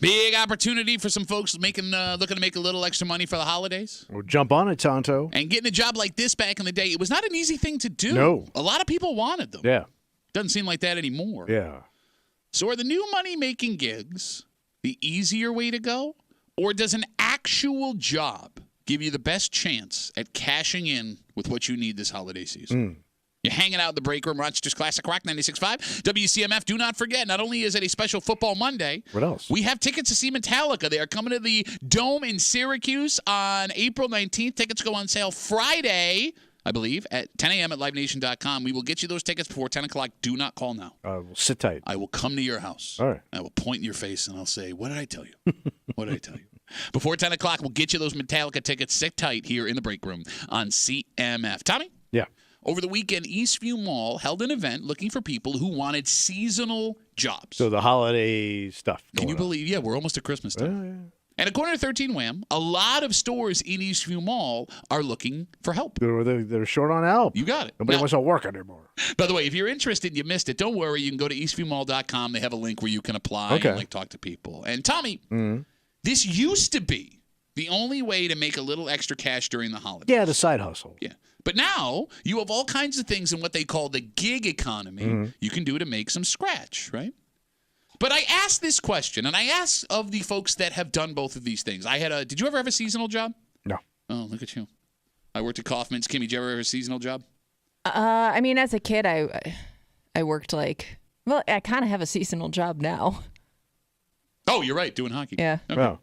Big opportunity for some folks looking to make a little extra money for the holidays. Well, jump on it, Tonto. And getting a job like this back in the day, it was not an easy thing to do. No. A lot of people wanted them. Yeah. Doesn't seem like that anymore. Yeah. So are the new money-making gigs the easier way to go? Or does an actual job give you the best chance at cashing in with what you need this holiday season? You're hanging out in the break room, Rochester's Classic Rock 96.5. WCMF, do not forget, not only is it a special football Monday, what else? We have tickets to see Metallica. They are coming to the Dome in Syracuse on April 19th. Tickets go on sale Friday, I believe, at 10 a.m. at livenation.com. We will get you those tickets before 10 o'clock. Do not call now. We'll sit tight. I will come to your house. All right. I will point in your face, and I'll say, what did I tell you? What did I tell you? Before 10 o'clock, we'll get you those Metallica tickets. Sit tight here in the break room on CMF. Tommy? Yeah. Over the weekend, Eastview Mall held an event looking for people who wanted seasonal jobs. So the holiday stuff. Can you believe? Yeah, we're almost at Christmas time. Yeah. And according to 13 Wham, a lot of stores in Eastview Mall are looking for help. They're short on help. You got it. Nobody Now, wants to work anymore. by the way, if you're interested and you missed it, don't worry. You can go to eastviewmall.com. They have a link where you can apply and talk to people. And Tommy, this used to be the only way to make a little extra cash during the holidays. Yeah, the side hustle. Yeah. But now you have all kinds of things in what they call the gig economy you can do to make some scratch, right? But I asked this question, and I asked of the folks that have done both of these things. Did you ever have a seasonal job? No. Oh, look at you. I worked at Kaufman's. Kimmy, did you ever have a seasonal job? I mean, as a kid, I worked I kind of have a seasonal job now. Oh, you're right, doing hockey. Yeah. Okay. Oh.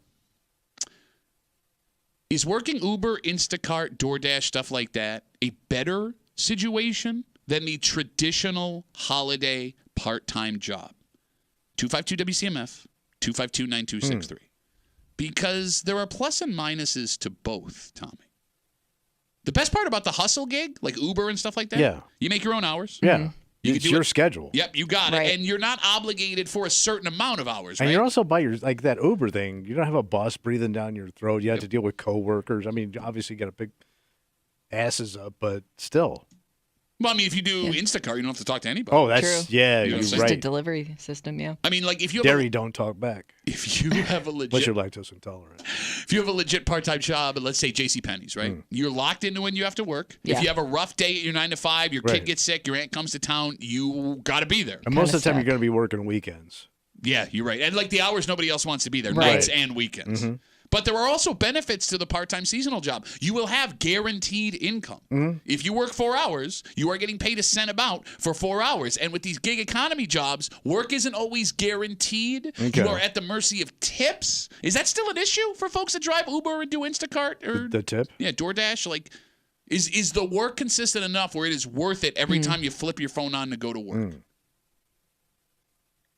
Is working Uber, Instacart, DoorDash, stuff like that a better situation than the traditional holiday part-time job? 252-WCMF, 252-9263. Because there are plus and minuses to both, Tommy. The best part about the hustle gig, like Uber and stuff like that, you make your own hours. Yeah. You It's your schedule. Yep, you got it. And you're not obligated for a certain amount of hours, right? And you're also by like that Uber thing. You don't have a boss breathing down your throat. You have to deal with coworkers. I mean, obviously you got to pick asses up, but still. Well, I mean, if you do Instacart, you don't have to talk to anybody. Oh, that's True. yeah, You know you're what I'm right. Just a delivery system, yeah. I mean, like if you have Dairy don't talk back. if you have a Unless legit you're lactose intolerant. if you have a legit part-time job at, let's say, JCPenney's, right? You're locked into when you have to work. Yeah. If you have a rough day at your 9 to 5, your kid Right. gets sick, your aunt comes to town, you got to be there. And most of the time suck. you're going to be working weekends. Yeah, you're right. And like the hours nobody else wants to be there, Right. nights and weekends. But there are also benefits to the part-time seasonal job. You will have guaranteed income. If you work 4 hours, you are getting paid a cent about for 4 hours. And with these gig economy jobs, work isn't always guaranteed. Okay. You are at the mercy of tips. Is that still an issue for folks that drive Uber and do Instacart or The tip? yeah, DoorDash? Like, is the work consistent enough where it is worth it every time you flip your phone on to go to work?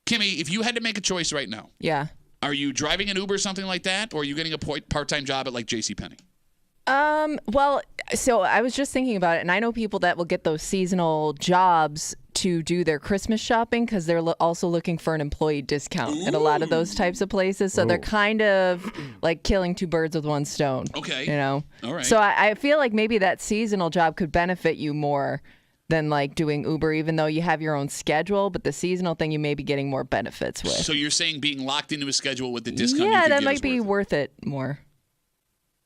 Kimmy, if you had to make a choice right now, Yeah. are you driving an Uber or something like that, or are you getting a part-time job at like JCPenney? Well, so I was just thinking about it, and I know people that will get those seasonal jobs to do their Christmas shopping because they're also looking for an employee discount at a lot of those types of places. So they're kind of like killing two birds with one stone. Okay. You know? All right. So I feel like maybe that seasonal job could benefit you more than like doing Uber, even though you have your own schedule, but the seasonal thing you may be getting more benefits with. So you're saying being locked into a schedule with the discount you Yeah, could that get might is be worth it. worth it more.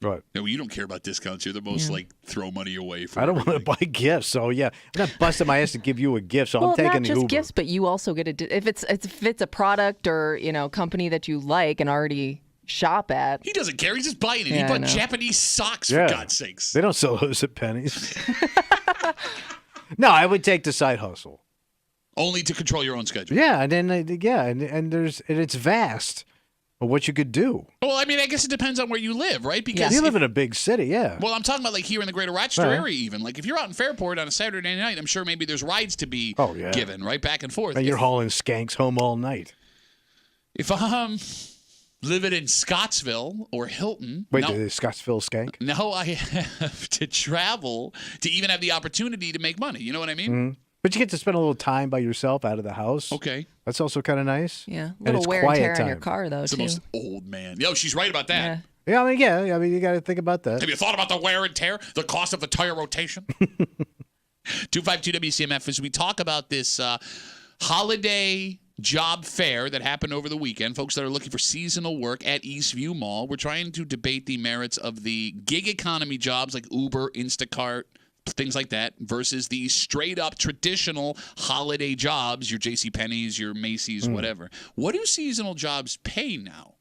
Right. No, you don't care about discounts. You're the most like throw money away for I don't want to everything. buy gifts, so yeah, I'm not busting my ass to give you a gift. So Well, I'm taking not the just Uber. gifts, but you also get if it's a product or company that you like and already shop at. He doesn't care. He's just buying it. Yeah, he I bought know. Japanese socks, Yeah. for God's sakes. They don't sell those at Penny's. No, I would take the side hustle. Only to control your own schedule. Yeah, and then and it's vast of what you could do. Well, I mean, I guess it depends on where you live, right? Because You live in a big city, yeah. well, I'm talking about like here in the greater Rochester Right. area even. Like if you're out in Fairport on a Saturday night, I'm sure maybe there's rides to be Oh, yeah. given, right? Back and forth. And you're hauling skanks home all night. If I'm living in Scottsville or Hilton, Wait, no, the Scottsville skank? now I have to travel to even have the opportunity to make money. You know what I mean? But you get to spend a little time by yourself out of the house. Okay. That's also kind of nice. Yeah, a And little it's wear and quiet tear on your time. car though It's the too. most old man. Yo, she's right about that. Yeah. Yeah, I mean, you got to think about that. Have you thought about the wear and tear, the cost of the tire rotation? 252 WCMF as we talk about this holiday job fair that happened over the weekend. Folks that are looking for seasonal work at Eastview Mall. We're trying to debate the merits of the gig economy jobs like Uber, Instacart, things like that, versus the straight-up traditional holiday jobs, your JCPenney's, your Macy's, whatever. What do seasonal jobs pay now?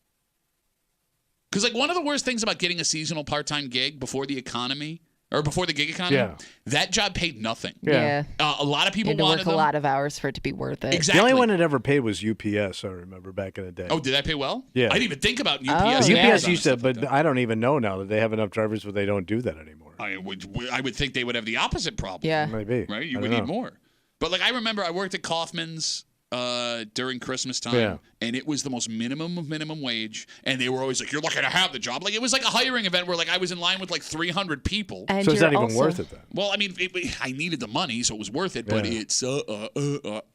Because, like, one of the worst things about getting a seasonal part-time gig before the economy, or before the gig economy, that job paid nothing. Yeah. A lot of people you had to wanted work them. a lot of hours for it to be worth it. Exactly. The only one that ever paid was UPS, I remember, back in the day. Oh, did that pay well? Yeah. I didn't even think about UPS. Oh, and UPS Amazon used to, and stuff like but that. I don't even know now that they have enough drivers where they don't do that anymore. I would think they would have the opposite problem. Yeah. Maybe. Right? You I would don't need know. more. But, like, I remember I worked at Kaufman's during Christmas time, and it was the most minimum of minimum wage, and they were always like, you're lucky to have the job. Like, it was like a hiring event where, like, I was in line with, like, 300 people. And So it's you're not even also- worth it then. Well, I mean, I needed the money, so it was worth it, but Yeah. it's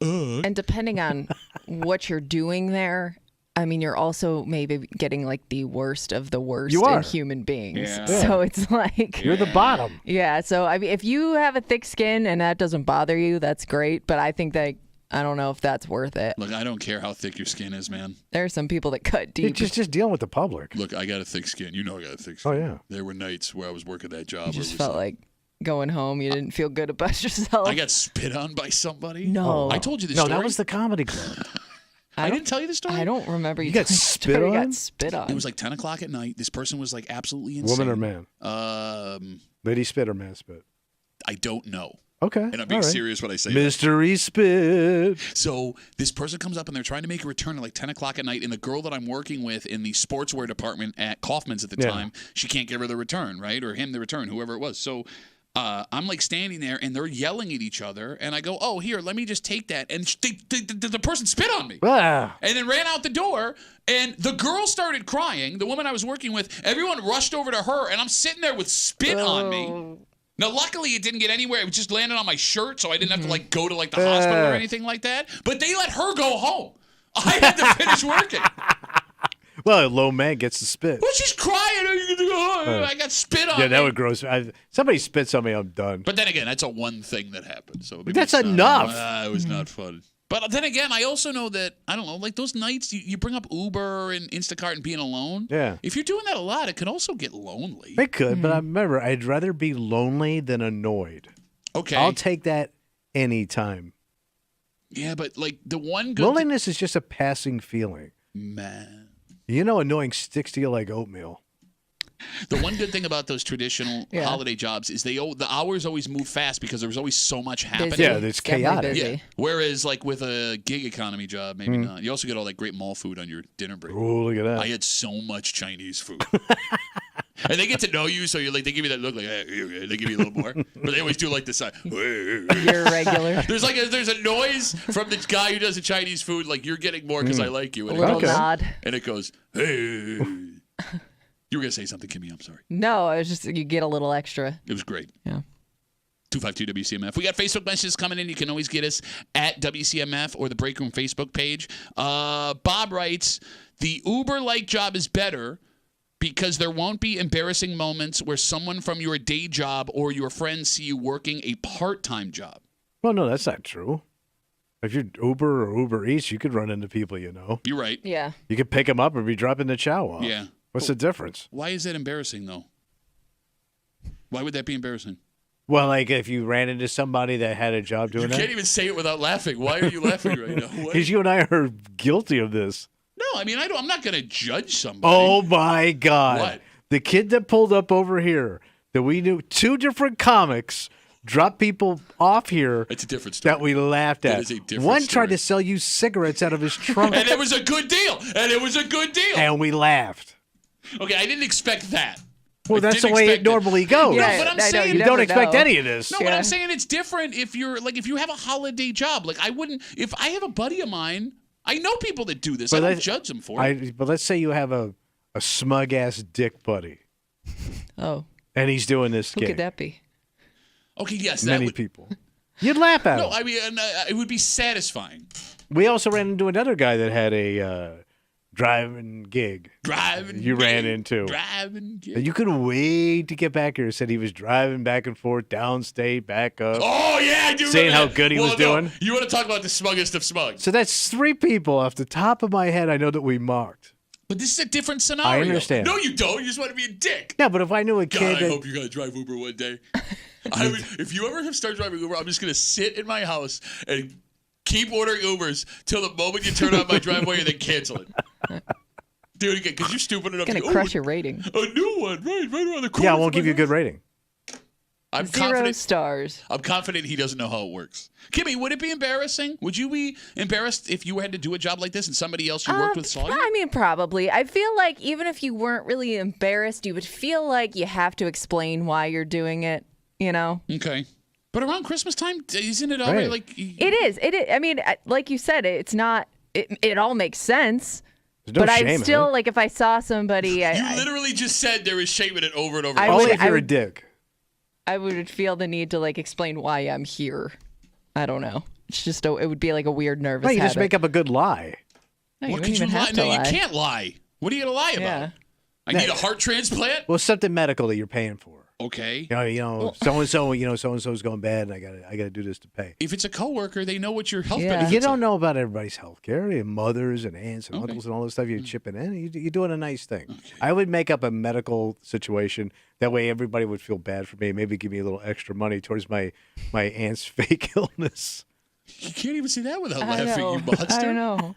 And depending on what you're doing there, I mean, you're also maybe getting like the worst of the worst You are. in human beings. Yeah. So it's like, You're the bottom. yeah. So I mean, if you have a thick skin and that doesn't bother you, that's great. But I think that I don't know if that's worth it. Look, I don't care how thick your skin is, man. There are some people that cut You're deep. just dealing with the public. Look, I got a thick skin. You know I got a thick skin. Oh, yeah. There were nights where I was working that job. You where it just was felt like going home. You didn't feel good about yourself. I got spit on by somebody. No. I told you this No, story. that was the comedy club. I didn't tell you the story. I don't remember you got telling the spit story. You on? got spit on. It was like 10 o'clock at night. This person was like absolutely insane. Woman or man? Lady spit or man spit? I don't know. Okay. And I'm being all right. serious when I say that. Mystery spit. So this person comes up and they're trying to make a return at like 10 o'clock at night. And the girl that I'm working with in the sportswear department at Kaufman's at the Yeah. time, she can't give her the return, right? Or him the return, whoever it was. So I'm like standing there and they're yelling at each other. And I go, oh, here, let me just take that. And the person spit on me. Ah. And then ran out the door, and the girl started crying. The woman I was working with, everyone rushed over to her, and I'm sitting there with spit on me. Now, luckily, it didn't get anywhere. It just landed on my shirt, so I didn't have to like go to like the hospital or anything like that. But they let her go home. I had to finish working. Well, a low man gets the spit. Well, she's crying. I got spit on Yeah, me. that would gross. Somebody spits on me, I'm done. But then again, that's a one thing that happened. So maybe That's it's not- enough. It was not fun. But then again, I also know that, I don't know, like those nights you bring up Uber and Instacart and being alone. Yeah. If you're doing that a lot, it can also get lonely. It could, but I remember, I'd rather be lonely than annoyed. Okay. I'll take that anytime. Yeah, but like the one good Loneliness is just a passing feeling. man. You know, annoying sticks to you like oatmeal. The one good thing about those traditional Yeah. holiday jobs is the hours always move fast because there's always so much happening. Busy. Yeah, it's Definitely chaotic. busy. Yeah. Whereas like with a gig economy job, maybe not. You also get all that great mall food on your dinner break. Oh, look at that. I had so much Chinese food. And they get to know you, so you're like, they give you that look like, hey, okay. They give you a little more. But they always do like this side. You're regular. There's a noise from the guy who does the Chinese food, like you're getting more because I like you. A And it little goes, nod. and it goes, hey. You were going to say something, Kimmy. I'm sorry. No, it was just you get a little extra. It was great. Yeah. 252 WCMF. We got Facebook messages coming in. You can always get us at WCMF or the Break Room Facebook page. Bob writes, the Uber-like job is better because there won't be embarrassing moments where someone from your day job or your friends see you working a part-time job. Well, no, that's not true. If you're Uber or Uber Eats, you could run into people you know. You're right. Yeah. You could pick them up and be dropping the chow off. Yeah. What's the difference? Why is that embarrassing, though? Why would that be embarrassing? Well, like if you ran into somebody that had a job doing You that. can't even say it without laughing. Why are you laughing right now? What? Because you and I are guilty of this. No, I mean, I'm not going to judge somebody. Oh, my God. What? The kid that pulled up over here, that we knew, two different comics dropped people off here It's a different story. that we laughed It at. is a different One story. tried to sell you cigarettes out of his trunk, And it was a good deal. and we laughed. Okay, I didn't expect that. Well, I that's the didn't way it expect normally goes. Yeah, but I'm I know, saying- You never don't expect know. any of this. No, but Yeah. I'm saying it's different if you have a holiday job. Like I wouldn't, if I have a buddy of mine, I know people that do this. I don't judge them for it. But let's say you have a smug-ass dick buddy, Oh, and he's doing this who gig. could that be? Okay, yes, that Many would. people. You'd laugh at No, him. I mean, it would be satisfying. We also ran into another guy that had a driving gig. Driving. You gig. ran into. Driving. Gig. And you couldn't wait to get back here. Said he was driving back and forth, downstate, back up. Oh yeah, I do. Saying how remember that. good he was doing. You want to talk about the smuggest of smug? So that's 3 people off the top of my head I know that we mocked. But this is a different scenario. I understand. No, you don't. You just want to be a dick. Yeah, but if I knew a kid God, I that, hope you gotta drive Uber one day. If you ever start driving Uber, I'm just gonna sit in my house and keep ordering Ubers till the moment you turn on my driveway and then cancel it. Do it again because you're stupid enough. Gonna crush your rating. A new one, right around the corner. yeah, I won't give you a good rating. I'm 0 confident. stars. I'm confident he doesn't know how it works. Kimmy, would it be embarrassing? Would you be embarrassed if you had to do a job like this and somebody else you worked with saw you? I mean, probably. I feel like even if you weren't really embarrassed, you would feel like you have to explain why you're doing it, you know? Okay. But around Christmas time, isn't it already Right. like... It is. I mean, like you said, it's not... It all makes sense. There's no But shame I in still, it. like, if I saw somebody... You literally just said there is shame in it over and over. I again. Only would- if you're a would- dick. I would feel the need to, like, explain why I'm here. I don't know. It's just, it would be like a weird nervous No, you habit. just make up a good lie. No, you What wouldn't could you even lie? have to No, lie. you can't lie. What are you going to lie about? Yeah. I need a heart transplant? Well, something medical that you're paying for. Okay. So and so's going bad, and I gotta do this to pay. If it's a coworker, they know what your health Yeah. benefits You are. don't know about everybody's health care. Your mothers and aunts and Okay. uncles and all this stuff you're chipping in. You're doing a nice thing. I would make up a medical situation. That way everybody would feel bad for me. Maybe give me a little extra money towards my aunt's fake illness. You can't even see that without I laughing, know. you monster. I know.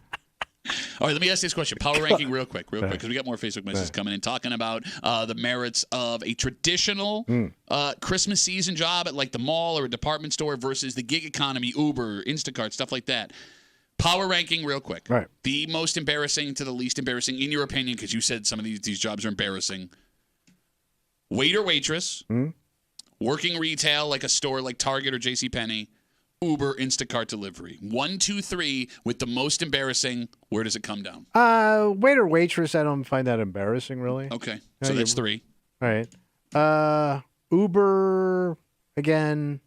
All right, let me ask this question. Power ranking real quick, because we got more Facebook messages coming in talking about the merits of a traditional Christmas season job at like the mall or a department store versus the gig economy, Uber, Instacart, stuff like that. Power ranking real quick. Right. The most embarrassing to the least embarrassing, in your opinion, because you said some of these jobs are embarrassing. Waiter, waitress, working retail like a store like Target or JCPenney, Uber, Instacart delivery. 1, 2, 3 with the most embarrassing. Where does it come down? Waiter, waitress, I don't find that embarrassing, really. Okay, Yeah, so that's you- 3. All right. Uber, again,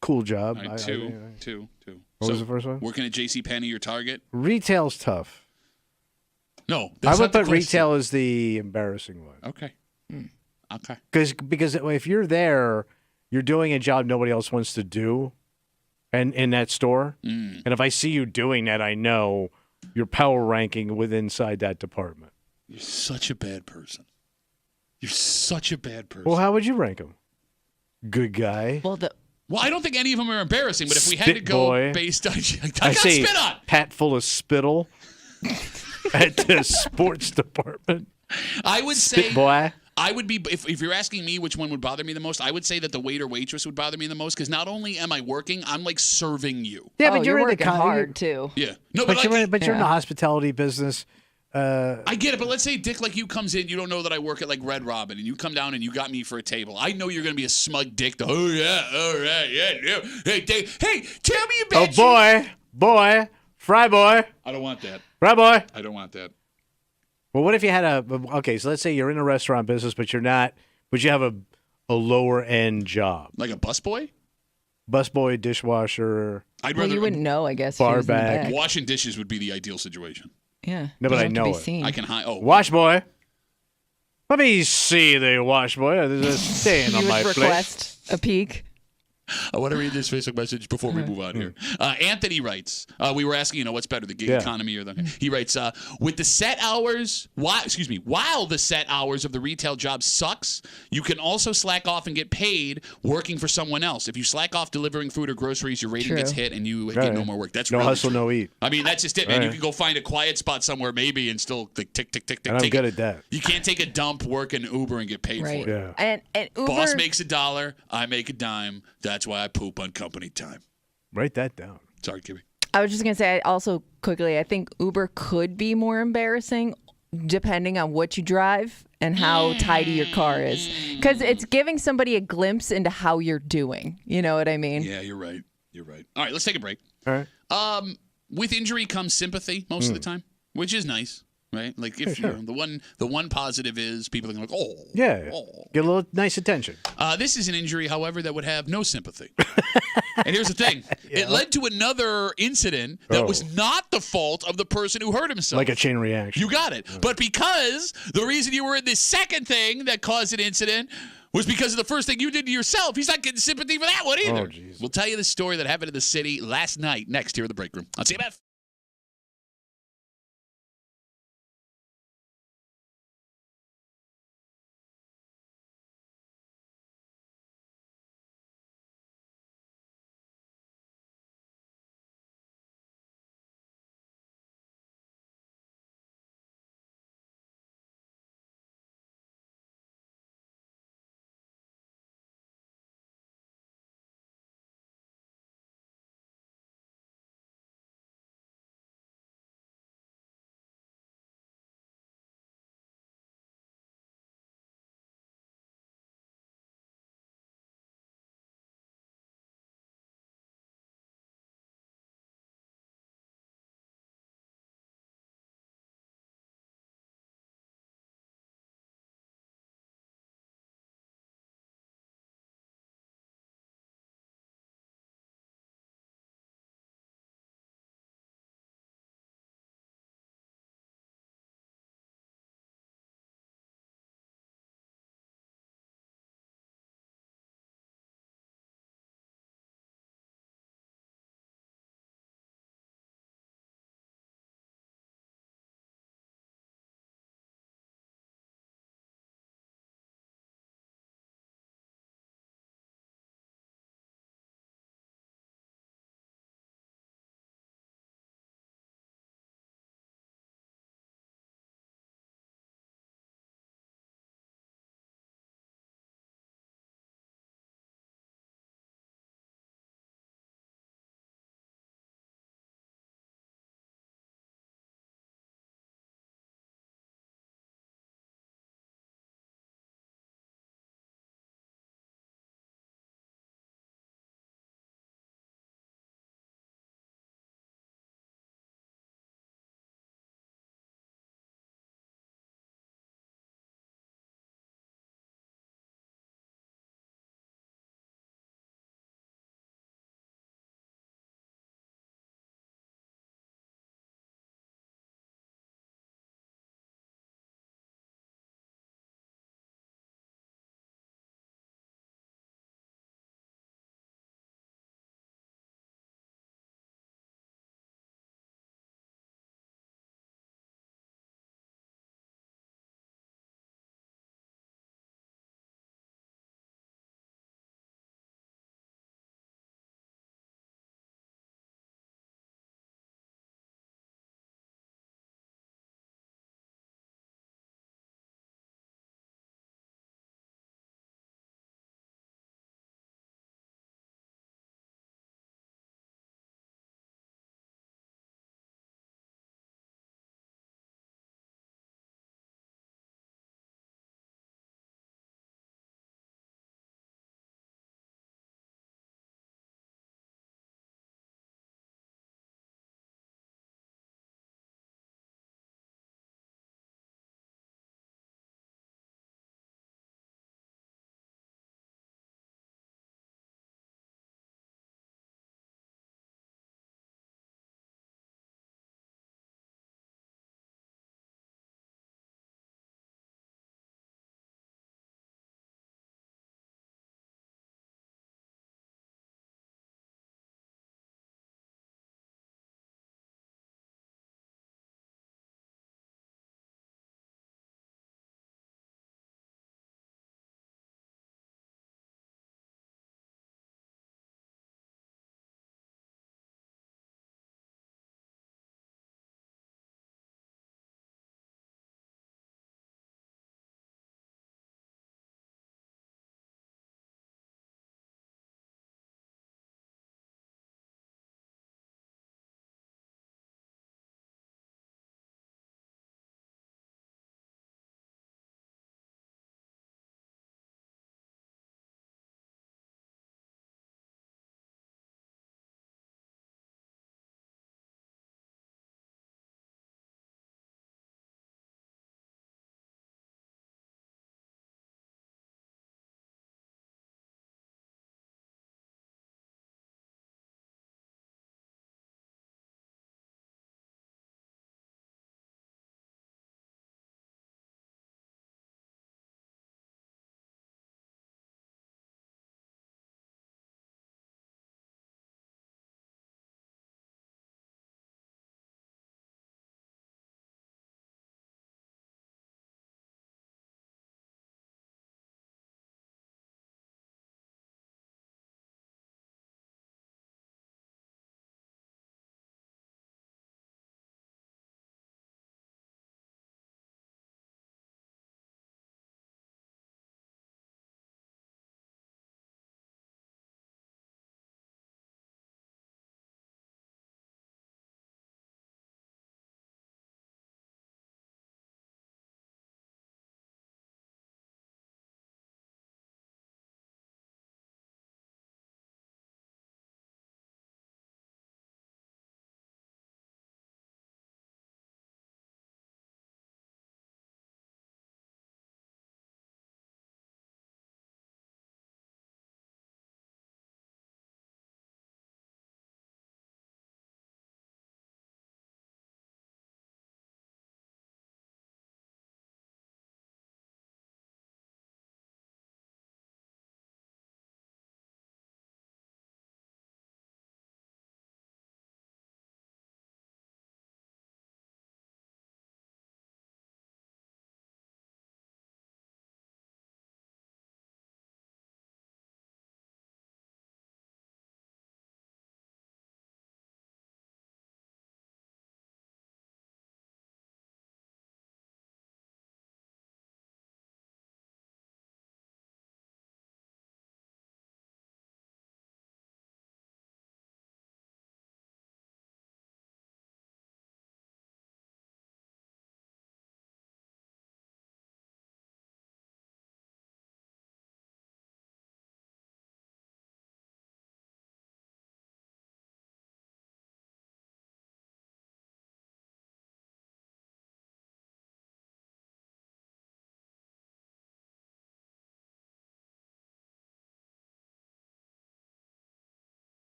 cool job. All right, two. What was the first one? Working at JCPenney or Target? Retail's tough. No, I that's would not the put question. retail as the embarrassing one. Okay. Okay. Because if you're there, you're doing a job nobody else wants to do, and in that store. And if I see you doing that, I know your power ranking inside that department. You're such a bad person. You're such a bad person. Well, how would you rank them? Good guy. Well, Well, I don't think any of them are embarrassing, but if we had Spit to go boy. based on... I got say spit on! pat full of spittle at the sports department. I would say... Spit boy. I would be, if you're asking me which one would bother me the most, I would say that the waiter waitress would bother me the most because not only am I working, I'm like serving you. Yeah, oh, but you're in the working hard too. Yeah. No, But you're in the Yeah. hospitality business. I get it, but let's say dick like you comes in, you don't know that I work at like Red Robin, and you come down and you got me for a table. I know you're gonna be a smug dick. Oh yeah, all right, yeah. Hey, Dave, hey, tell me about boy, fry boy, I don't want that. fry boy. I don't want that. Well, what if you had okay? So let's say you're in a restaurant business, but you're not, but you have a lower end job, Like a busboy? busboy, dishwasher. I'd Well, rather you wouldn't know, I guess. Bar if he was in the back. back. washing dishes would be the ideal situation. Yeah. No, but You I have to know be it. seen. I can hide. Oh, Wash boy. Let me see the wash boy. There's a stain on You my would plate. request a peek. I want to read this Facebook message before we move on here. Anthony writes, we were asking, what's better, the gig Yeah. economy or the... He writes, with the set hours, while the set hours of the retail job sucks, you can also slack off and get paid working for someone else. If you slack off delivering food or groceries, your rating True. gets hit and you Right. get no more work. That's No really hustle, true. no eat. I mean, that's just it, man. You Right. can go find a quiet spot somewhere maybe and still like, tick, tick, tick, tick, And I'm tick. good at that. You can't take a dump, work in Uber, and get paid Right. for it. Yeah. And Uber. Boss makes $1, I make a dime. That's why I poop on company time. Write that down. Sorry, Kimmy. I was just gonna say, also quickly, I think Uber could be more embarrassing depending on what you drive and how tidy your car is, because it's giving somebody a glimpse into how you're doing. You know what I mean? Yeah, you're right. You're right. All right, let's take a break. All right. With injury comes sympathy most of the time, which is nice, right? Like if sure. you know, the one positive is people are going to go, oh, Yeah. oh. Get a little nice attention. This is an injury, however, that would have no sympathy. And here's the thing. It led to another incident that was not the fault of the person who hurt himself. Like a chain reaction. You got it. But because the reason you were in this second thing that caused an incident was because of the first thing you did to yourself, he's not getting sympathy for that one either. We'll tell you the story that happened in the city last night next here in the break room on CMF.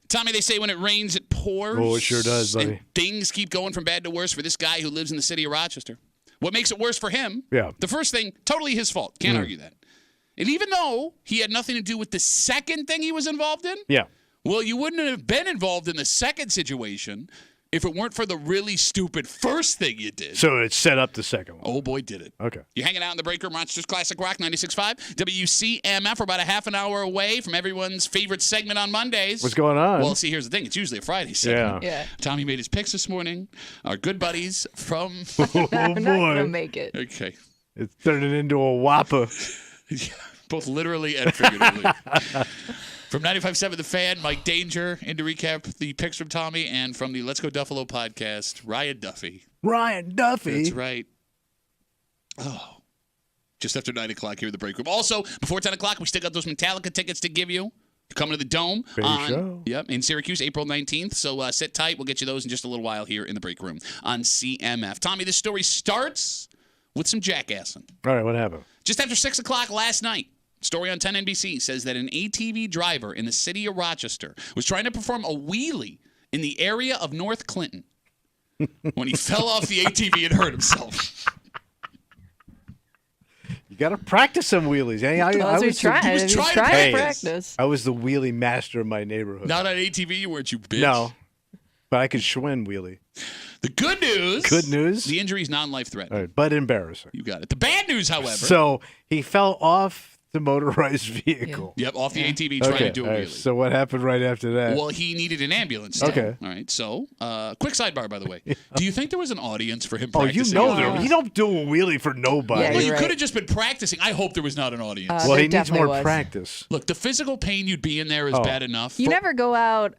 Tommy, they say when it rains, it pours. Oh, it sure does, buddy. And things keep going from bad to worse for this guy who lives in the city of Rochester. What makes it worse for him? Yeah. The first thing, totally his fault. Can't argue that. And even though he had nothing to do with the second thing he was involved in, Yeah. well, you wouldn't have been involved in the second situation if it weren't for the really stupid first thing you did. So it set up the second one. Oh, boy, did it. Okay. You're hanging out in the break room, Rochester's Classic Rock 96.5. WCMF. We're about a half an hour away from everyone's favorite segment on Mondays. What's going on? Well, see, here's the thing. It's usually a Friday segment. Yeah. Tommy made his picks this morning. Our good buddies from... Oh, I'm not gonna boy. make it. Okay. It's turning into a whopper. Both literally and figuratively. From 95.7 The Fan, Mike Danger, in to recap the picks from Tommy, and from the Let's Go Duffalo podcast, Ryan Duffy. Ryan Duffy. That's right. Oh. Just after 9 o'clock here in the break room. Also, before 10 o'clock, we still got those Metallica tickets to give you. You're coming to the Dome in Syracuse, April 19th. So sit tight. We'll get you those in just a little while here in the break room on CMF. Tommy, this story starts with some jackassing. All right, what happened? Just after 6 o'clock last night, story on 10 NBC says that an ATV driver in the city of Rochester was trying to perform a wheelie in the area of North Clinton when he fell off the ATV and hurt himself. You got to practice some wheelies. I was trying to practice. I was the wheelie master of my neighborhood. Not on ATV, you weren't, you bitch. No, but I could Schwinn wheelie. The good news. Good news. The injury is non-life threatening. All right, but embarrassing. You got it. The bad news, however. So he fell off the motorized vehicle. Yep, off the ATV trying to do a wheelie. Right, so what happened right after that? Well, he needed an ambulance. Okay. All right. So, quick sidebar, by the way. Do you think there was an audience for him Oh, practicing? you know there. You don't do a wheelie for nobody. Yeah, Well, you right. could have just been practicing. I hope there was not an audience. Well, There he needs definitely more was. practice. Look, the physical pain you'd be in there is bad enough. You never go out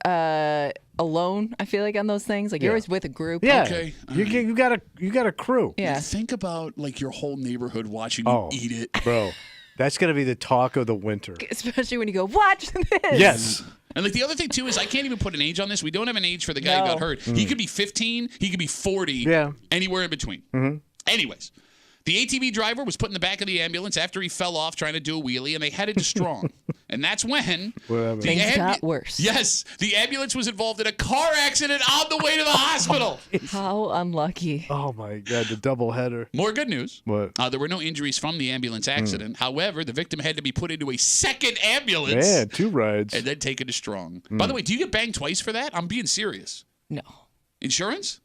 alone, I feel like, on those things. Like, you're always with a group. Yeah. Okay, You got a crew. Yeah. Think about like your whole neighborhood watching you Oh. eat it. Bro, that's gonna be the talk of the winter. Especially when you go, watch this. Yes. And like the other thing too is I can't even put an age on this. We don't have an age for the guy who got hurt. He could be 15. He could be 40. Yeah. Anywhere in between. Mm-hmm. Anyways, the ATV driver was put in the back of the ambulance after he fell off trying to do a wheelie, and they headed to Strong. And that's when Whatever. Things got worse. Yes, the ambulance was involved in a car accident on the way to the hospital. How unlucky. Oh my God, the double header. More good news. What? There were no injuries from the ambulance accident. However, the victim had to be put into a second ambulance Man, 2 rides. and then taken to Strong. By the way, do you get banged twice for that? I'm being serious. No. Insurance?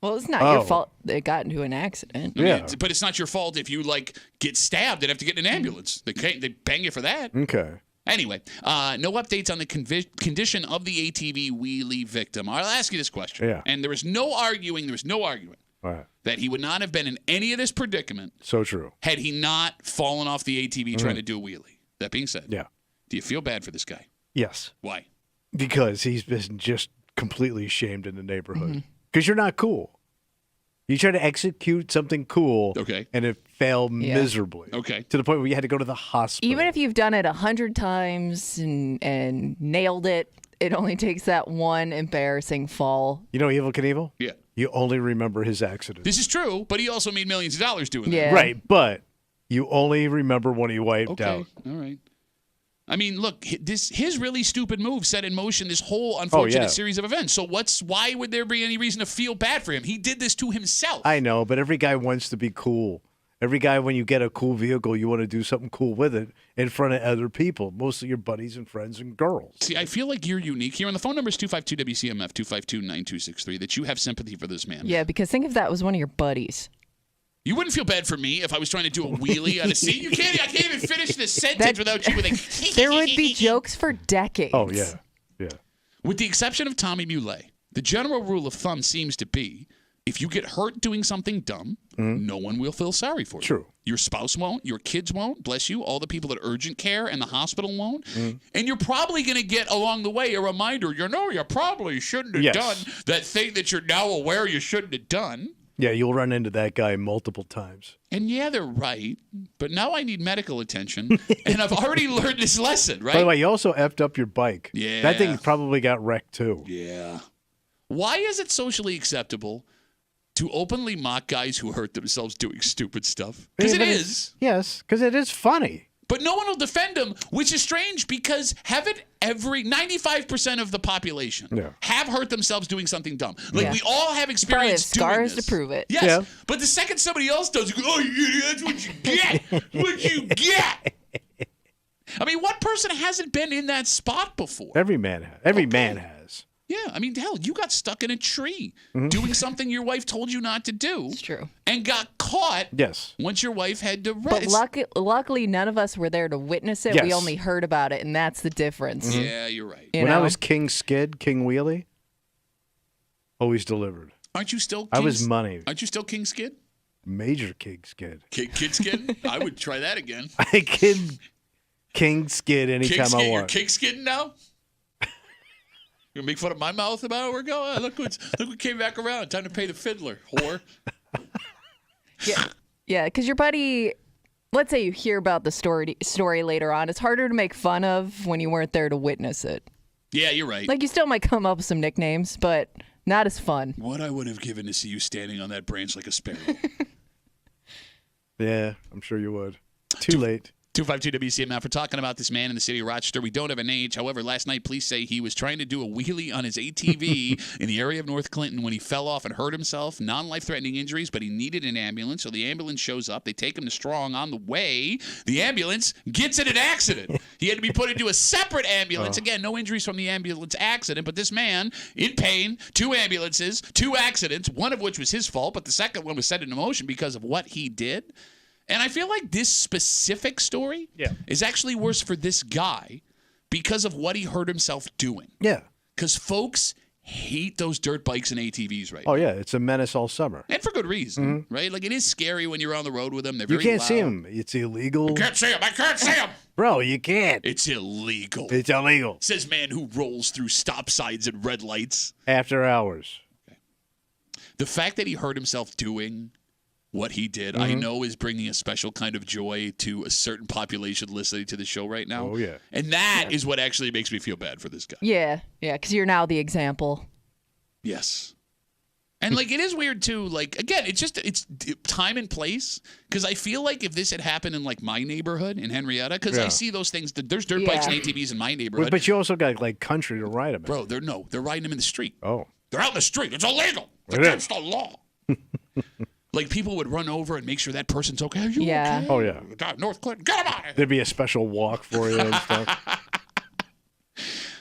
Well, it's not Oh. your fault they got into an accident. I mean, Yeah. but it's not your fault if you like get stabbed and have to get in an ambulance. They bang you for that. Okay. Anyway, no updates on the condition of the ATV wheelie victim. I'll ask you this question. Yeah. And there was no arguing. All right. That he would not have been in any of this predicament So true. had he not fallen off the ATV trying to do a wheelie. That being said, Yeah. do you feel bad for this guy? Yes. Why? Because he's been just completely shamed in the neighborhood. Because you're not cool. You try to execute something cool, Okay. and it failed miserably. Okay. To the point where you had to go to the hospital. Even if you've done it 100 times and nailed it, it only takes that one embarrassing fall. You know Evel Knievel? Yeah. You only remember his accident. This is true, but he also made millions of dollars doing Yeah. that. Right, but you only remember when he wiped Okay. out. All right. I mean, look, his really stupid move set in motion this whole unfortunate series of events. So why would there be any reason to feel bad for him? He did this to himself. I know, but every guy wants to be cool. Every guy, when you get a cool vehicle, you want to do something cool with it in front of other people, mostly your buddies and friends and girls. See, I feel like you're unique here. And the phone number is 252-WCMF, 252-9263, that you have sympathy for this man. Yeah, because think if that was one of your buddies. You wouldn't feel bad for me if I was trying to do a wheelie on a seat. I can't even finish this sentence without you with a... There would be jokes for decades. Oh, yeah. Yeah. With the exception of Tommy Muley, the general rule of thumb seems to be if you get hurt doing something dumb, no one will feel sorry for you. True. Your spouse won't. Your kids won't. Bless you. All the people at urgent care and the hospital won't. And you're probably going to get along the way a reminder, you probably shouldn't have done that thing that you're now aware you shouldn't have done. Yeah, you'll run into that guy multiple times. And yeah, they're right. But now I need medical attention. And I've already learned this lesson, right? By the way, you also effed up your bike. Yeah. That thing probably got wrecked, too. Yeah. Why is it socially acceptable to openly mock guys who hurt themselves doing stupid stuff? Because it is. Yes, because it is funny. But no one will defend him, which is strange because haven't 95% of the population have hurt themselves doing something dumb. Like we all have experience doing scars this. to prove it. Yes, Yeah. but the second somebody else does, you go, "Oh, you idiot! That's what you get. What you get." I mean, what person hasn't been in that spot before? Every man has. Every man has. Yeah, I mean, hell, you got stuck in a tree doing something your wife told you not to do. It's true. And got caught. Yes. Once your wife had to But luckily, none of us were there to witness it. Yes. We only heard about it, and that's the difference. Yeah, you're right. You When know? I was King Skid, King Wheelie, always delivered. Aren't you still? I was money. Aren't you still King Skid? Major King Skid. Kid Skid? I would try that again. I kid King Skid anytime I You're want. King Skidding now? You gonna make fun of my mouth about it? We're going. Oh, look what came back around. Time to pay the fiddler, whore. Yeah, because your buddy, let's say you hear about the story later on, it's harder to make fun of when you weren't there to witness it. Yeah, you're right. Like, you still might come up with some nicknames, but not as fun. What I would have given to see you standing on that branch like a sparrow. Yeah, I'm sure you would. Too late. 252 WCMF. We're talking about this man in the city of Rochester. We don't have an age. However, last night, police say he was trying to do a wheelie on his ATV in the area of North Clinton when he fell off and hurt himself. Non-life-threatening injuries, but he needed an ambulance. So the ambulance shows up. They take him to Strong. On the way, the ambulance gets in an accident. He had to be put into a separate ambulance. Again, no injuries from the ambulance accident, but this man, in pain, 2 ambulances, 2 accidents, one of which was his fault, but the second one was set into motion because of what he did. And I feel like this specific story is actually worse for this guy because of what he hurt himself doing. Yeah. Because folks hate those dirt bikes and ATVs right now. Oh, yeah. It's a menace all summer. And for good reason, right? Like, it is scary when you're on the road with them. They're You very can't loud. see them. It's illegal. I can't see him. I can't see him. Bro, you can't. It's illegal. It's illegal. Says man who rolls through stop signs and red lights. After hours. The fact that he hurt himself doing what he did, I know is bringing a special kind of joy to a certain population listening to the show right now. Oh, yeah. And that is what actually makes me feel bad for this guy. Yeah, because you're now the example. Yes. And, like, it is weird, too. Like, again, it's time and place. Because I feel like if this had happened in, like, my neighborhood in Henrietta, because I see those things. There's dirt bikes and ATVs in my neighborhood. But you also got, like, country to ride them in. Bro, they're riding them in the street. Oh. They're out in the street. It's illegal. It's It is. against the law. Like, people would run over and make sure that person's okay. Are you okay? Oh, yeah. God, North Clinton, get him out of here. There'd be a special walk for you and stuff.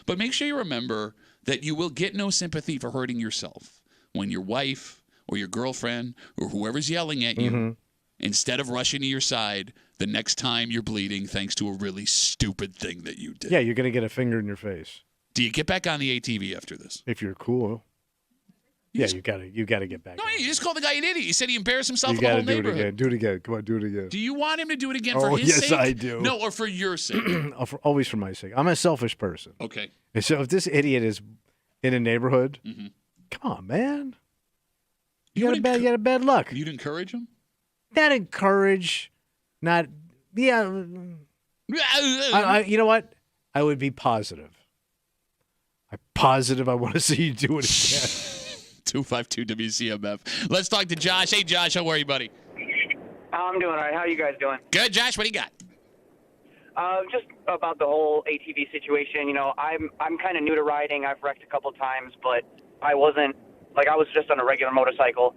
But make sure you remember that you will get no sympathy for hurting yourself when your wife or your girlfriend or whoever's yelling at you, instead of rushing to your side the next time you're bleeding thanks to a really stupid thing that you did. Yeah, you're going to get a finger in your face. Do you get back on the ATV after this? If you're cool. You gotta get back. No, you just called the guy an idiot. He said he embarrassed himself You in the whole gotta do it neighborhood. again. Do it again. Come on, do it again. Do you want him to do it again for Oh, his yes, sake? I do. No, or for your sake? Always for my sake. I'm a selfish person. Okay. And so if this idiot is in a neighborhood, come on, man. You got a bad luck. You'd encourage him? Not encourage. Not. Yeah. You know what? I would be positive. I'm positive I want to see you do it again. 252 WCMF. Let's talk to Josh. Hey, Josh, how are you, buddy? I'm doing all right. How are you guys doing? Good, Josh. What do you got? Just about the whole ATV situation. You know, I'm kind of new to riding. I've wrecked a couple times, but I wasn't I was just on a regular motorcycle.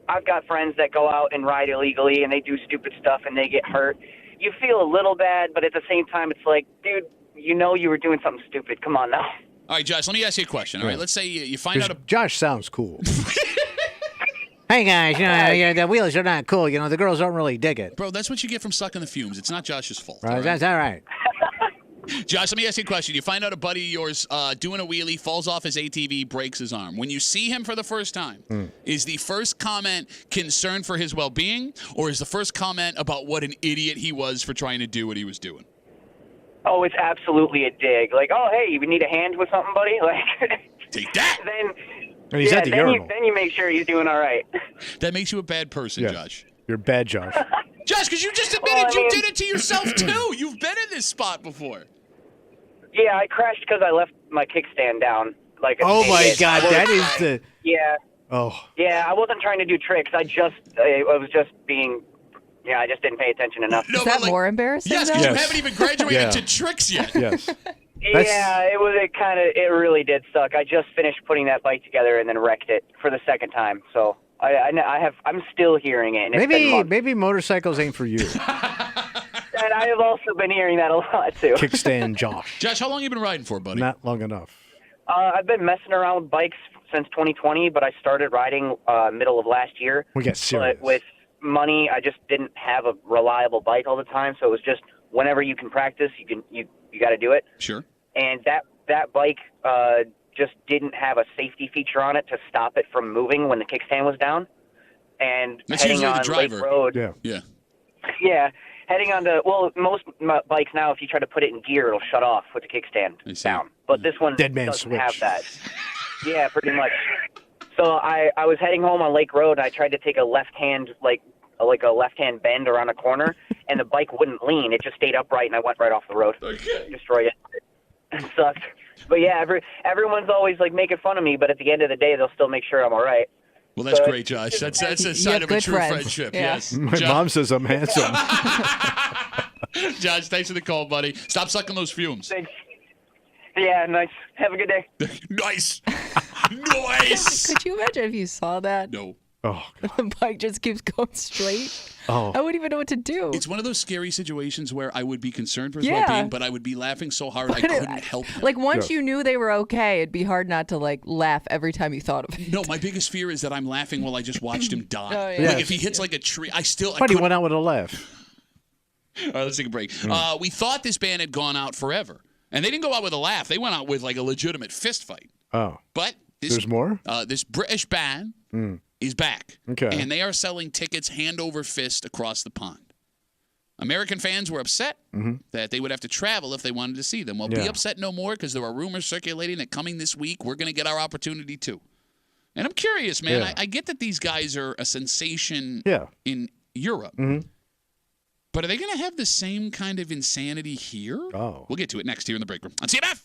I've got friends that go out and ride illegally, and they do stupid stuff, and they get hurt. You feel a little bad, but at the same time, it's like, dude, you know you were doing something stupid. Come on now. All right, Josh, let me ask you a question. All right, let's say you find out Josh sounds cool. Hey, guys, the wheels are not cool. You know, the girls don't really dig it. Bro, that's what you get from sucking the fumes. It's not Josh's fault. Right, all right? that's all right. Josh, let me ask you a question. You find out a buddy of yours doing a wheelie, falls off his ATV, breaks his arm. When you see him for the first time, is the first comment concern for his well-being, or is the first comment about what an idiot he was for trying to do what he was doing? Oh, it's absolutely a dig. Like, oh, hey, you need a hand with something, buddy? Like, take that. And he's at the urinal. Then you make sure he's doing all right. That makes you a bad person, Josh. You're bad, Josh. Josh, because you just admitted you did it to yourself, too. You've been in this spot before. Yeah, I crashed because I left my kickstand down. Oh, my God. That is the... Yeah. Oh. Yeah, I wasn't trying to do tricks. I was just being Yeah, I just didn't pay attention enough. Is that more embarrassing? Yes, though? because you haven't even graduated Yeah. to tricks yet. Yes. Yeah, it really did suck. I just finished putting that bike together and then wrecked it for the second time. So I'm still hearing it. And it's been months. Maybe motorcycles ain't for you. And I have also been hearing that a lot too. Kickstand Josh. Josh, how long you been riding for, buddy? Not long enough. I've been messing around with bikes since 2020, but I started riding middle of last year. We get serious. But with money, I just didn't have a reliable bike all the time, so it was just whenever you can practice, you got to do it. Sure. And that bike just didn't have a safety feature on it to stop it from moving when the kickstand was down. And That's heading usually on the driver. Lake Road, Yeah. yeah, heading on to most bikes now, if you try to put it in gear, it'll shut off with the kickstand down. But this one Dead man doesn't switch. have that. Yeah, pretty much. So I was heading home on Lake Road, and I tried to take a left-hand, like a left-hand bend around a corner, and the bike wouldn't lean. It just stayed upright, and I went right off the road. Okay. Destroyed it. It sucked. But yeah, everyone's always like making fun of me, but at the end of the day, they'll still make sure I'm all right. Well, that's So great, Josh. That's a You sign have of a good true friends. friendship. Yeah. Yes. My mom says I'm handsome. Josh, thanks for the call, buddy. Stop sucking those fumes. Thanks. Yeah, nice. Have a good day. Nice. Nice. Could you imagine if you saw that? No. Oh, The bike just keeps going straight. Oh. I wouldn't even know what to do. It's one of those scary situations where I would be concerned for his Yeah. well-being, but I would be laughing so hard I couldn't help him. Like once Yeah. you knew they were okay, it'd be hard not to like laugh every time you thought of it. No, my biggest fear is that I'm laughing while I just watched him die. Oh, yeah. Like Yes. if he hits like a tree, I but he couldn't. went out with a laugh. All right, let's take a break. We thought this band had gone out forever, and they didn't go out with a laugh. They went out with like a legitimate fist fight. Oh. But this, There's more? This British band is back. Okay. And they are selling tickets hand over fist across the pond. American fans were upset that they would have to travel if they wanted to see them. Well, be Yeah. upset no more because there are rumors circulating that coming this week, we're going to get our opportunity too. And I'm curious, man. Yeah. I get that these guys are a sensation Yeah. in Europe. But are they going to have the same kind of insanity here? Oh. We'll get to it next here in the break room on CMF.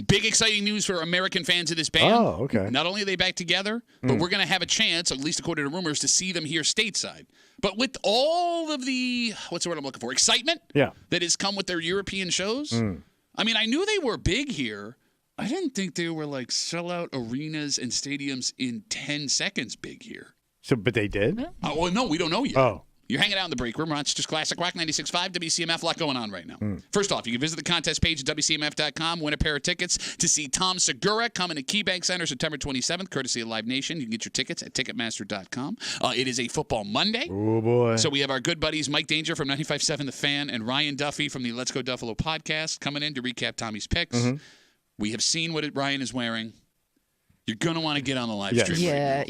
Big exciting news for American fans of this band. Oh, okay. Not only are they back together, but we're going to have a chance, at least according to rumors, to see them here stateside. But with all of the, what's the word I'm looking for, excitement that has come with their European shows, I mean, I knew they were big here. I didn't think they were like sellout arenas and stadiums in 10 seconds big here. So, but they did? Well, no, we don't know yet. Oh. You're hanging out in the break room. Rochester's Classic Rock 96.5, WCMF. A lot going on right now. First off, you can visit the contest page at WCMF.com. Win a pair of tickets to see Tom Segura coming to KeyBank Center September 27th, courtesy of Live Nation. You can get your tickets at Ticketmaster.com. It is a football Monday. Oh, boy. So we have our good buddies Mike Danger from 95.7 The Fan and Ryan Duffy from the Let's Go Duffalo podcast coming in to recap Tommy's picks. We have seen what Ryan is wearing. You're going to want to get on the live stream. Yeah,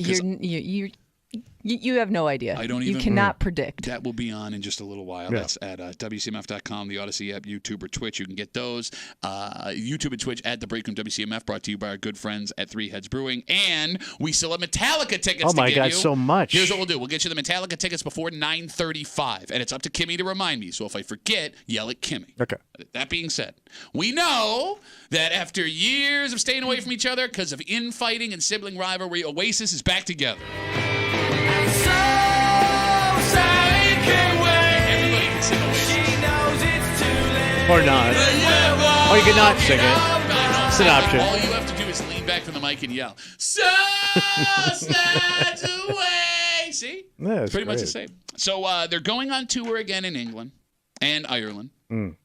you have no idea. I don't even. You cannot predict. That will be on in just a little while. Yeah. That's at WCMF.com, the Odyssey app, YouTube, or Twitch. You can get those. YouTube and Twitch at The Break Room WCMF, brought to you by our good friends at Three Heads Brewing. And we still have Metallica tickets to give you. Oh, my God, so much. Here's what we'll do. We'll get you the Metallica tickets before 9:35. And it's up to Kimmy to remind me. So if I forget, yell at Kimmy. Okay. That being said, we know that after years of staying away from each other because of infighting and sibling rivalry, Oasis is back together. Everybody can sing Oasis. Or not. Or you can not sing it. It's an option. All you have to do is lean back from the mic and yell, "So slides away." See? Yeah, it's pretty much the great. same. So they're going on tour again in England and Ireland.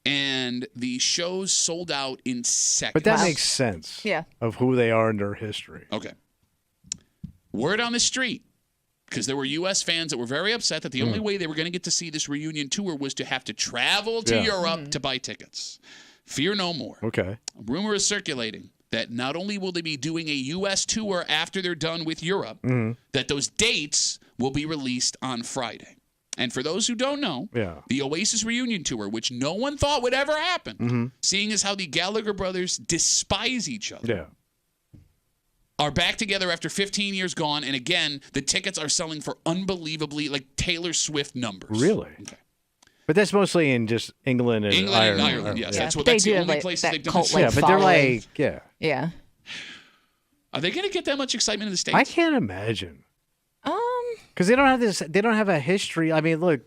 And the shows sold out in seconds. But that makes sense. Yeah. Of who they are in their history. Okay. Word on the street, because there were U.S. fans that were very upset that the only way they were going to get to see this reunion tour was to have to travel to Europe to buy tickets. Fear no more. Okay. A rumor is circulating that not only will they be doing a U.S. tour after they're done with Europe, that those dates will be released on Friday. And for those who don't know, the Oasis reunion tour, which no one thought would ever happen, seeing as how the Gallagher brothers despise each other, are back together after 15 years gone. And again, the tickets are selling for unbelievably, like Taylor Swift numbers. Really? Okay. But that's mostly in just England and Ireland. And Ireland, yes. Yeah. That's They the do have, only like, places that they've done cult, this. like, Yeah, but they're following. like, Yeah. Are they going to get that much excitement in the States? I can't imagine. Because they don't have this. They don't have a history. I mean, look.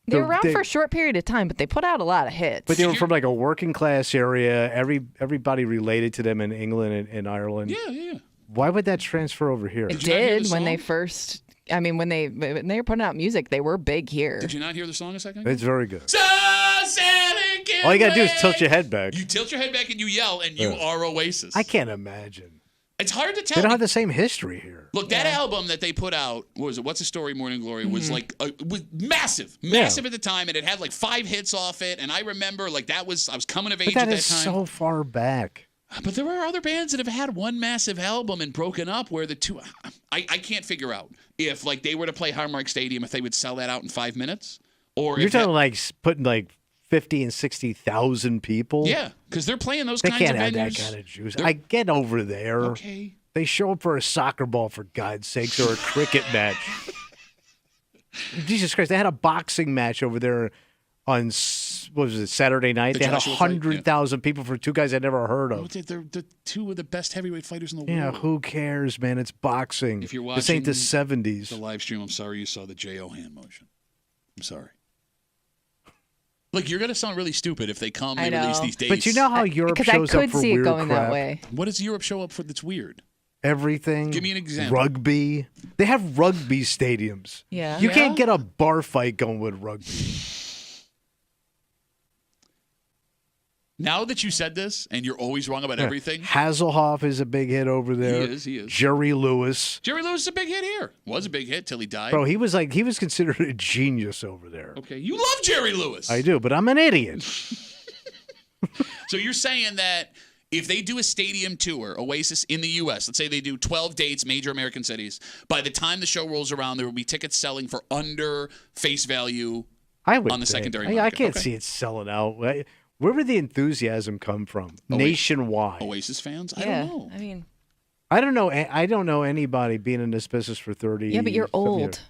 They're around for a short period of time, but they put out a lot of hits. But they were from like a working class area. Everybody related to them in England and Ireland. Yeah. Why would that transfer over here? It Did you not hear did the when they song? first. I mean, when they were putting out music, they were big here. Did you not hear the song a second ago? It's very good. So sailing All you got to do is away. tilt your head back. You tilt your head back and you yell, and you are Oasis. I can't imagine. It's hard to tell. They don't have the same history here. Look, that album that they put out, what was it? What's the Story, Morning Glory, was like was massive at the time, and it had like 5 hits off it. And I remember like I was coming of age But at that that is time. so far back. But there are other bands that have had one massive album and broken up where the two. I can't figure out if like they were to play Hard Rock Stadium, if they would sell that out in 5 minutes, or You're if talking like putting like 50 and 60,000 people. yeah, because they're playing those They kinds can't of have venues. that kind of juice. They're- I get over there. Okay. They show up for a soccer ball, for God's sakes, or a cricket match. Jesus Christ. They had a boxing match over there on, what was it, Saturday night? They had Joshua fight? 100,000 people for 2 guys I'd never heard Oh, of. they're the 2 of the best heavyweight fighters in the Yeah, world. who cares, man? It's boxing. If you're This ain't the watching 70s. The live stream, I'm sorry you saw the J.O. hand motion. I'm sorry. Look, you're going to sound really stupid if they come and release these dates. But you know how Europe Because I shows up could for see it weird going crap? that way. What does Europe show up for that's weird? Everything. Give me an example. Rugby. They have rugby stadiums. Yeah. You can't get a bar fight going with rugby. Now that you said this, and you're always wrong about everything. Hasselhoff is a big hit over there. He is. Jerry Lewis. Jerry Lewis is a big hit here. Was a big hit till he died. Bro, he was considered a genius over there. Okay, you love Jerry Lewis. I do, but I'm an idiot. So you're saying that if they do a stadium tour, Oasis in the U.S., let's say they do 12 dates, major American cities, by the time the show rolls around, there will be tickets selling for under face value I would on the think. secondary I market. can't Okay. see it selling out. Where would the enthusiasm come from? Nationwide. Oasis fans? I Yeah. don't know. I mean, I don't know. I don't know anybody being in this business for 30. yeah, but you're something old. years.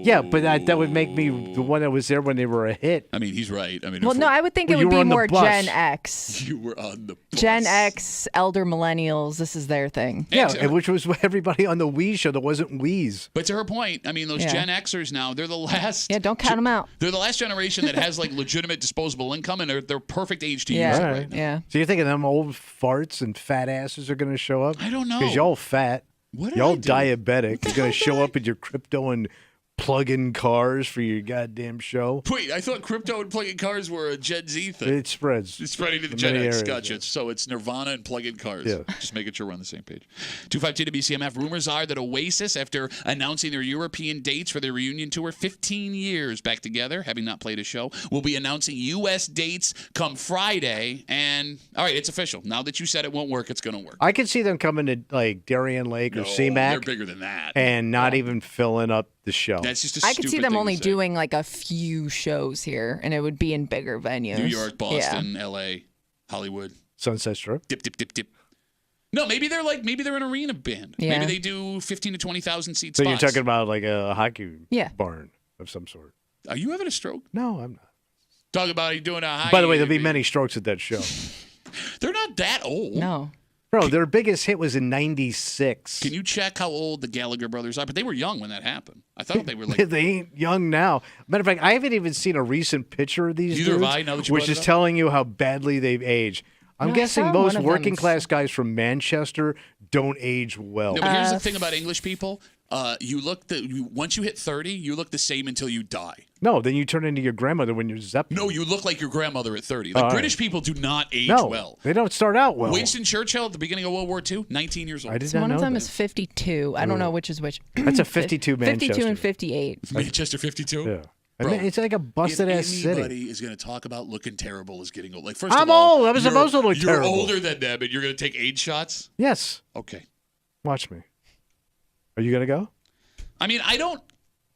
Yeah, but that would make me the one that was there when they were a hit. I mean, he's right. I mean, Well, no, I would think it would be more Gen X. You were on the bus. Gen X, elder millennials, this is their thing. Yeah, which was everybody on the Wii show that wasn't Wii's. But to her point, I mean, those Gen Xers now, they're the last. Yeah, don't count them out. They're the last generation that has like legitimate disposable income, and they're perfect age to use it right now. Yeah. So you're thinking them old farts and fat asses are going to show up? I don't know. Because y'all fat. What did y'all I do? diabetic. You're going to show up with your crypto and plug-in cars for your goddamn show. Wait, I thought crypto and plug-in cars were a Gen Z thing. It spreads. It's spreading to the in Gen many X. areas, Gotcha. yeah. So it's Nirvana and plug-in cars. Yeah. Just making sure we're on the same page. 252 WCMF. Rumors are that Oasis, after announcing their European dates for their reunion tour, 15 years back together, having not played a show, will be announcing U.S. dates come Friday. And, all right, it's official. Now that you said it won't work, it's going to work. I could see them coming to like Darien Lake or No, CMAC. they're bigger than that. And not even filling up the show. That's just a I could see stupid them thing only to say. doing like a few shows here, and it would be in bigger venues. New York, Boston, L.A., Hollywood. Sunset Strip. Dip, dip, dip, dip. No, maybe they're an arena band. Yeah. Maybe they do 15 to 20,000 seat So spots. you're talking about like a hockey Yeah. barn of some sort. Are you having a stroke? No, I'm not. Talking about you doing a high. By the way, there'll be many strokes at that show. They're not that old. No. Bro, their biggest hit was in 96. Can you check how old the Gallagher brothers are? But they were young when that happened. I thought they were like. They ain't young now. Matter of fact, I haven't even seen a recent picture of these Neither have dudes, I, now that you which brought is it up. telling you how badly they've aged. I'm No, I guessing saw most one of working them. class guys from Manchester don't age well. No, but here's the thing about English people. Once you hit 30, you look the same until you die. No, then you turn into your grandmother when you're Zeppelin. No, you look like your grandmother at 30. Like All British right. people do not age No, well. they don't start out well. Winston Churchill at the beginning of World War II, 19 years old. I did So not one know of them that. is 52. I don't know which is which. That's a 52 Manchester. 52 and 58. Manchester 52. Yeah. Bro, It's like a busted-ass if city. anybody is going to talk about looking terrible as getting old, like first I'm of all, old. I was you're- supposed to look you're terrible. older than them, and you're going to take age shots. Yes. Okay. Watch me. Are you going to go? I mean, I don't.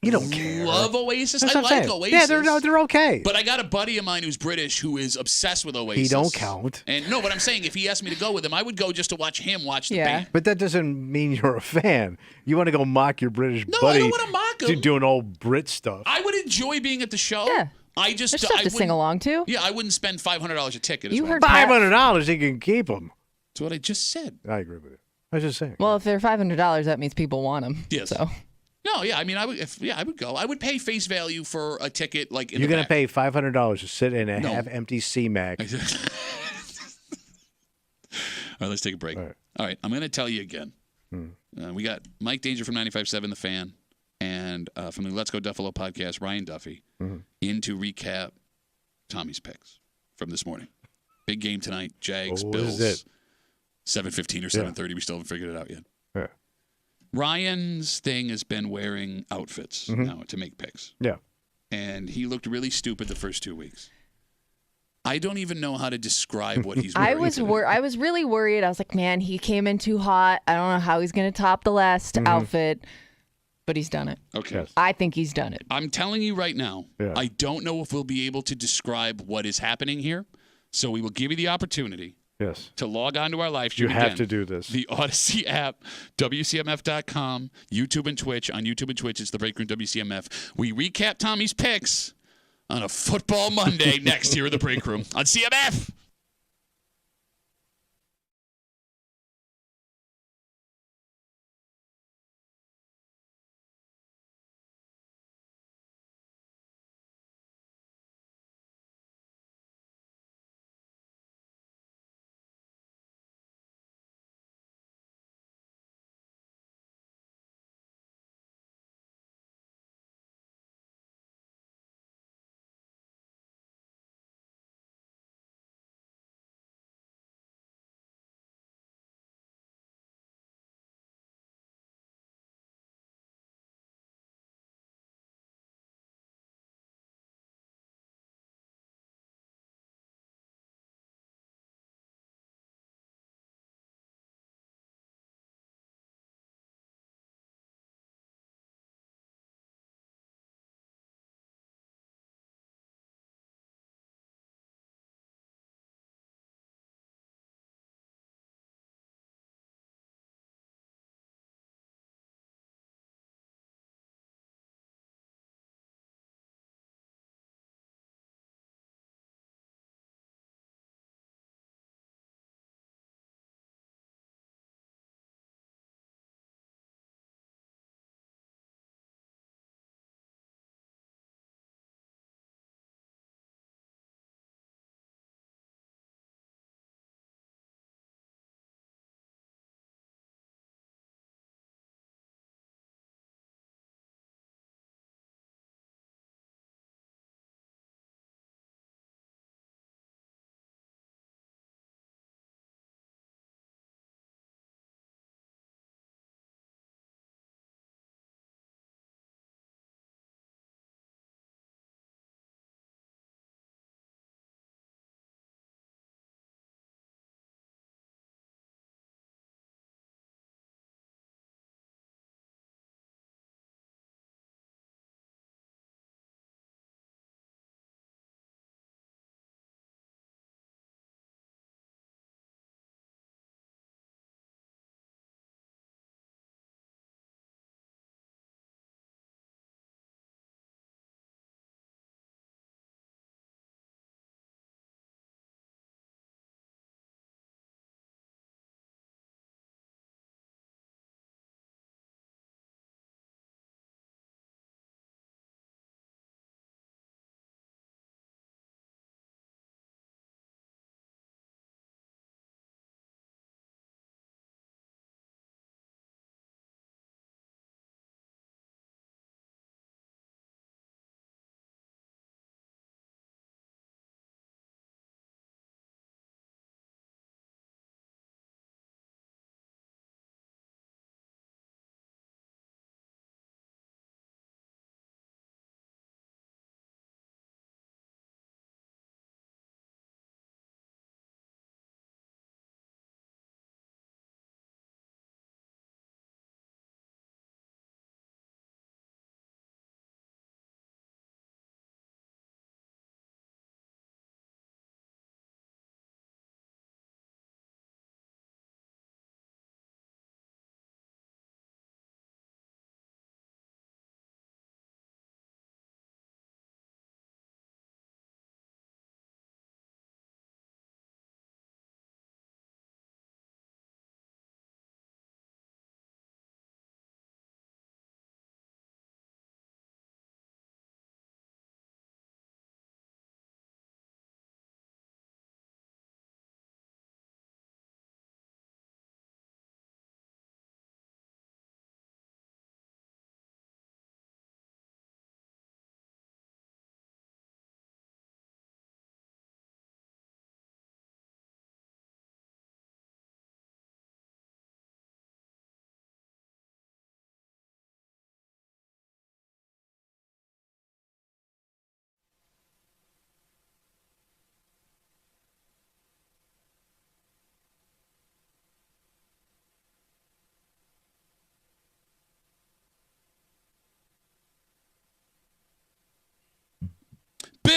You don't care. Love Oasis. That's I what I'm like saying. Oasis. Yeah, they're okay. But I got a buddy of mine who's British who is obsessed with Oasis. He don't count. And no, but I'm saying if he asked me to go with him, I would go just to watch him watch the band. But that doesn't mean you're a fan. You want to go mock your British No, I buddy don't want to mock him. doing old Brit stuff. I would enjoy being at the show. Yeah. I just There's stuff I to sing wouldn't- along to. Yeah, I wouldn't spend $500 a ticket. is You what heard I'm- $500, you can keep them. That's what I just said. I agree with you. I was just saying. Well, if they're $500, that means people want them. Yes. So No, yeah, I mean, I would go. I would pay face value for a ticket, like in You're the going to back. pay $500 to sit in a No. half-empty CMAC. All right, let's take a break. All right, I'm going to tell you again. We got Mike Danger from 95.7 The Fan and from the Let's Go Duffalo podcast, Ryan Duffy, in to recap Tommy's picks from this morning. Big game tonight, Jags, What Bills, is it? 7:15 or 7:30. We still haven't figured it out yet. Yeah. Ryan's thing has been wearing outfits now to make picks. Yeah. And he looked really stupid the first 2 weeks. I don't even know how to describe what he's wearing. I was really worried. I was like, man, he came in too hot. I don't know how he's going to top the last outfit, but he's done it. Okay. Yes. I think he's done it. I'm telling you right now, Yeah. I don't know if we'll be able to describe what is happening here. So we will give you the opportunity Yes. to log on to our live stream. You have again. to do this. The Odyssey app, WCMF.com, YouTube and Twitch. On YouTube and Twitch, it's The Break Room WCMF. We recap Tommy's picks on a football Monday next here in The Break Room on CMF.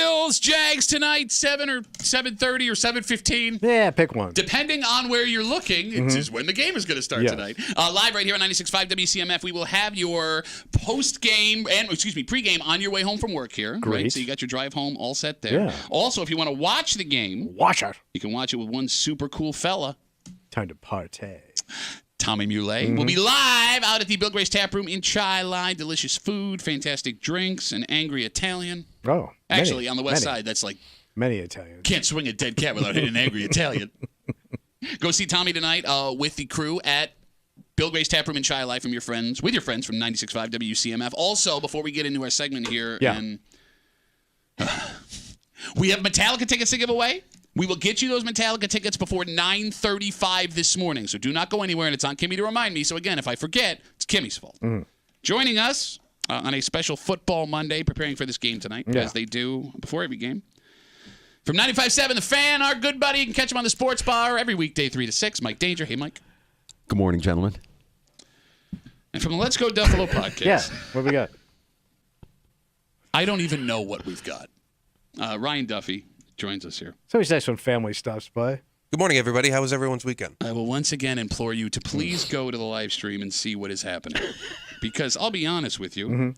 Bills, Jags tonight, 7 or 7:30 or 7:15. Yeah, pick one. Depending on where you're looking, it is when the game is going to start tonight. Live right here on 96.5 WCMF. We will have your pregame on your way home from work here. Great. Right? So you got your drive home all set there. Yeah. Also, if you want to watch the game, you can watch it with one super cool fella. Time to partay. Tommy Muley will be live out at the Bill Gray's Tap Room in Chai Line. Delicious food, fantastic drinks, an angry Italian. Oh, actually, on the west side, that's like many Italians. Can't swing a dead cat without hitting an angry Italian. Go see Tommy tonight with the crew at Bill Gray's Tap Room in Chai Line with your friends from 96.5 WCMF. Also, before we get into our segment here, and we have Metallica tickets to give away. We will get you those Metallica tickets before 9:35 this morning, so do not go anywhere, and it's on Kimmy to remind me. So, again, if I forget, it's Kimmy's fault. Joining us on a special Football Monday, preparing for this game tonight, as they do before every game. From 95.7 The Fan, our good buddy. You can catch him on the Sports Bar every weekday, 3 to 6. Mike Danger. Hey, Mike. Good morning, gentlemen. And from the Let's Go Duffalo podcast. What we got? I don't even know what we've got. Ryan Duffy joins us here. It's always nice when family stops by. Good morning, everybody. How was everyone's weekend? I will once again implore you to please go to the live stream and see what is happening. Because I'll be honest with you,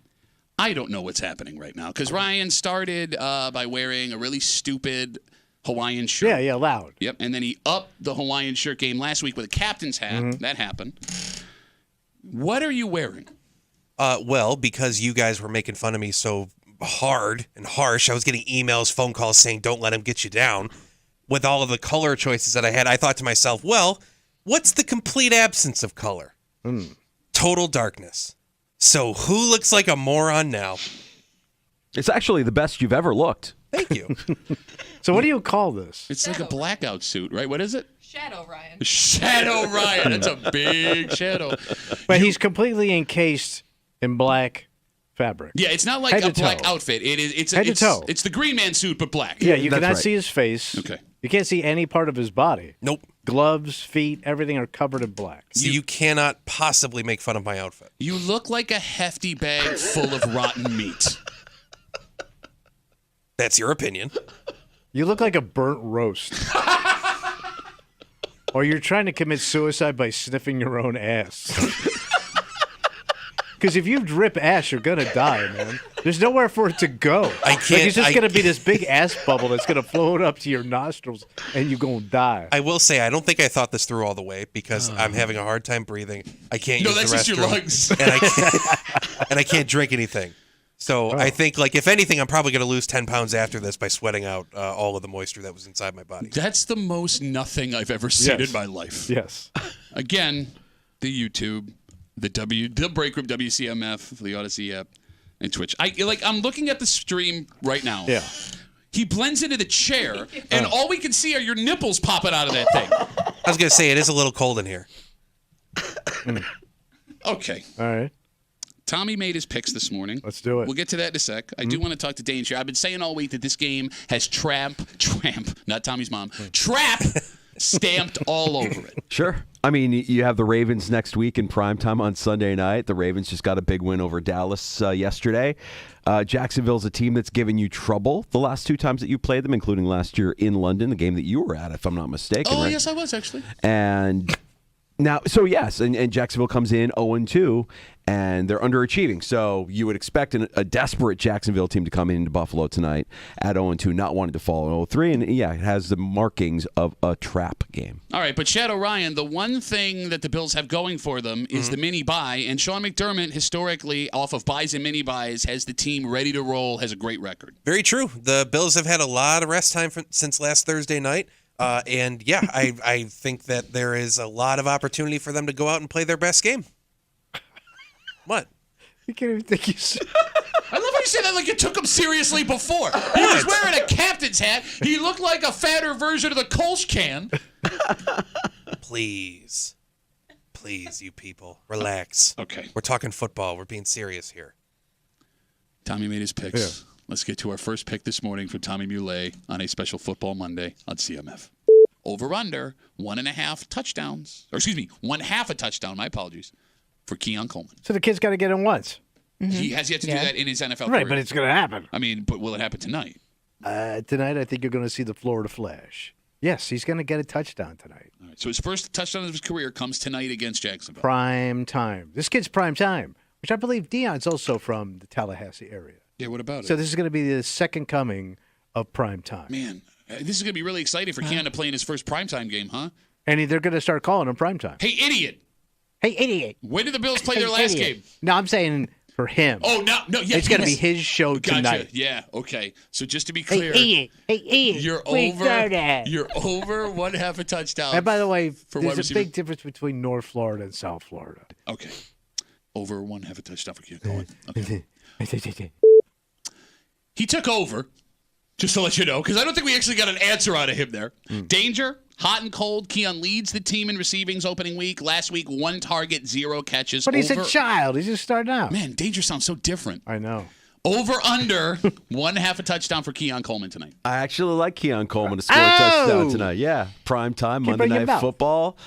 I don't know what's happening right now. Because Ryan started by wearing a really stupid Hawaiian shirt. Yeah, loud. Yep, and then he upped the Hawaiian shirt game last week with a captain's hat. That happened. What are you wearing? Well, because you guys were making fun of me so hard and harsh, I was getting emails, phone calls saying, don't let him get you down. With all of the color choices that I had, I thought to myself, well, what's the complete absence of color? Total darkness. So who looks like a moron now? It's actually the best you've ever looked. Thank you. So what do you call this? It's like a blackout suit, right? What is it? Shadow Ryan. Shadow Ryan. That's a big shadow. But he's completely encased in black fabric. Yeah, it's not like a black outfit. It's head to toe. It's the Green Man suit, but black. Yeah, you cannot see his face. Okay. You can't see any part of his body. Nope. Gloves, feet, everything are covered in black. So you cannot possibly make fun of my outfit. You look like a hefty bag full of rotten meat. That's your opinion. You look like a burnt roast. Or you're trying to commit suicide by sniffing your own ass. Because if you drip ass, you're going to die, man. There's nowhere for it to go. I can't. Like it's just going to be this big ass bubble that's going to float up to your nostrils, and you're going to die. I will say, I don't think I thought this through all the way because I'm having a hard time breathing. I can't use the restroom. No, that's just your lungs. And I can't drink anything. So I think, like, if anything, I'm probably going to lose 10 pounds after this by sweating out all of the moisture that was inside my body. That's the most nothing I've ever seen in my life. Yes. Again, the YouTube, the Break Room WCMF, the Odyssey app, and Twitch. I'm looking at the stream right now. Yeah. He blends into the chair, and all we can see are your nipples popping out of that thing. I was going to say, it is a little cold in here. Okay. All right. Tommy made his picks this morning. Let's do it. We'll get to that in a sec. I do want to talk to Dane here. I've been saying all week that this game has tramp, not Tommy's mom, trap stamped all over it. Sure. I mean, you have the Ravens next week in primetime on Sunday night. The Ravens just got a big win over Dallas yesterday. Jacksonville's a team that's given you trouble the last 2 times that you played them, including last year in London, the game that you were at, if I'm not mistaken. Oh, right? yes, I was, actually. And now, so yes, and Jacksonville comes in 0-2, and they're underachieving. So you would expect a desperate Jacksonville team to come into Buffalo tonight at 0-2, not wanting to fall 0-3. And yeah, it has the markings of a trap game. All right, but Shadow Ryan, the one thing that the Bills have going for them is the mini bye. And Sean McDermott, historically, off of buys and mini buys, has the team ready to roll, has a great record. Very true. The Bills have had a lot of rest time since last Thursday night. And yeah, I think that there is a lot of opportunity for them to go out and play their best game. What? You can't even think you. I love how you say that like you took him seriously before. He was wearing a captain's hat. He looked like a fatter version of the Kolsch can. Please, you people, relax. Okay. We're talking football. We're being serious here. Tommy made his picks. Yeah. Let's get to our first pick this morning from Tommy Muley on a special Football Monday on CMF. Over-under, 1.5 touchdowns. Or excuse me, 1/2 a touchdown, my apologies, for Keon Coleman. So the kid's got to get in once. He has yet to do that in his NFL career. Right, but it's going to happen. I mean, but will it happen tonight? Tonight, I think you're going to see the Florida Flash. Yes, he's going to get a touchdown tonight. All right, so his first touchdown of his career comes tonight against Jacksonville. Prime time. This kid's prime time, which I believe Dion's also from the Tallahassee area. Yeah, what about So it? this is going to be the second coming of prime time. Man, this is going to be really exciting for Keon to play in his first primetime game, huh? And they're going to start calling him prime time. Hey, idiot! Hey, idiot! When did the Bills play their last idiot. game? No, I'm saying for him. Oh, no, yeah. It's going to be his show Gotcha. tonight. Yeah, okay. So just to be clear, Hey, idiot! you're We over. know that. You're over 1/2 a touchdown. And by the way, for there's wide a receiver. big difference between North Florida and South Florida. Okay, over 1/2 a touchdown for Keon Coleman. Okay. He took over, just to let you know, because I don't think we actually got an answer out of him there. Danger, hot and cold. Keon leads the team in receivings opening week. Last week, 1 target, 0 catches. But he's a child. He's just starting out. Man, Danger sounds so different. I know. Over under 1/2 a touchdown for Keon Coleman tonight. I actually like Keon Coleman to score a touchdown tonight. Yeah, prime time, Monday on your Night mouth. Football.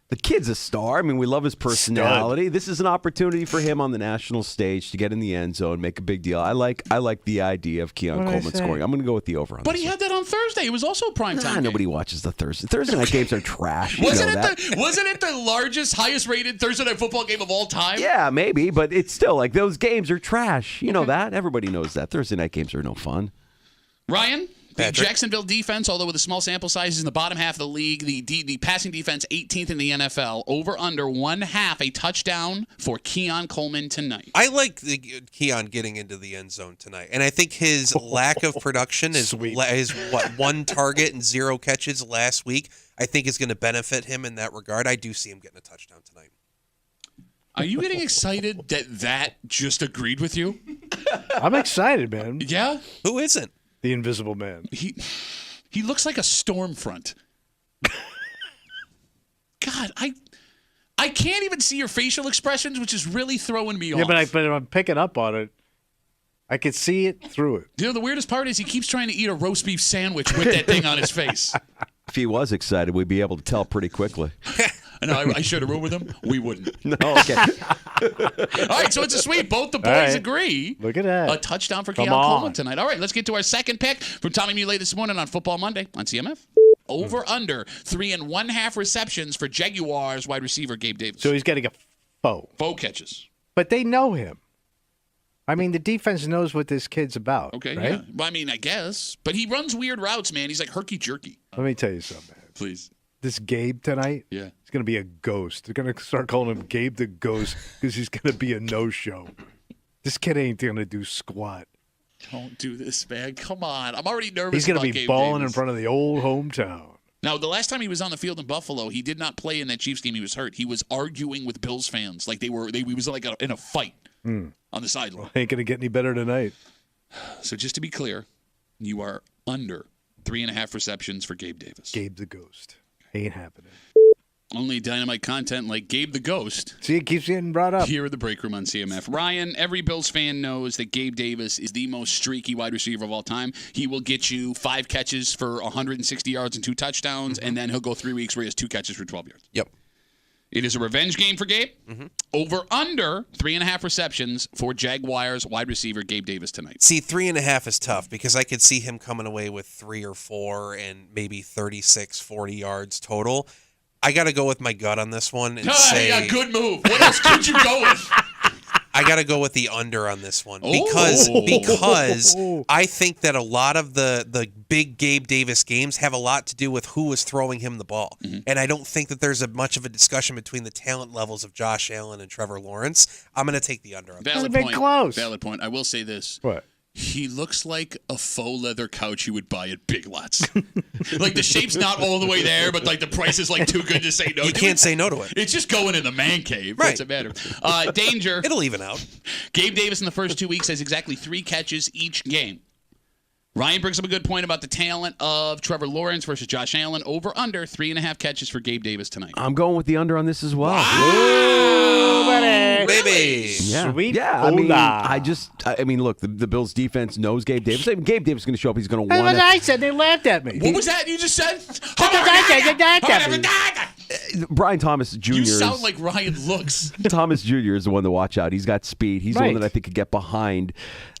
The kid's a star. I mean, we love his personality. This is an opportunity for him on the national stage to get in the end zone, make a big deal. I like the idea of Keon What'd I Coleman say? scoring. I'm going to go with the over on But this he one. had that on Thursday. It was also a primetime game. Nobody watches the Thursday night games are trash. You Wasn't know that. wasn't it the largest, highest rated Thursday night football game of all time? Yeah, maybe, but it's still like those games are trash. You know that. Everybody knows that. Thursday night games are no fun. Ryan, the Patrick. Jacksonville defense, although with a small sample size, is in the bottom half of the league. The passing defense, 18th in the NFL. Over under 1/2 a touchdown for Keon Coleman tonight. I like Keon getting into the end zone tonight, and I think his lack of production is Sweet. 1 target and 0 catches last week. I think is going to benefit him in that regard. I do see him getting a touchdown tonight. Are you getting excited that just agreed with you? I'm excited, man. Yeah? Who isn't? The Invisible Man. He looks like a storm front. God, I can't even see your facial expressions, which is really throwing me Yeah, off. but I'm picking up on it. I could see it through it. You know, the weirdest part is he keeps trying to eat a roast beef sandwich with that thing on his face. If he was excited, we'd be able to tell pretty quickly. I know, I shared a room with him. We wouldn't. No, okay. All right, so it's a sweep. Both the boys right. agree. Look at that. A touchdown for Come Keon on. Coleman tonight. All right, let's get to our second pick from Tommy Muley this morning on Football Monday on CMF. Over under 3 1/2 receptions for Jaguars wide receiver Gabe Davis. So he's getting a foe. Foe catches. But they know him. I mean, the defense knows what this kid's about. Okay, right? yeah. Well, I mean, I guess. But he runs weird routes, man. He's like herky-jerky. Let me tell you something, man. Please. This Gabe tonight, Yeah. he's going to be a ghost. They're going to start calling him Gabe the Ghost because he's going to be a no-show. This kid ain't going to do squat. Don't do this, man. Come on. I'm already nervous He's going about to be Gabe balling Davis. in front of the old hometown. Now, the last time he was on the field in Buffalo, he did not play in that Chiefs game. He was hurt. He was arguing with Bills fans like he was like in a fight on the sideline. Ain't going to get any better tonight. So just to be clear, you are under 3.5 receptions for Gabe Davis. Gabe the Ghost. Ain't happening. Only dynamite content like Gabe the Ghost. See, it keeps getting brought up. Here at the break room on CMF. Ryan, every Bills fan knows that Gabe Davis is the most streaky wide receiver of all time. He will get you 5 catches for 160 yards and 2 touchdowns, and then he'll go 3 weeks where he has 2 catches for 12 yards. Yep. It is a revenge game for Gabe. Over under 3.5 receptions for Jaguars wide receiver Gabe Davis tonight. See, 3.5 is tough because I could see him coming away with 3 or 4 and maybe 36, 40 yards total. I got to go with my gut on this one and say yeah, good move. What else could you go with? I got to go with the under on this one Oh. because I think that a lot of the big Gabe Davis games have a lot to do with who is throwing him the ball. And I don't think that there's much of a discussion between the talent levels of Josh Allen and Trevor Lawrence. I'm going to take the under on that. Valid been point. close. Valid point. I will say this. What? He looks like a faux leather couch you would buy at Big Lots. Like the shape's not all the way there, but like the price is like too good to say no to. You can't say no to it. It's just going in the man cave. Right. What's it matter? Danger. It'll even out. Gabe Davis in the first 2 weeks has exactly 3 catches each game. Ryan brings up a good point about the talent of Trevor Lawrence versus Josh Allen. Over under 3.5 catches for Gabe Davis tonight. I'm going with the under on this as well. Baby. Yeah. Sweet Yeah, I mean, hola. look, the Bills defense knows Gabe Davis. Gabe Davis is going to show up. He's going to That's want what to. I said. They laughed at me. What was that you just said? Brian Thomas Jr. You is- sound like Ryan looks. Thomas Jr. is the one to watch out. He's got speed. He's the one Right. that I think could get behind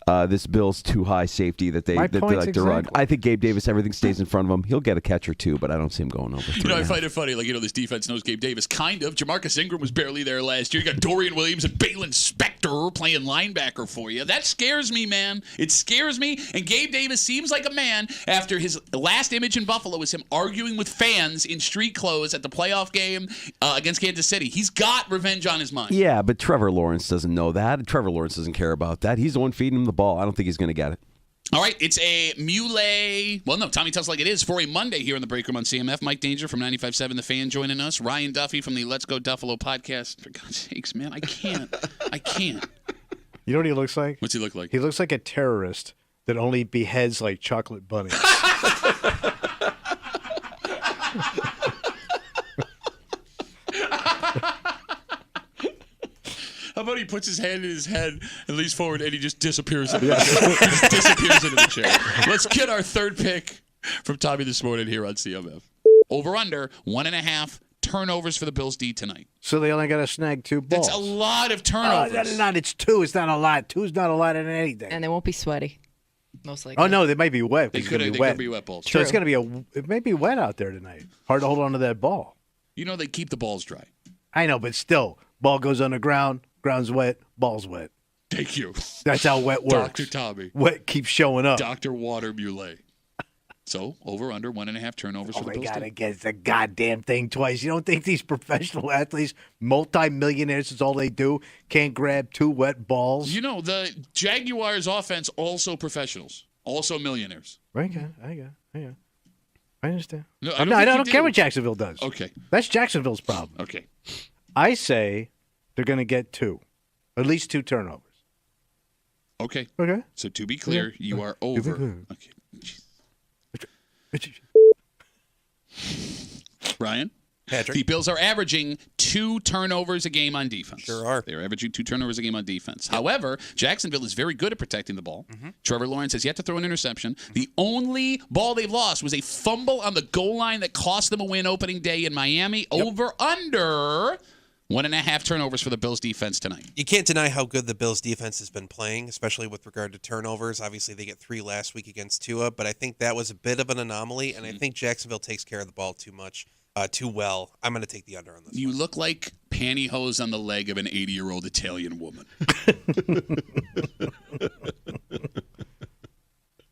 this Bills too high safety that they like to run. exactly. I think Gabe Davis, everything stays in front of him. He'll get a catch or two, but I don't see him going over 3. I find it funny. This defense knows Gabe Davis. Kind of. Jamarcus Ingram was barely there last year. You got Dorian Williams and Balin Spector playing linebacker for you. That scares me, man. It scares me. And Gabe Davis seems like a man after his last image in Buffalo was him arguing with fans in street clothes at the playoff game against Kansas City. He's got revenge on his mind. Yeah, but Trevor Lawrence doesn't know that. Trevor Lawrence doesn't care about that. He's the one feeding him the ball. I don't think he's going to get it. All right, it's a Muley. Well, no, Tommy tells like it is for a Monday here in the break room on CMF. Mike Danger from 95.7 The Fan joining us. Ryan Duffy from the Let's Go Duffalo podcast. For God's sakes, man, I can't. You know what he looks like? What's he look like? He looks like a terrorist that only beheads like chocolate bunnies. How about he puts his hand in his head and leans forward and he just disappears into the chair. He just disappears into the chair. Let's get our third pick from Tommy this morning here on CMF. Over under 1.5 turnovers for the Bills D tonight. So they only got to snag 2 balls. That's a lot of turnovers. It's 2. It's not a lot. 2 is not a lot in anything. And they won't be sweaty, most likely. Oh, no, they might be wet. They could be wet balls. So it's going to be it may be wet out there tonight. Hard to hold on to that ball. They keep the balls dry. I know, but still, ball goes on the ground, ground's wet, ball's wet. Thank you. That's how wet works. Dr. Tommy. Wet keeps showing up. Dr. Water Muley. So, over, under 1.5 turnovers for the Bills. Oh, my God, against the goddamn thing twice. You don't think these professional athletes, multi-millionaires, is all they do, can't grab 2 wet balls? The Jaguars' offense, also professionals, also millionaires. I understand. No, I don't care what Jacksonville does. Okay. That's Jacksonville's problem. Okay. I say they're going to get 2. At least 2 turnovers. Okay. Okay. So, to be clear, you are over. Okay. Ryan? Patrick? The Bills are averaging 2 turnovers a game on defense. Sure are. They're averaging 2 turnovers a game on defense. However, Jacksonville is very good at protecting the ball. Trevor Lawrence has yet to throw an interception. The only ball they've lost was a fumble on the goal line that cost them a win opening day in Miami. Over under 1.5 turnovers for the Bills defense tonight. You can't deny how good the Bills defense has been playing, especially with regard to turnovers. Obviously, they get 3 last week against Tua, but I think that was a bit of an anomaly, and I think Jacksonville takes care of the ball too well. I'm going to take the under on this. You look like pantyhose on the leg of an 80-year-old Italian woman.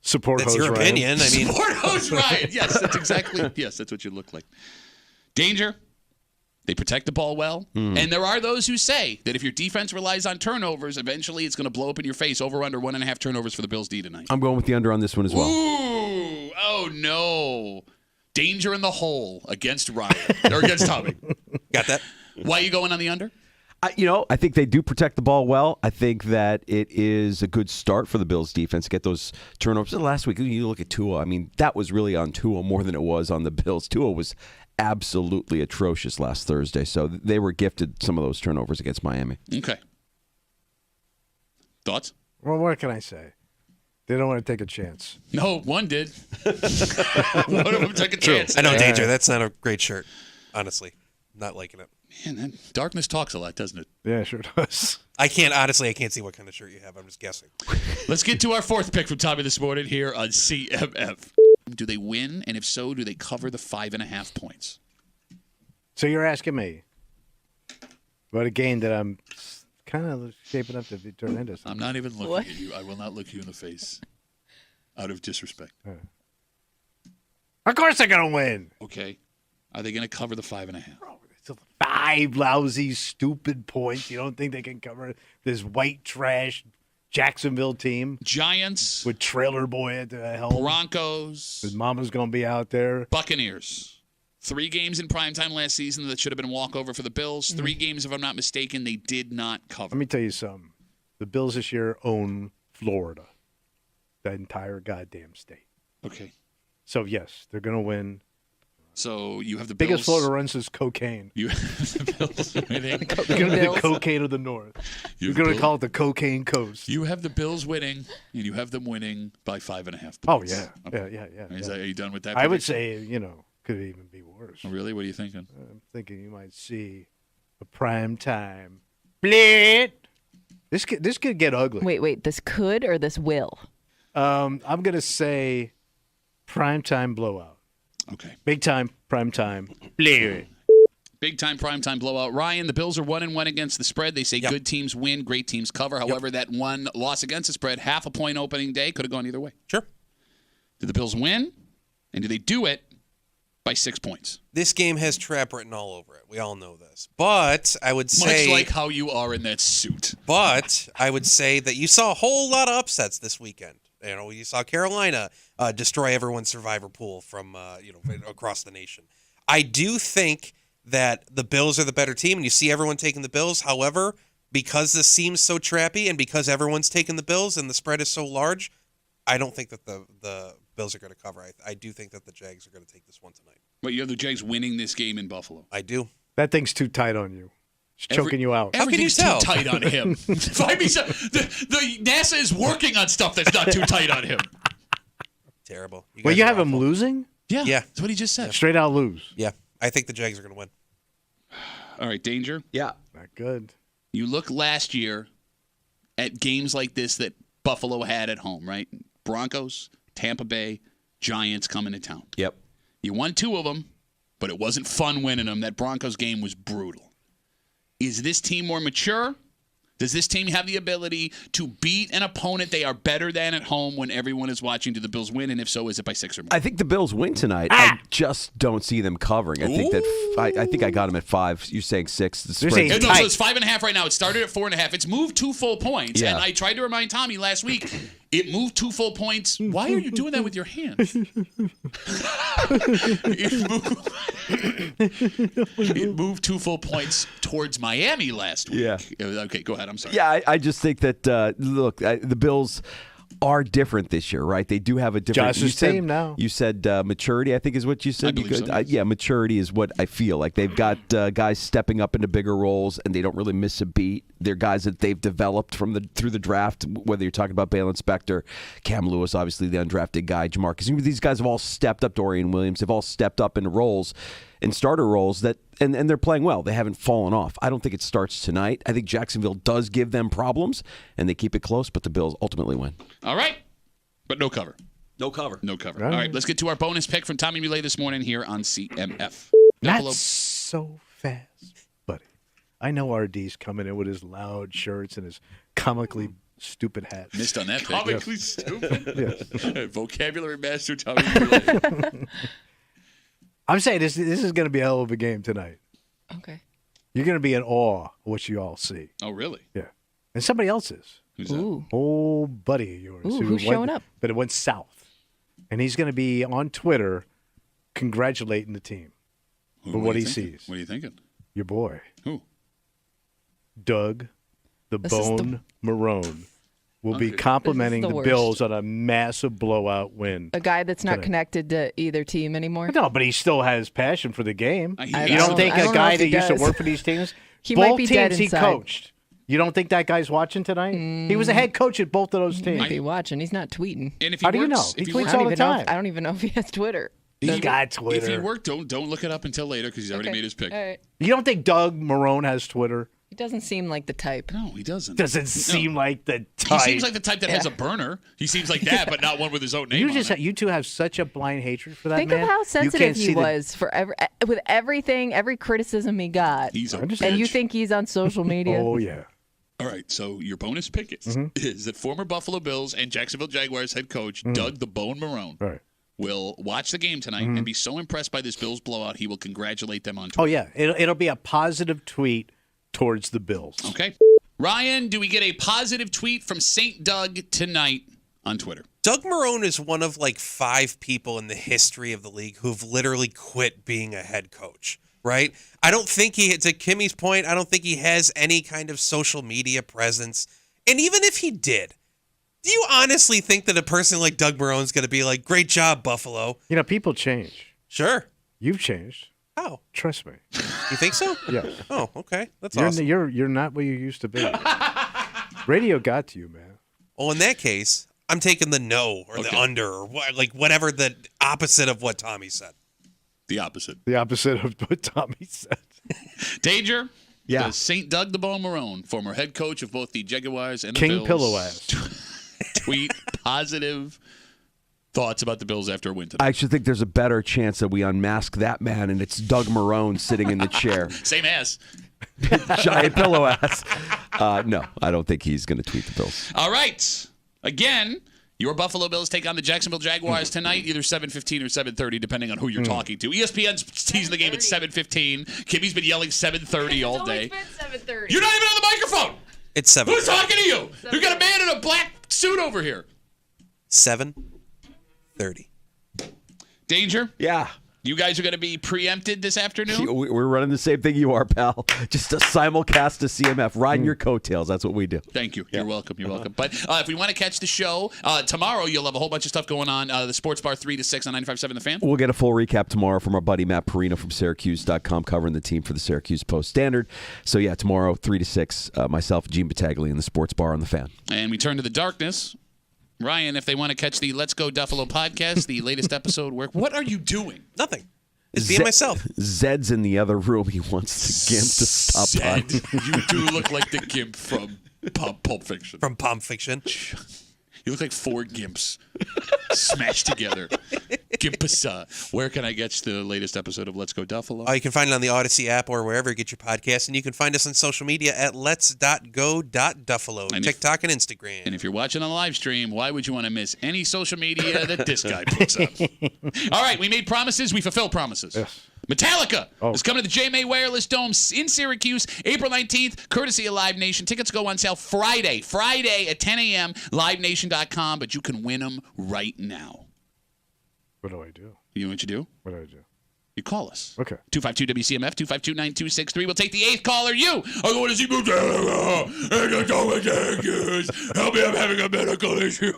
Support That's hose your Ryan. opinion. I mean, Support hose Ryan. Yes, that's what you look like. Danger. They protect the ball well. And there are those who say that if your defense relies on turnovers, eventually it's going to blow up in your face. Over under 1.5 turnovers for the Bills D tonight. I'm going with the under on this one as well. Ooh. Oh, no. Danger in the hole against Ryan. Or against Tommy. got that? Why are you going on the under? I think they do protect the ball well. I think that it is a good start for the Bills defense to get those turnovers. Last week, you look at Tua. I mean, that was really on Tua more than it was on the Bills. Tua was absolutely atrocious last Thursday, so they were gifted some of those turnovers against Miami. Okay. Thoughts? Well, what can I say? They don't want to take a chance. No, one did. One of them took a chance. I know, Danger. That's not a great shirt, honestly. Not liking it. Man, that darkness talks a lot, doesn't it? Yeah, sure does. I can't see what kind of shirt you have. I'm just guessing. Let's get to our 4th pick from Tommy this morning here on CMF. Do they win? And if so, do they cover the 5.5 points? So you're asking me about a game that I'm kind of shaping up to turn into something. I'm not even looking at you. I will not look you in the face out of disrespect. Of course they're going to win. Okay. Are they going to cover the 5.5? It's 5 lousy, stupid points. You don't think they can cover this white trash Jacksonville team? Giants. With Trailer Boy at the helm. Broncos. His mama's going to be out there. Buccaneers. 3 games in primetime last season that should have been a walkover for the Bills. 3 games, if I'm not mistaken, they did not cover. Let me tell you something. The Bills this year own Florida. That entire goddamn state. Okay. So, yes, they're going to win. So you have the Bills. Biggest Florida runs is cocaine. You have the Bills winning. They're going to be the cocaine of the North. You're going to call it the cocaine coast. You have the Bills winning, and you have them winning by 5.5 points. Oh, yeah. Okay. Yeah. Are you done with that? I would say, could even be worse. Oh, really? What are you thinking? I'm thinking you might see a prime time split This could get ugly. Wait. This could or this will? I'm going to say primetime blowout. Okay. Big time, primetime. Bleh. Big time, primetime blowout. Ryan, the Bills are 1-1 against the spread. They say good teams win, great teams cover. However, that one loss against the spread, half a point opening day, could have gone either way. Sure. Do the Bills win? And do they do it by 6 points? This game has trap written all over it. We all know this. But I would say... Much like how you are in that suit. But I would say that you saw a whole lot of upsets this weekend. You know, you saw Carolina destroy everyone's survivor pool from, across the nation. I do think that the Bills are the better team, and you see everyone taking the Bills. However, because this seems so trappy and because everyone's taking the Bills and the spread is so large, I don't think that the Bills are going to cover. I do think that the Jags are going to take this one tonight. But you have the Jags winning this game in Buffalo. I do. That thing's too tight on you. It's choking you out. How can you tell? Too tight on him. The NASA is working on stuff that's not too tight on him. Terrible. Well, you have him losing? Yeah. Yeah. That's what he just said. Straight out lose. Yeah. I think the Jags are going to win. All right, Danger. Yeah. Not good. You look last year at games like this that Buffalo had at home, right? Broncos, Tampa Bay, Giants coming to town. Yep. You won 2 of them, but it wasn't fun winning them. That Broncos game was brutal. Is this team more mature? Does this team have the ability to beat an opponent they are better than at home when everyone is watching? Do the Bills win? And if so, is it by 6 or more? I think the Bills win tonight. I just don't see them covering. I think I think I got them at 5. You're saying 6. The spread. No, so it's 5.5 right now. It started at 4.5. It's moved 2 full points. Yeah. And I tried to remind Tommy last week, it moved 2 full points. Why are you doing that with your hands? It moved 2 full points towards Miami last week. Yeah. Okay, go ahead. I'm sorry. Yeah, I just think that, the Bills are different this year, right? They do have a different team now. You said maturity, I think is what you said. I believe so, yes. Yeah, maturity is what I feel like. They've got guys stepping up into bigger roles, and they don't really miss a beat. They're guys that they've developed through the draft, whether you're talking about Balen Spector, Cam Lewis, obviously the undrafted guy, Jamarcus. These guys have all stepped up, Dorian Williams, have all stepped up into roles, in starter roles, and they're playing well. They haven't fallen off. I don't think it starts tonight. I think Jacksonville does give them problems, and they keep it close, but the Bills ultimately win. All right. But no cover. No cover. No cover. All right, let's get to our bonus pick from Tommy Muley this morning here on CMF. Not so fast, buddy. I know RD's coming in with his loud shirts and his comically stupid hat. Missed on that pick. Comically stupid. Yes. Vocabulary master Tommy Muley. I'm saying this is going to be a hell of a game tonight. Okay. You're going to be in awe of what you all see. Oh, really? Yeah. And somebody else is. Who's that? Ooh. Old buddy of yours. Ooh, who's showing up? But it went south. And he's going to be on Twitter congratulating the team for what he sees. What are you thinking? Your boy. Who? Doug the This is Bone Marone will be Okay. complimenting This is the the worst. Bills on a massive blowout win. A guy that's not Today. connected to either team anymore. No, but he still has passion for the game. I You don't don't think I a don't know guy if that he used to does. work for these teams, He both might be dead teams he inside. coached. You don't think that guy's watching tonight? He was a head coach at both of those He teams. might be watching. He's not tweeting. And if he How do you works, know? if He he tweets works, all the time. I don't even know if he has Twitter. He's got if he Twitter. worked, don't look it up until later because he's already Okay. made his pick. All right. You don't think Doug Marone has Twitter? He doesn't seem like the type. No, he doesn't. Doesn't seem like the He type. seems like the type that has a burner. He seems like that, but not one with his own name. You two have such a blind hatred for that Think man. of how You sensitive can't he see the- was with everything, every criticism he got. He's a and bitch. you think he's on social media? Oh yeah. All right, so your bonus pick is that former Buffalo Bills and Jacksonville Jaguars head coach Doug the Bone Marone Right. will watch the game tonight and be so impressed by this Bills blowout he will congratulate them on Twitter. Oh yeah. It'll be a positive tweet towards the Bills. Okay. Ryan, do we get a positive tweet from St. Doug tonight on Twitter? Doug Marone is one of like 5 people in the history of the league who've literally quit being a head coach, right? I don't think to Kimmy's point, I don't think he has any kind of social media presence. And even if he did, do you honestly think that a person like Doug Marone's going to be like, great job, Buffalo? You know, people change. Sure. You've changed. How? Trust me. You think so? Yes. Oh, okay. That's You're, awesome. you're not what you used to be. Radio got to you, man. Well, in that case, I'm taking the no or the under or whatever the opposite of what Tommy said. The opposite. The opposite of what Tommy said. Danger, Yeah. Does St. Doug the Bone Marone, former head coach of both the Jaguars and the King Bills, Pillow Ass. tweet positive thoughts about the Bills after a win today? I actually think there's a better chance that we unmask that man and it's Doug Marone sitting in the chair. Same ass. Giant pillow ass. No, I don't think he's going to tweet the Bills. All right. Again, your Buffalo Bills take on the Jacksonville Jaguars tonight, either 7:15 or 7:30, depending on who you're talking to. ESPN's teasing the game at 7:15. Kimmy's been yelling 7:30 all day. It's been 7:30. You're not even on the microphone. It's 7. Who's talking to you? You got a man in a black suit over here. 7:30. Danger? Yeah. You guys are going to be preempted this afternoon? We're running the same thing you are, pal. Just a simulcast to CMF. Riding your coattails. That's what we do. Thank you. You're welcome. You're welcome. But if we want to catch the show, tomorrow you'll have a whole bunch of stuff going on. The Sports Bar 3 to 6 on 95.7 The Fan. We'll get a full recap tomorrow from our buddy Matt Perino from Syracuse.com covering the team for the Syracuse Post-Standard. So, yeah, tomorrow, 3 to 6, myself, Gene Battaglia, in the Sports Bar on The Fan. And we turn to the darkness. Ryan, if they want to catch the Let's Go Duffalo podcast, the latest episode, what are you doing? Nothing. It's being myself. Zed's in the other room. He wants the Gimp to stop Zed, by. you do look like the Gimp from Pulp Fiction. From Pulp Fiction. You look like 4 Gimps smashed together. Gimpasa. Where can I get the latest episode of Let's Go Duffalo? You can find it on the Odyssey app or wherever you get your podcasts. And you can find us on social media at lets.go.duffalo, TikTok and Instagram. And if you're watching on the live stream, why would you want to miss any social media that this guy puts up? All right, we made promises. We fulfill promises. Yes. Metallica is coming to the JMA Wireless Dome in Syracuse, April 19th, courtesy of Live Nation. Tickets go on sale Friday at 10 a.m., livenation.com, but you can win them right now. What do I do? You know what you do? What do I do? You call us. Okay. 252-WCMF, 252-9263. We'll take the 8th caller. You are going to see Metallica. Help me, I'm having a medical issue.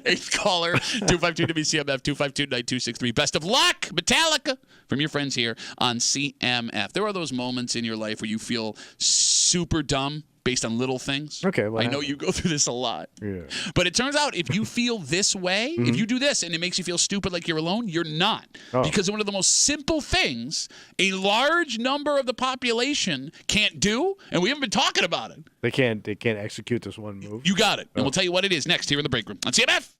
8th caller, 252-WCMF, 252-9263. Best of luck, Metallica, from your friends here on CMF. There are those moments in your life where you feel super dumb based on little things. Okay, I know you go through this a lot. Yeah. But it turns out if you feel this way, if you do this and it makes you feel stupid like you're alone, you're not. Oh. Because one of the most simple things a large number of the population can't do, and we haven't been talking about it. They can't execute this one move. You got it. And we'll tell you what it is next here in the break room on CMF.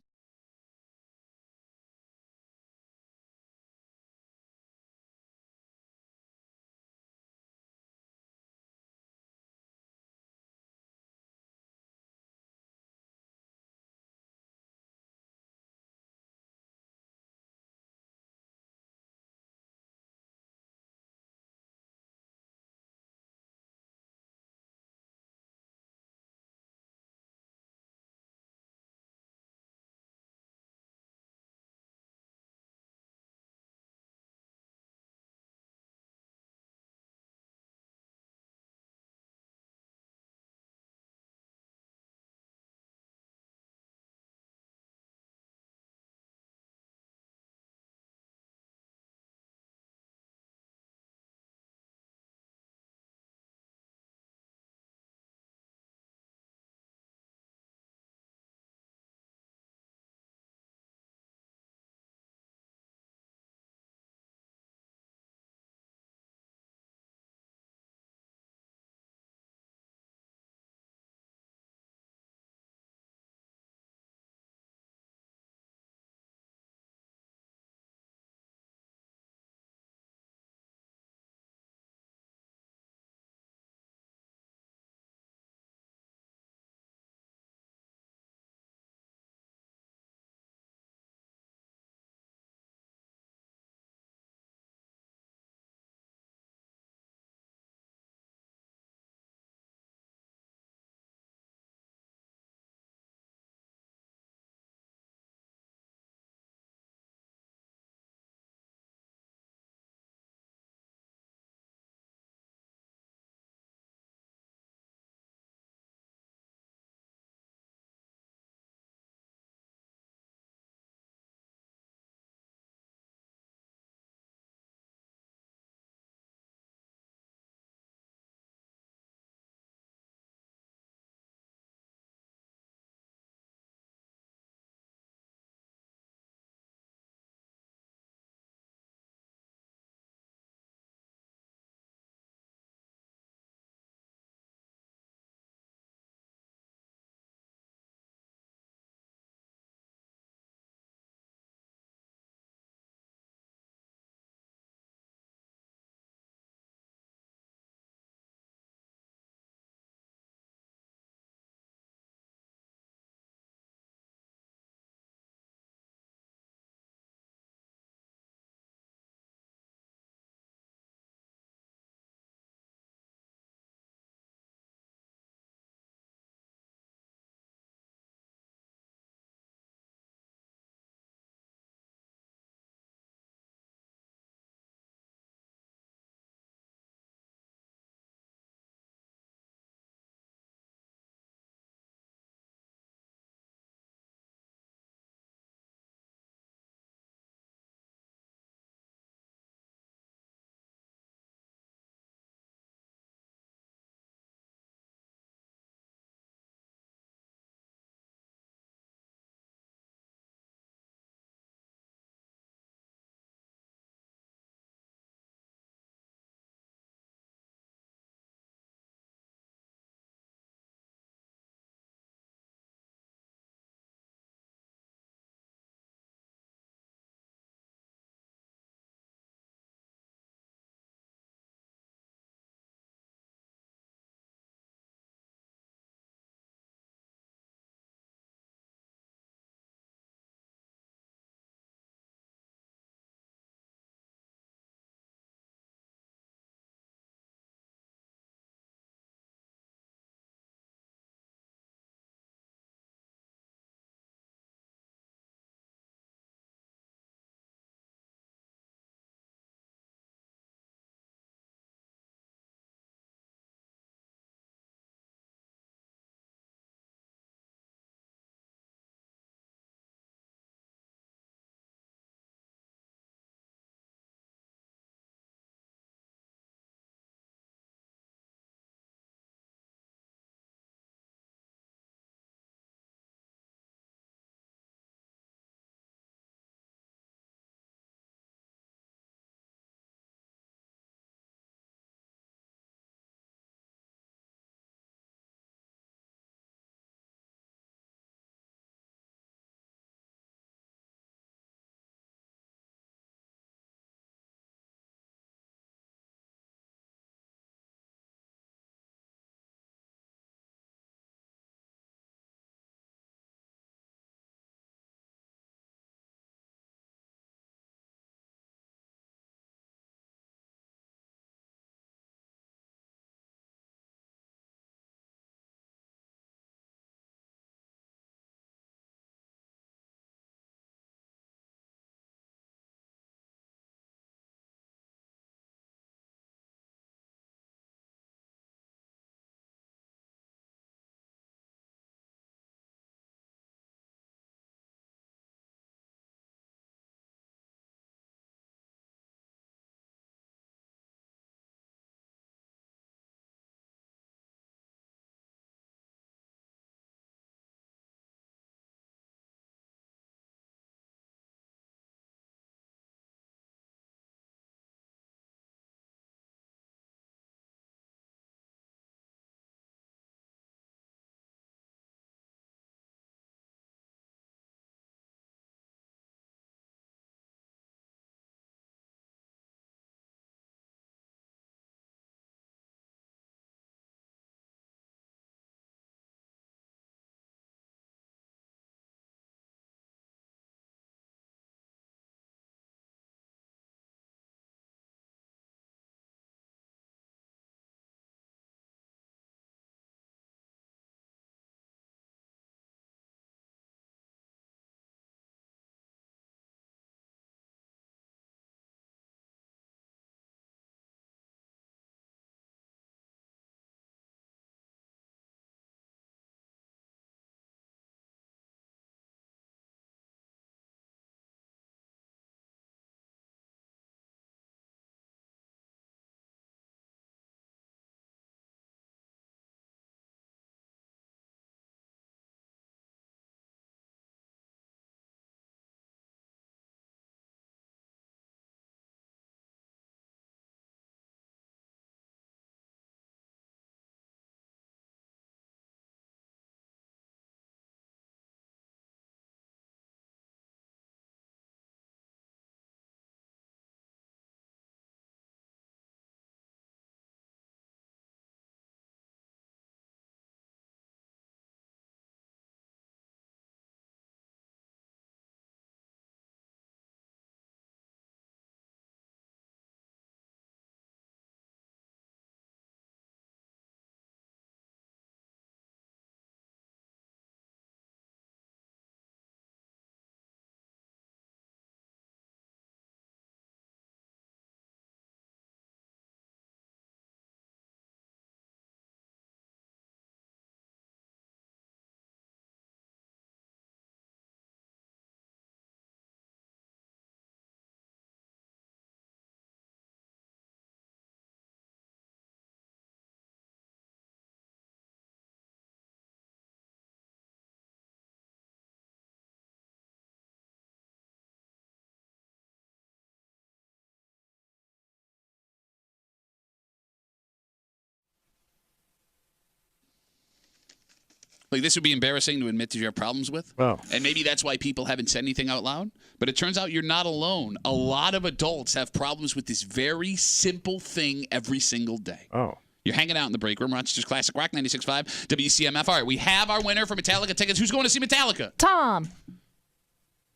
Like, this would be embarrassing to admit that you have problems with. Oh. And maybe that's why people haven't said anything out loud. But it turns out you're not alone. A lot of adults have problems with this very simple thing every single day. Oh. You're hanging out in the break room. Rochester's Classic Rock 96.5 WCMF. All right, we have our winner for Metallica tickets. Who's going to see Metallica? Tom.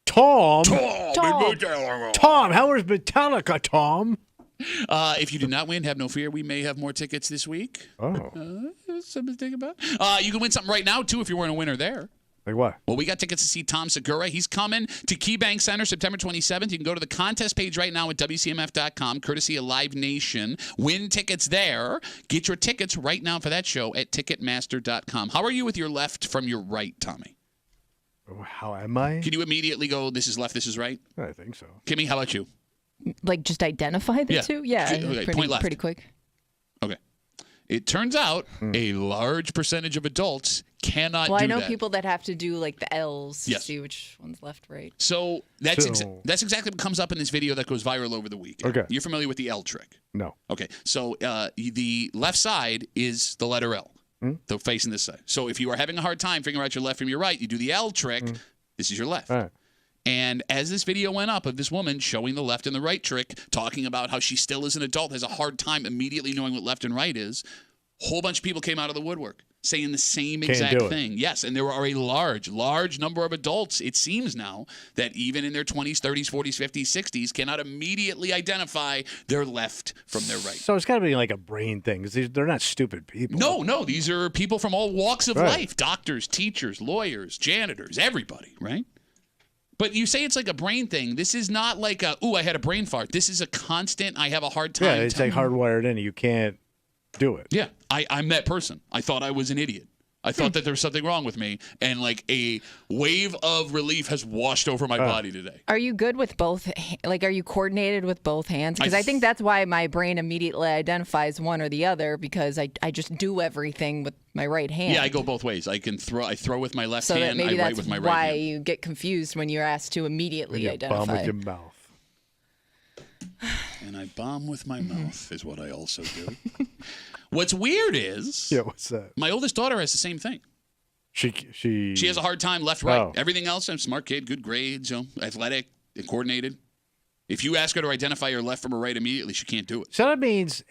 Tom. Tom. Tom. How was Metallica, Tom? If you did not win, have no fear. We may have more tickets this week. Oh. Something to think about. You can win something right now, too, if you weren't a winner there. Like what? Well, we got tickets to see Tom Segura. He's coming to KeyBank Center September 27th. You can go to the contest page right now at WCMF.com, courtesy of Live Nation. Win tickets there. Get your tickets right now for that show at Ticketmaster.com. How are you with your left from your right, Tommy? How am I? Can you immediately go, this is left, this is right? I think so. Kimmy, how about you? Like, just identify the Yeah. two? Yeah. Okay, point left. Pretty quick. Okay. It turns out a large percentage of adults cannot do that. Well, I know people that have to do, like, the L's to Yes. see which one's left, right. So that's So- that's exactly what comes up in this video that goes viral over the weekend. Okay. You're familiar with the L trick? No. Okay. So the left side is the letter L. So facing this side. So if you are having a hard time figuring out your left from your right, you do the L trick. This is your left. All right. And as this video went up of this woman showing the left and the right trick, talking about how she still is an adult, has a hard time immediately knowing what left and right is, a whole bunch of people came out of the woodwork saying the same Can't exact do it. thing. Yes, and there are a large number of adults, it seems now, that even in their 20s, 30s, 40s, 50s, 60s, cannot immediately identify their left from their right. So it's got to be like a brain thing because they're not stupid people. No, these are people from all walks of Right. life. Doctors, teachers, lawyers, janitors, everybody, right? But you say it's like a brain thing. This is not like I had a brain fart. This is a constant, I have a hard time. Yeah, it's like hardwired in. You can't do it. Yeah, I'm that person. I thought I was an idiot. I thought that there was something wrong with me, and like a wave of relief has washed over my body today. Are you good with both? Like, are you coordinated with both hands? Because I think that's why my brain immediately identifies one or the other, because I just do everything with my right hand. Yeah, I go both ways. I throw with my left so that hand, maybe I write that's with my right why hand. you get confused when you're asked to immediately You identify. bomb with your mouth. And I bomb with my mouth is what I also do. What's weird is what's that? My oldest daughter has the same thing. She has a hard time left, right. Oh. Everything else, I'm a smart kid, good grades, athletic, and coordinated. If you ask her to identify her left from her right immediately, she can't do it. So that means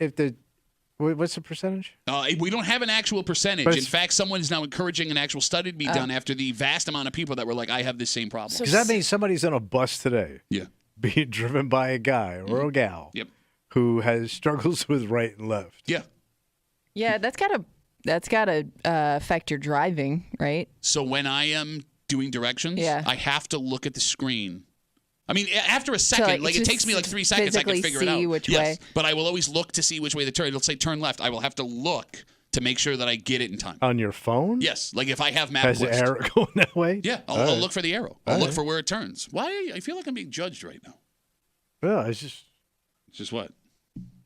what's the percentage? We don't have an actual percentage. But In fact, someone is now encouraging an actual study to be done after the vast amount of people that were like, I have this same problem. Because that means somebody's on a bus today. Yeah. Being driven by a guy or a gal. Yep. Who has struggles with right and left. Yeah. Yeah, that's gotta affect your driving, right? So when I am doing directions, I have to look at the screen. I mean, after a second, like, it takes me like 3 seconds, I can physically figure it out. see which yes, way. but I will always look to see which way the turn. It'll say turn left. I will have to look to make sure that I get it in time. On your phone? Yes, like if I have Has MapQuest. the arrow going that way? Yeah, I'll look for the arrow. I'll look for where it turns. Why? I feel like I'm being judged right now. Well, it's just what?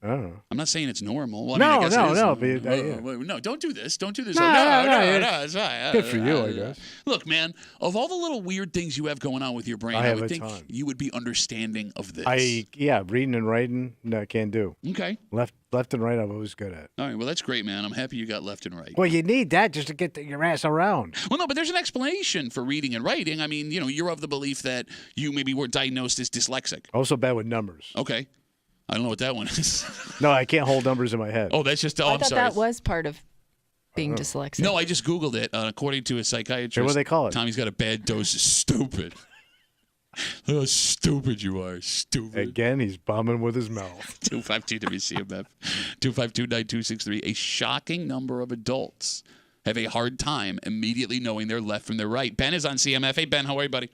I don't know. I'm not saying it's normal. Well, No, I mean, I guess no, it is. no, but, yeah. No, don't do this. Don't do this. No, No, it's fine. Good for you, I guess. Look, man, of all the little weird things you have going on with your brain, I I have would a think ton. you would be understanding of this. Reading and writing, no, I can't do. Okay. Left and right, I'm always good at. All right, well, that's great, man. I'm happy you got left and right. Well, you need that just to get your ass around. Well, no, but there's an explanation for reading and writing. I mean, you're of the belief that you maybe were diagnosed as dyslexic. Also bad with numbers. Okay. I don't know what that one is. No, I can't hold numbers in my head. Oh, that's just, I I'm thought sorry. that was part of being dyslexic. No, I just Googled it. According to a psychiatrist. Hey, what do they call it? Tommy's got a bad dose of stupid. Look how stupid you are. Stupid. Again, he's bombing with his mouth. 252 WCMF. 252-9263. A shocking number of adults have a hard time immediately knowing their left from their right. Ben is on CMF. Hey, Ben, how are you, buddy?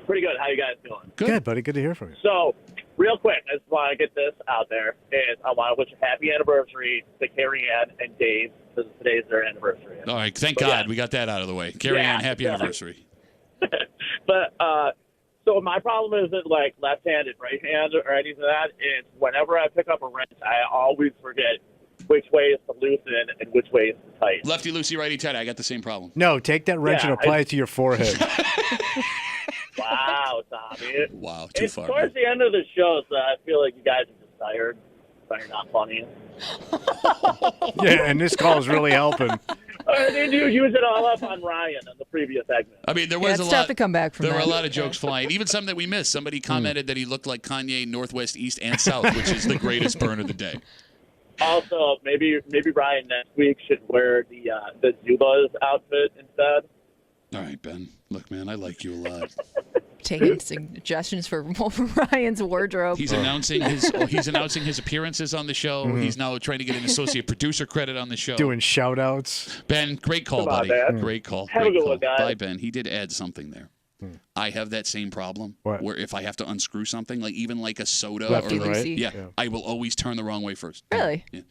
Pretty good. How you guys doing? Good, buddy. Good to hear from you. So, real quick, I just want to get this out there. Is I want to wish a happy anniversary to Carrie Ann and Dave, because today's their anniversary. All right. Thank But God yeah. we got that out of the way. Carrie Ann, happy Yeah. anniversary. But, so my problem isn't like left-hand and right-hand or anything like that. It's whenever I pick up a wrench, I always forget which way is to loosen and which way is to tighten. Lefty, loosey, righty, tighty. I got the same problem. No, take that wrench and apply it to your forehead. Wow, Tommy. Wow, too It's far. towards the end of the show, so I feel like you guys are just tired. So you're not funny. Yeah, and this call is really helping. Or did you use it all up on Ryan in the previous segment? I mean, there was it's a tough lot to come back from There were that. a lot of jokes flying, even some that we missed. Somebody commented that he looked like Kanye Northwest, East, and South, which is the greatest burn of the day. Also, maybe Ryan next week should wear the Zubas outfit instead. All right, Ben. Look, man, I like you a lot. Taking suggestions for Ryan's wardrobe. He's announcing his appearances on the show. He's now trying to get an associate producer credit on the show. Doing shout outs. Ben, great call, Come on, buddy. man. Great call. Have a Great good call. one, guys. Bye, Ben. He did add something there. I have that same problem where if I have to unscrew something, like even like a soda Left or and right? yeah, I will always turn the wrong way first. Really? Yeah.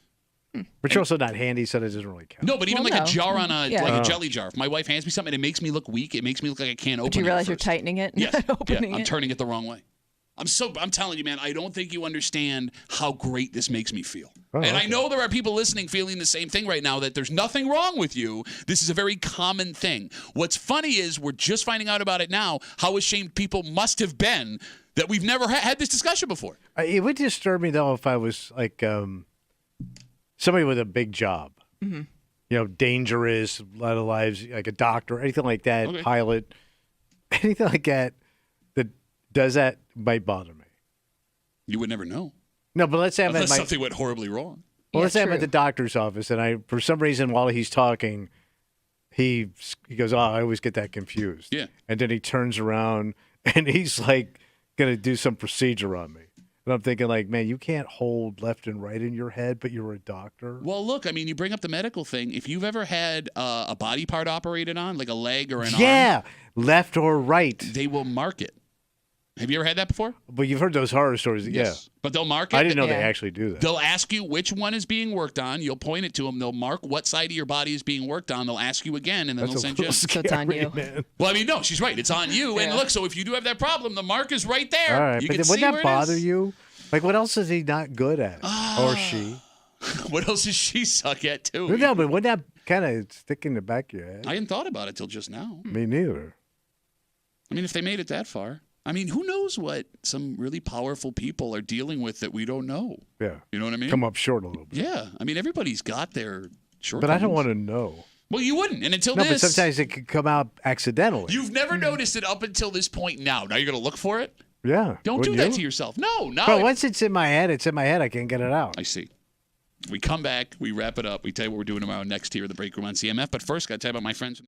But you're also not handy, so that doesn't really count. No, but even Well, like no. a jar on a Yeah. like a jelly jar. If my wife hands me something, it makes me look weak. It makes me look like I can't open Do you it. realize you're first. tightening it? Yes. Not opening I'm it? turning it the wrong way. I'm telling you, man, I don't think you understand how great this makes me feel. Oh, and I okay. know there are people listening feeling the same thing right now, that there's nothing wrong with you. This is a very common thing. What's funny is we're just finding out about it now, how ashamed people must have been that we've never had this discussion before. It would disturb me, though, if I was like somebody with a big job. Mm-hmm. You know, dangerous, a lot of lives, like a doctor, anything like that, Okay. pilot, anything like that does that might bother me. You would never know. No, but let's say I'm at Unless my something went horribly wrong. well, Yeah, let's say I'm true. at the doctor's office, and I, for some reason, while he's talking, he goes, "Oh, I always get that confused." Yeah. And then he turns around and he's like gonna do some procedure on me, and I'm thinking, like, man, you can't hold left and right in your head, but you're a doctor. Well, look, I mean, you bring up the medical thing. If you've ever had a body part operated on, like a leg or an arm, Yeah, left or right. they will mark it. Have you ever had that before? But you've heard those horror stories. Yes. But they'll mark it. Yeah, I didn't know they Yeah. actually do that. They'll ask you which one is being worked on. You'll point it to them. They'll mark what side of your body is being worked on. They'll ask you again, and then That's they'll a send you. little So it's on scary, you. man. Well, I mean, no, she's right. It's on you. And Yeah. look, so if you do have that problem, the mark is right there. All right, You but can then wouldn't see that where it bother is. you? Like, what else is he not good at, or she? What else does she suck at too? No, but wouldn't that kind of stick in the back of your head? I hadn't thought about it till just now. Me neither. I mean, if they made it that far, I mean, who knows what some really powerful people are dealing with that we don't know? Yeah, You know what I mean? come up short a little bit. Yeah, I mean, everybody's got their shortcomings. But I don't want to know. Well, you wouldn't, and until No, this, but sometimes it could come out accidentally. you've never noticed it up until this point. Now you're going to look for it. Yeah. Don't do wouldn't that you? to yourself. No. But once it's in my head, it's in my head. I can't get it out. I see. We come back, we wrap it up. We tell you what we're doing tomorrow next here in the break room on CMF. But first, got to tell you about my friends.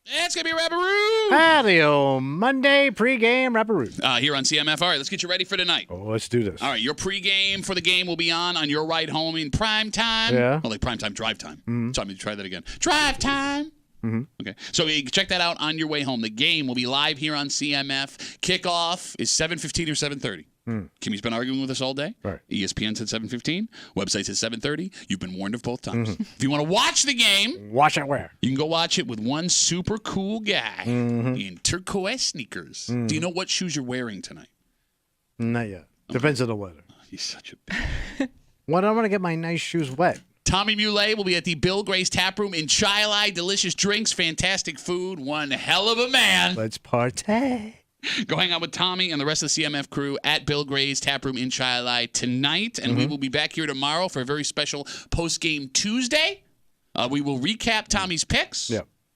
It's going to be Rapperoo. Patio Monday pregame Rapperoo. Here on CMF. All right, let's get you ready for tonight. Oh, let's do this. All right, your pregame for the game will be on your ride home in prime time. Yeah. Well, like prime time, drive time. So I'm going to try that again. Drive time. Okay. So you can check that out on your way home. The game will be live here on CMF. Kickoff is 7:15 or 7:30. Kimmy's been arguing with us all day. Right. ESPN said 7:15. Website says 7:30. You've been warned of both times. If you want to watch the game, watch it where? You can go watch it with one super cool guy in turquoise sneakers. Do you know what shoes you're wearing tonight? Not yet. Depends on the weather. He's such a When I'm going to get my nice shoes wet. Tommy Muley will be at the Bill Gray's Tap Room in Chi-Li. Delicious drinks, fantastic food, one hell of a man. Let's party. Go hang out with Tommy and the rest of the CMF crew at Bill Gray's Tap Room in Chi-Li tonight, and we will be back here tomorrow for a very special post-game Tuesday. We will recap Tommy's picks,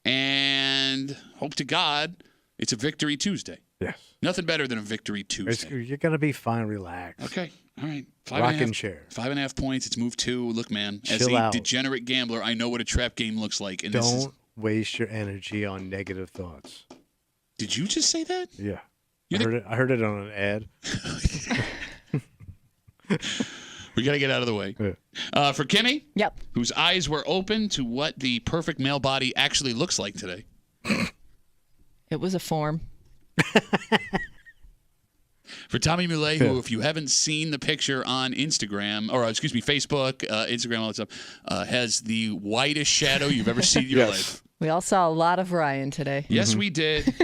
and hope to God it's a victory Tuesday. Yes. Nothing better than a victory Tuesday. You're going to be fine, relax. Okay, all right. Rocking chair. 5.5 points. It's move 2. Look, man, as Chill a out. degenerate gambler, I know what a trap game looks like. And Don't waste your energy on negative thoughts. Did you just say that? Yeah. I heard it on an ad. We got to get out of the way. Yeah. For Kimmy, Yep. whose eyes were open to what the perfect male body actually looks like today. It was a form. For Tommy Muley, who, if you haven't seen the picture on Instagram, or Facebook, Instagram, all that stuff, has the whitest shadow you've ever seen in your life. We all saw a lot of Ryan today. Yes, we did.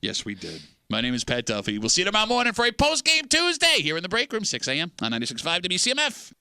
Yes, we did. My name is Pat Duffy. We'll see you tomorrow morning for a post-game Tuesday here in the break room, 6 a.m. on 96.5 WCMF.